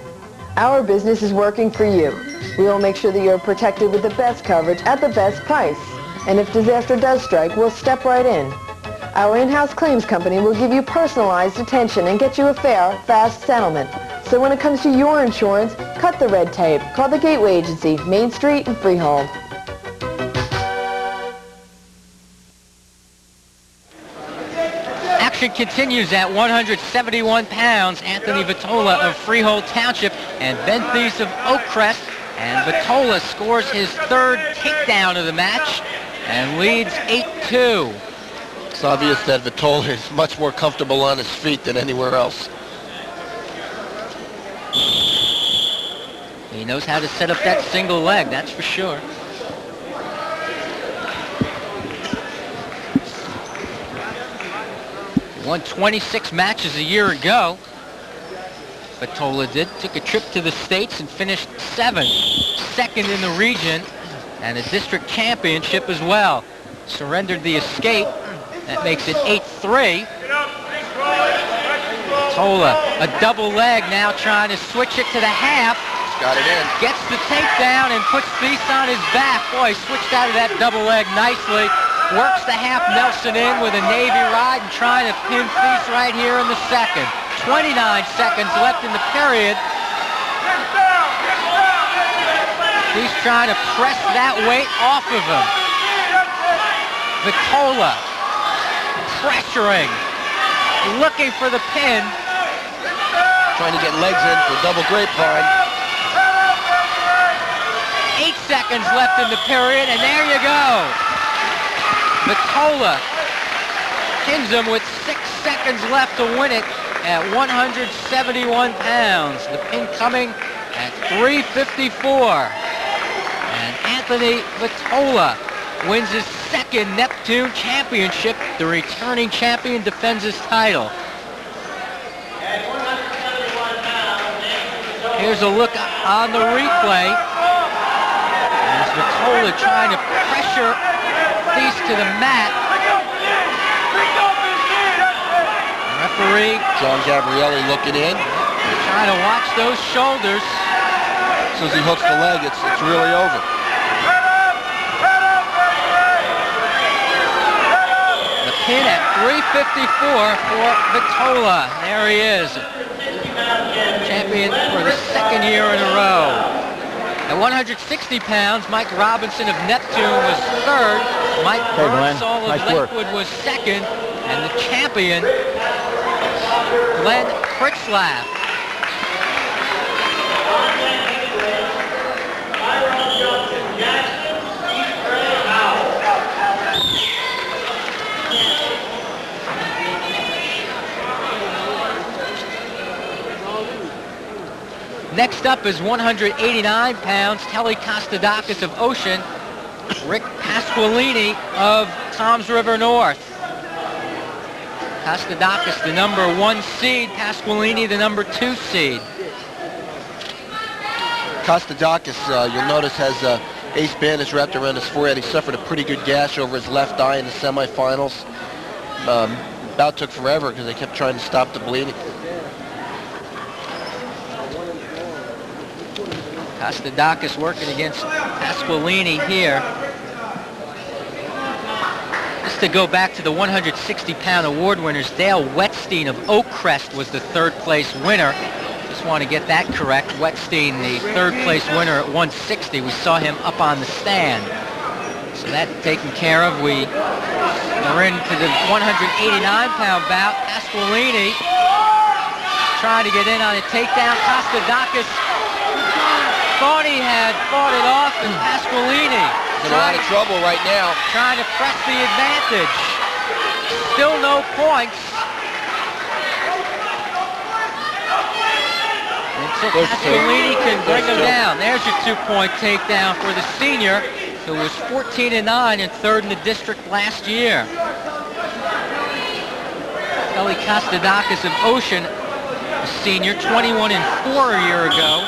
Our business is working for you. We will make sure that you're protected with the best coverage at the best price. And if disaster does strike, we'll step right in. Our in-house claims company will give you personalized attention and get you a fair, fast settlement. So when it comes to your insurance, cut the red tape. Call the Gateway Agency, Main Street and Freehold. Action continues at 171 pounds. Anthony Vitola of Freehold Township and Ben Thies of Oakcrest. And Vitola scores his third takedown of the match and leads 8-2. It's obvious that Vitola is much more comfortable on his feet than anywhere else. He knows how to set up that single leg, that's for sure. Won 26 matches a year ago. Vitola did. Took a trip to the States and finished 7th, second in the region, and a district championship as well. Surrendered the escape. That makes it 8-3. Vitola, a double leg now, trying to switch it to the half. Got it in. Gets the takedown and puts Thies on his back. Boy, he switched out of that double leg nicely. Works the half Nelson in with a Navy ride and trying to pin Thies right here in the second. 29 seconds left in the period. He's trying to press that weight off of him. Vitola pressuring, looking for the pin. Trying to get legs in for double grapevine. 8 seconds left in the period, and there you go. Vitola pins him with 6 seconds left to win it at 171 pounds. The pin coming at 354. And Anthony Vitola wins his second Neptune championship. The returning champion defends his title. Here's a look on the replay. As Vitola trying to pressure Thies to the mat. Referee John Gabrielli looking in. trying to watch those shoulders. As soon as he hooks the leg, it's really over. The pin at 354 for Vitola. There he is. Champion for the second year in a row. At 160 pounds, Mike Robinson of Neptune was third. Mike Birdsall of Lakewood was second. And the champion, Glenn Pritzlaff. Next up is 189 pounds, Telly Kostadakis of Ocean, Rick Pasqualini of Toms River North. Kostadakis, the number 1 seed, Pasqualini, the number 2 seed. Kostadakis, you'll notice, has ace bandage wrapped around his forehead. He suffered a pretty good gash over his left eye in the semifinals. Bout took forever because they kept trying to stop the bleeding. Kostadakis working against Pasqualini here. Just to go back to the 160-pound award winners, Dale Wetstein of Oakcrest was the third-place winner. Just want to get that correct. Wetstein, the third-place winner at 160. We saw him up on the stand. So that taken care of. We're into the 189-pound bout. Pasqualini trying to get in on a takedown. Kostadakis thought he had fought it off, and Pasqualini in a lot of trouble right now. Trying to press the advantage. Still no points. Until Pasqualini can bring him down. There's your 2-point takedown for the senior, who was 14-9 and third in the district last year. Telly Kostadakis of Ocean, a senior, 21-4 a year ago.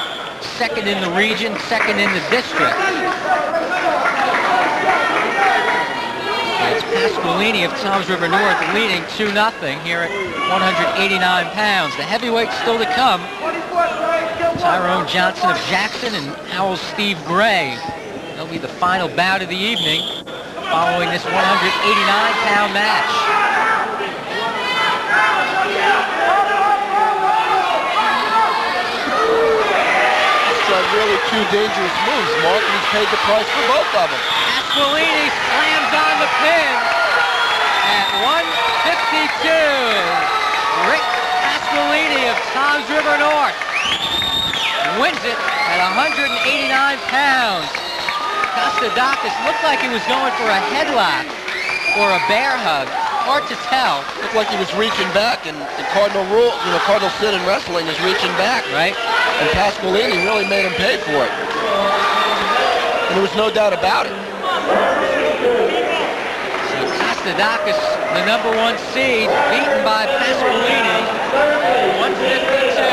Second in the region, second in the district. It's Pasqualini of Toms River North leading 2-0 here at 189 pounds. The heavyweights still to come. Tyrone Johnson of Jackson and Howell's Steve Gray. That'll be the final bout of the evening following this 189-pound match. Really two dangerous moves, Mark, and he's paid the price for both of them. Pasqualini slams on the pin at 152. Rick Pasqualini of Toms River North wins it at 189 pounds. Kostadakis looked like he was going for a headlock or a bear hug. Hard to tell. Looked like he was reaching back, and the cardinal rule, cardinal sin in wrestling is reaching back. Right. And Pasqualini really made him pay for it. And there was no doubt about it. So Sulijoadikusumo, the #1 seed, beaten by Pasqualini, 152.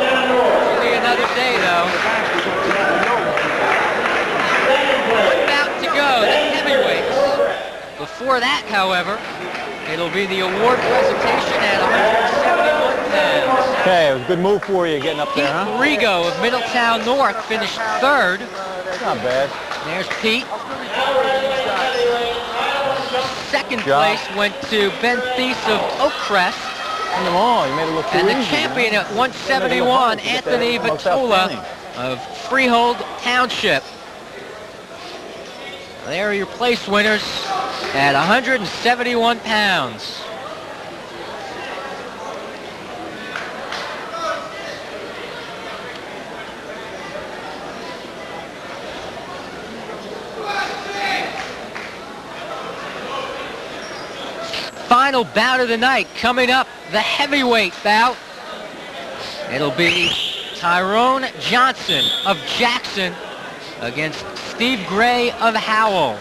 It'll be another day, though. One bout to go, the heavyweights. Before that, however, it'll be the award presentation at 171 pounds. Okay, it was a good move for you getting up there, huh? Pete Rigo of Middletown North finished 3rd. Not bad. There's Pete. Second place went to Ben Thies of Oakcrest. Come on, you made it look too And the easy, champion man. at 171, Anthony Vitola of Freehold Township. There are your place winners at 171 pounds. Final bout of the night coming up, the heavyweight bout. It'll be Tyrone Johnson of Jackson against Steve Gray of Howell.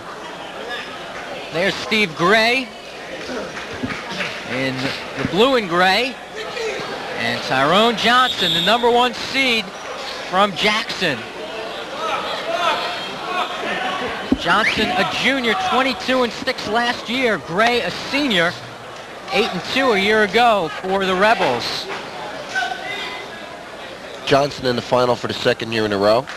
There's Steve Gray in the blue and gray, and Tyrone Johnson, the #1 seed from Jackson. Johnson, a junior, 22-6 last year. Gray, a senior, 8-2 a year ago for the Rebels. Johnson in the final for the 2nd year in a row.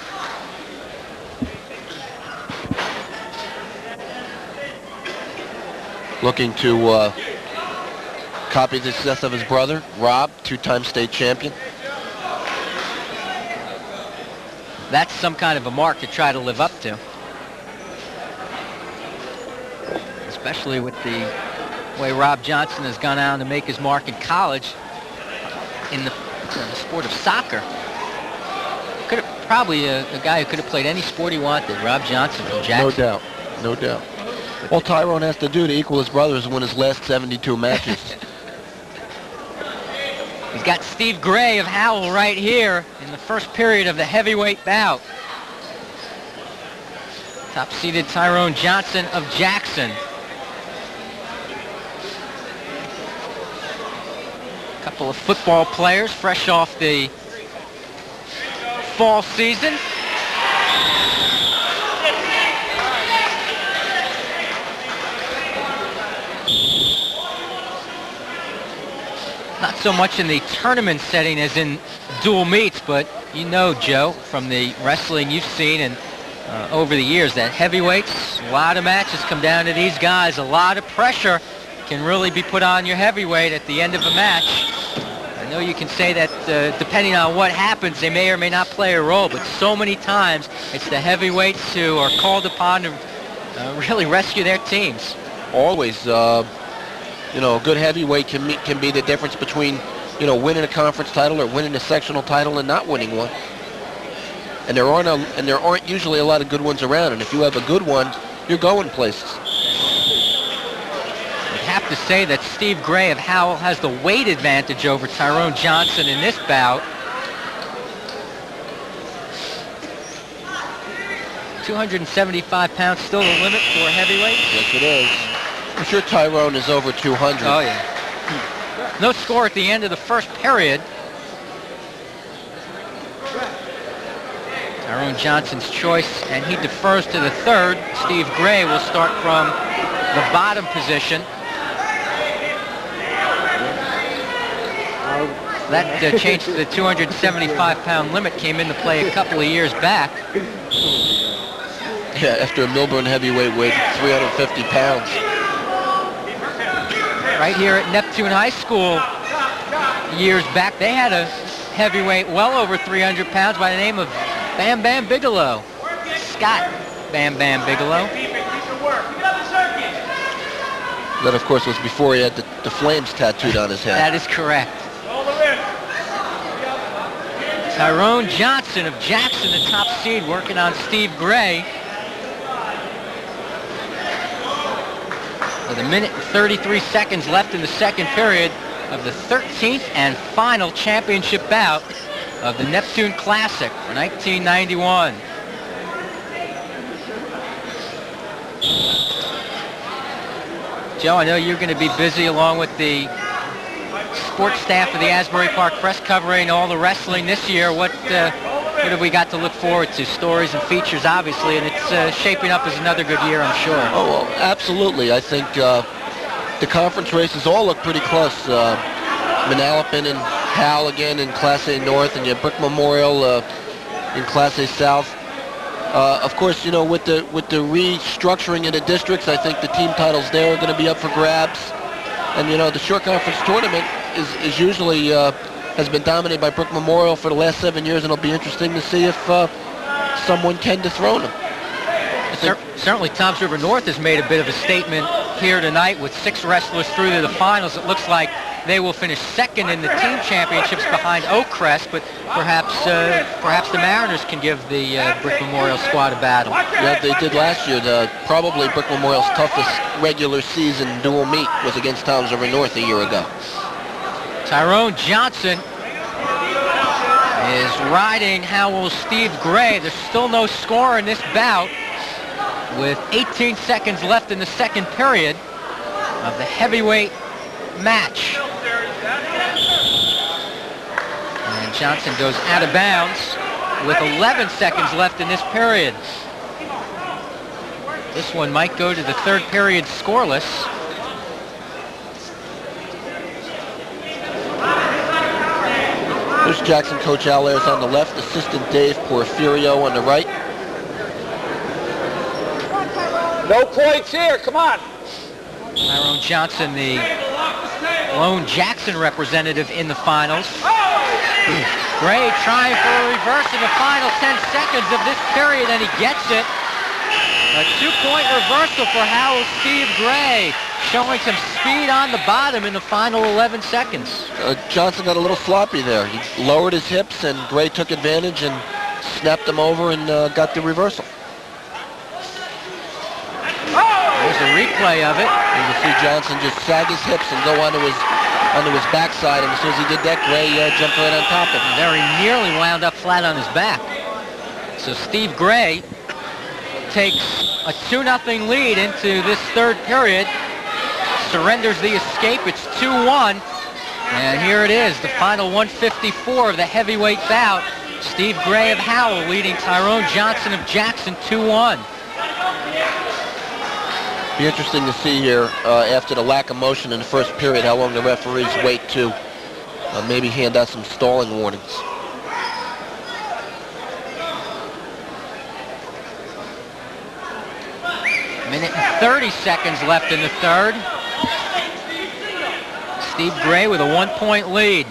Looking to copy the success of his brother, Rob, 2-time state champion. That's some kind of a mark to try to live up to. Especially with the way Rob Johnson has gone on to make his mark in college in the sport of soccer. Could have probably a guy who could have played any sport he wanted, Rob Johnson from Jackson. No doubt, no doubt. All Tyrone has to do to equal his brother is win his last 72 matches. He's got Steve Gray of Howell right here in the first period of the heavyweight bout. Top-seeded Tyrone Johnson of Jackson. Couple of football players fresh off the fall season. Not so much in the tournament setting as in dual meets, but you know, Joe, from the wrestling you've seen and over the years, that heavyweights, a lot of matches come down to these guys. A lot of pressure can really be put on your heavyweight at the end of a match. I know you can say that depending on what happens, they may or may not play a role, but so many times it's the heavyweights who are called upon to really rescue their teams. Always, you know, a good heavyweight can be the difference between, you know, winning a conference title or winning a sectional title and not winning one. And there aren't usually a lot of good ones around. And if you have a good one, you're going places. I'd have to say that Steve Gray of Howell has the weight advantage over Tyrone Johnson in this bout. 275 pounds still the limit for heavyweight. Yes, it is. I'm sure Tyrone is over 200. Oh, yeah. No score at the end of the first period. Tyrone Johnson's choice, and he defers to the third. Steve Gray will start from the bottom position. That change to the 275-pound limit came into play a couple of years back. Yeah, after a Milburn heavyweight weighed 350 pounds. Right here at Neptune High School years back, they had a heavyweight well over 300 pounds by the name of Bam Bam Bigelow. Scott Bam Bam Bigelow. That, of course, was before he had the flames tattooed on his head. That is correct. Tyrone Johnson of Jackson, the top seed, working on Steve Gray. With 1 minute and 33 seconds left in the second period of the 13th and final championship bout of the Neptune Classic for 1991. Joe, I know you're going to be busy along with the sports staff of the Asbury Park Press covering all the wrestling this year. What have we got to look forward to? Stories and features, obviously, and it's shaping up as another good year, I'm sure. Oh, well, absolutely. I think the conference races all look pretty close. MANALAPAN and HOWELL again in Class A North, and you have Brick Memorial in Class A South. Of course, you know, with the restructuring of the districts, I think the team titles there are going to be up for grabs. And, you know, the short conference tournament is usually has been dominated by Brick Memorial for the last 7 years, and it'll be interesting to see if someone can dethrone them. Certainly Toms River North has made a bit of a statement here tonight with 6 wrestlers through to the finals. It looks like they will finish second in the team championships behind Oakcrest, but perhaps the Mariners can give the Brick Memorial squad a battle. Yeah, they did last year. Probably Brick Memorial's toughest regular season dual meet was against Toms River North a year ago. Tyrone Johnson is riding Howell's Steve Gray. There's still no score in this bout with 18 seconds left in the second period of the heavyweight match. And Johnson goes out of bounds with 11 seconds left in this period. This one might go to the third period scoreless. There's Jackson coach Al Ayers on the left, assistant Dave Porfirio on the right. No points here, come on. Tyrone Johnson, the lone Jackson representative in the finals. Gray trying for a reverse in the final 10 seconds of this period, and he gets it. A 2-point reversal for Howell Steve Gray, showing some speed on the bottom in the final 11 seconds. Johnson got a little sloppy there. He lowered his hips, and Gray took advantage and snapped him over and got the reversal. There's a replay of it. You can see Johnson just sag his hips and go onto his backside, and as soon as he did that, Gray jumped right on top of him. There he nearly wound up flat on his back. So Steve Gray takes a 2-0 lead into this third period, surrenders the escape. It's 2-1, and here it is, the final 154 of the heavyweight bout. Steve Gray of Howell leading Tyrone Johnson of Jackson 2-1. Be interesting to see here after the lack of motion in the first period how long the referees wait to maybe hand out some stalling warnings. Minute and 30 seconds left in the third. Steve Gray with a 1-point lead.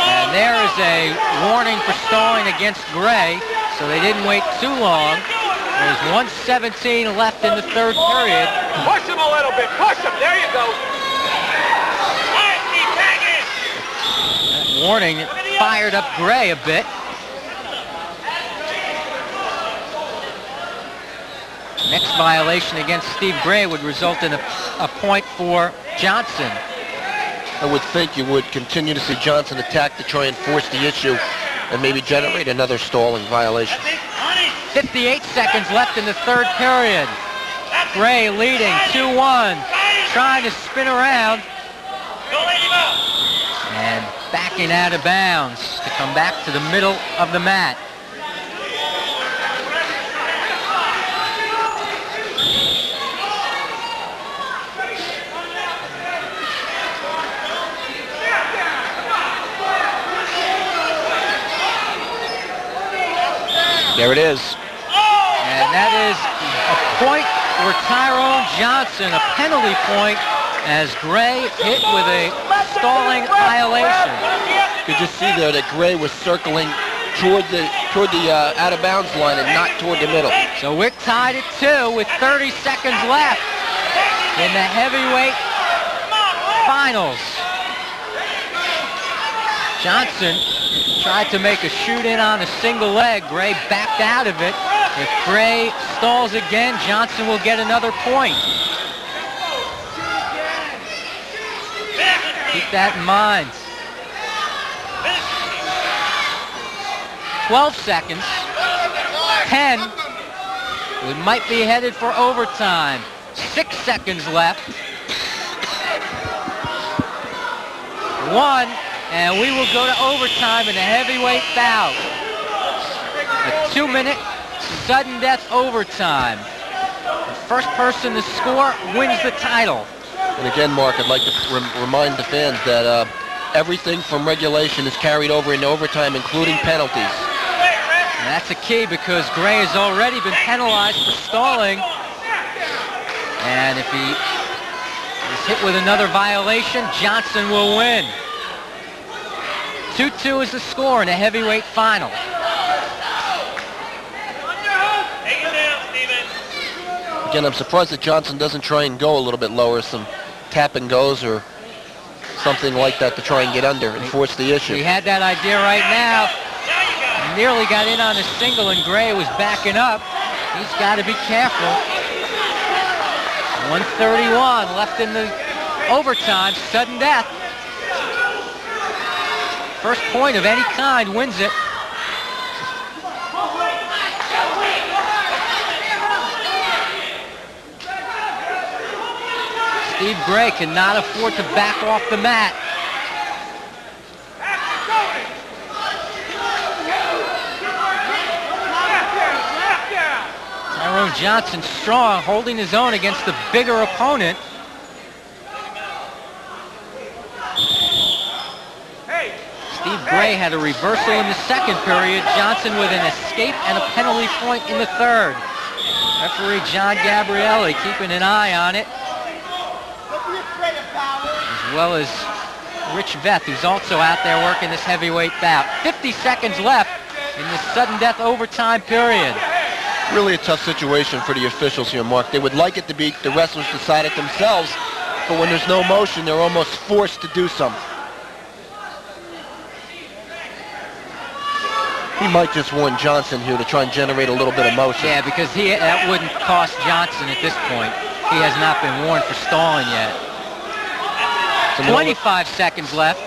And there is a warning for stalling against Gray, so they didn't wait too long. There's 1:17 left in the third period. Push him a little bit, push him, there you go. That warning fired up Gray a bit. Next violation against Steve Gray would result in a point for Johnson. I would think you would continue to see Johnson attack to try and force the issue and maybe generate another stalling violation. 58 seconds left in the third period. Gray leading 2-1, trying to spin around and backing out of bounds to come back to the middle of the mat. There it is. And that is a point for Tyrone Johnson, a penalty point, as Gray hit with a stalling violation. You could just see there that Gray was circling toward the out-of-bounds line and not toward the middle. So we're tied at 2 with 30 seconds left in the heavyweight finals. Johnson tried to make a shoot-in on a single leg. Gray backed out of it. If Gray stalls again, Johnson will get another point. Keep that in mind. 12 seconds. 10. We might be headed for overtime. 6 seconds left. 1, and we will go to overtime in a heavyweight bout. A 2-minute sudden death overtime. The first person to score wins the title. And again, Mark, I'd like to remind the fans that everything from regulation is carried over into overtime, including penalties. And that's a key because Gray has already been penalized for stalling. And if he is hit with another violation, Johnson will win. 2-2 is the score in a heavyweight final. Again, I'm surprised that Johnson doesn't try and go a little bit lower, some tap and goes or something like that to try and get under and force the issue. He had that idea right now. Nearly got in on a single and Gray was backing up. He's got to be careful. 1:31 left in the overtime, sudden death. First point of any kind wins it. Steve Gray cannot afford to back off the mat. Tyrone Johnson strong, holding his own against the bigger opponent. Steve Gray had a reversal in the second period. Johnson with an escape and a penalty point in the third. Referee John Gabrielli keeping an eye on it, as well as Rich Veth, who's also out there working this heavyweight bout. 50 seconds left in the sudden death overtime period. Really a tough situation for the officials here, Mark. They would like it to be the wrestlers decide it themselves, but when there's no motion, they're almost forced to do something. He might just warn Johnson here to try and generate a little bit of motion. Yeah, because that wouldn't cost Johnson at this point. He has not been warned for stalling yet. 25 seconds left.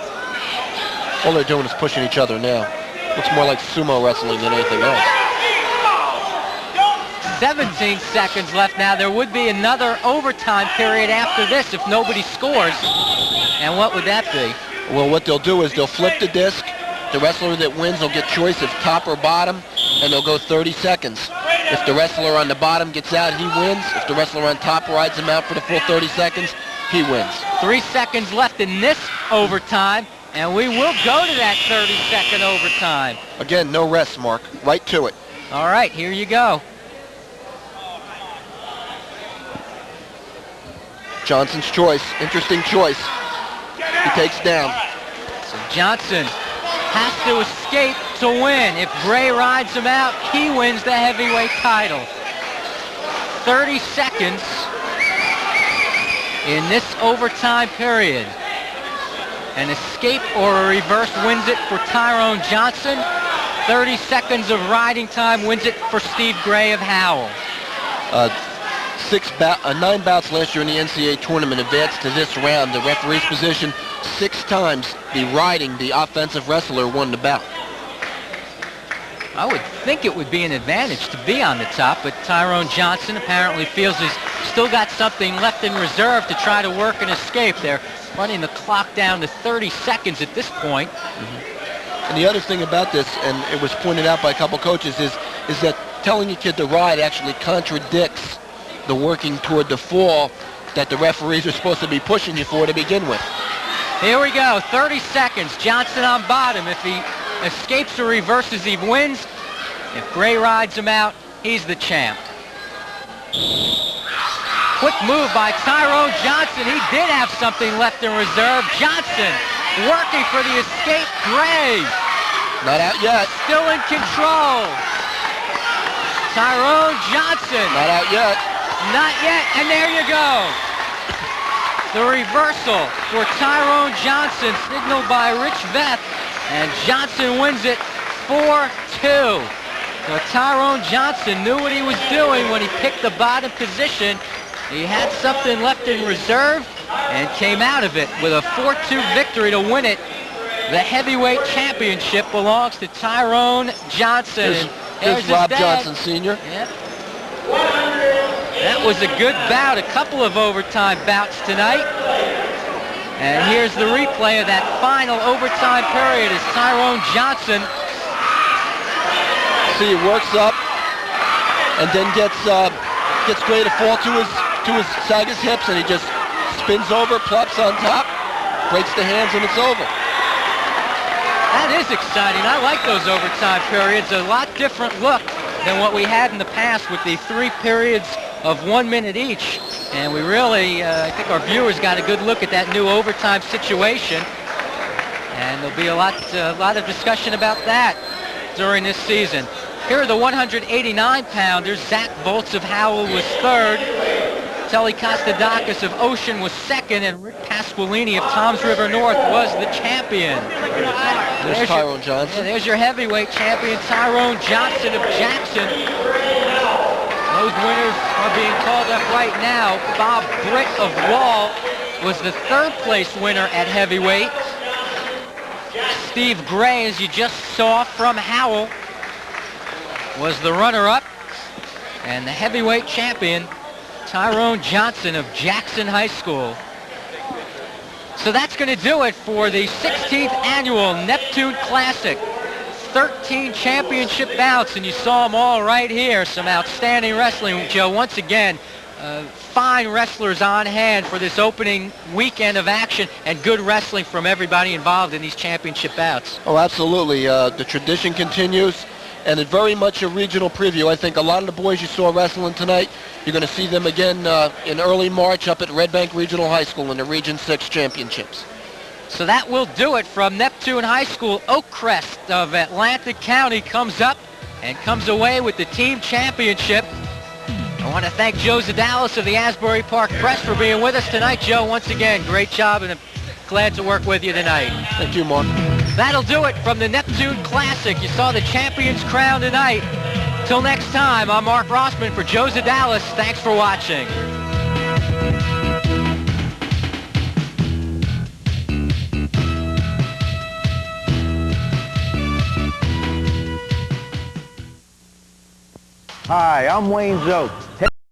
All they're doing is pushing each other now. Looks more like sumo wrestling than anything else. 17 seconds left now. There would be another overtime period after this if nobody scores. And what would that be? Well, what they'll do is they'll flip the disc. The wrestler that wins will get choice of top or bottom, and they'll go 30 seconds. If the wrestler on the bottom gets out, he wins. If the wrestler on top rides him out for the full 30 seconds, he wins. 3 seconds left in this overtime, and we will go to that 30-second overtime. Again, no rest, Mark. Right to it. All right, here you go. Johnson's choice. Interesting choice. He takes down. So Johnson has to escape to win. If Gray rides him out, he wins the heavyweight title. 30 seconds in this overtime period. An escape or a reverse wins it for Tyrone Johnson. 30 seconds of riding time wins it for Steve Gray of Howell. 9 bouts last year in the NCAA tournament advanced to this round. The referee's position 6 times. The offensive wrestler won the bout. I would think it would be an advantage to be on the top, but Tyrone Johnson apparently feels he's still got something left in reserve to try to work an escape. They're running the clock down to 30 seconds at this point. And the other thing about this, and it was pointed out by a couple coaches, is that telling a kid to ride actually contradicts the working toward the fall that the referees are supposed to be pushing you for to begin with. Here we go, 30 seconds. Johnson on bottom. If he escapes or reverses, he wins. If Gray rides him out, he's the champ. Quick move by Tyrone Johnson. He did have something left in reserve. Johnson working for the escape. Gray. Not out yet. Still in control. Tyrone Johnson. Not out yet. Not yet, and there you go. The reversal for Tyrone Johnson, signaled by Rich Veth, and Johnson wins it 4-2. So Tyrone Johnson knew what he was doing when he picked the bottom position. He had something left in reserve and came out of it with a 4-2 victory to win it The heavyweight championship belongs to Tyrone Johnson. Here's Rob Johnson, Sr. Yep. That was a good bout, a couple of overtime bouts tonight. And here's the replay of that final overtime period as Tyrone Johnson. See, he works up and then gets ready to fall to his sag his hips, and he just spins over, plops on top, breaks the hands, and it's over. That is exciting. I like those overtime periods. A lot different look than what we had in the past with the 3 periods of 1 minute each. And we really, I think our viewers got a good look at that new overtime situation. And there'll be a lot of discussion about that during this season. Here are the 189-pounders. Zach Voltz of Howell was third. Telly Kostadakis of Ocean was second, and Rick Pasqualini of Toms River North was the champion. There's Tyrone Johnson. Yeah, there's your heavyweight champion, Tyrone Johnson of Jackson. Those winners are being called up right now. Bob Britt of Wall was the 3rd place winner at heavyweight. Steve Gray, as you just saw from Howell, was the runner-up. And the heavyweight champion, Tyrone Johnson of Jackson High School. So that's going to do it for the 16th annual Neptune Classic. 13 championship bouts, and you saw them all right here. Some outstanding wrestling, Joe. Once again, fine wrestlers on hand for this opening weekend of action, and good wrestling from everybody involved in these championship bouts. Oh, absolutely. The tradition continues, and it's very much a regional preview. I think a lot of the boys you saw wrestling tonight, you're going to see them again in early March up at Red Bank Regional High School in the Region 6 Championships. So that will do it from Neptune High School. Oakcrest of Atlantic County comes up and comes away with the team championship. I want to thank Joe Zadalis of the Asbury Park Press for being with us tonight. Joe, once again, great job, and I'm glad to work with you tonight. Thank you, Mark. That'll do it from the Neptune Classic. You saw the champions crown tonight. Till next time, I'm Mark Rossman for Joe Zadalis. Thanks for watching. Hi, I'm Wayne Zook.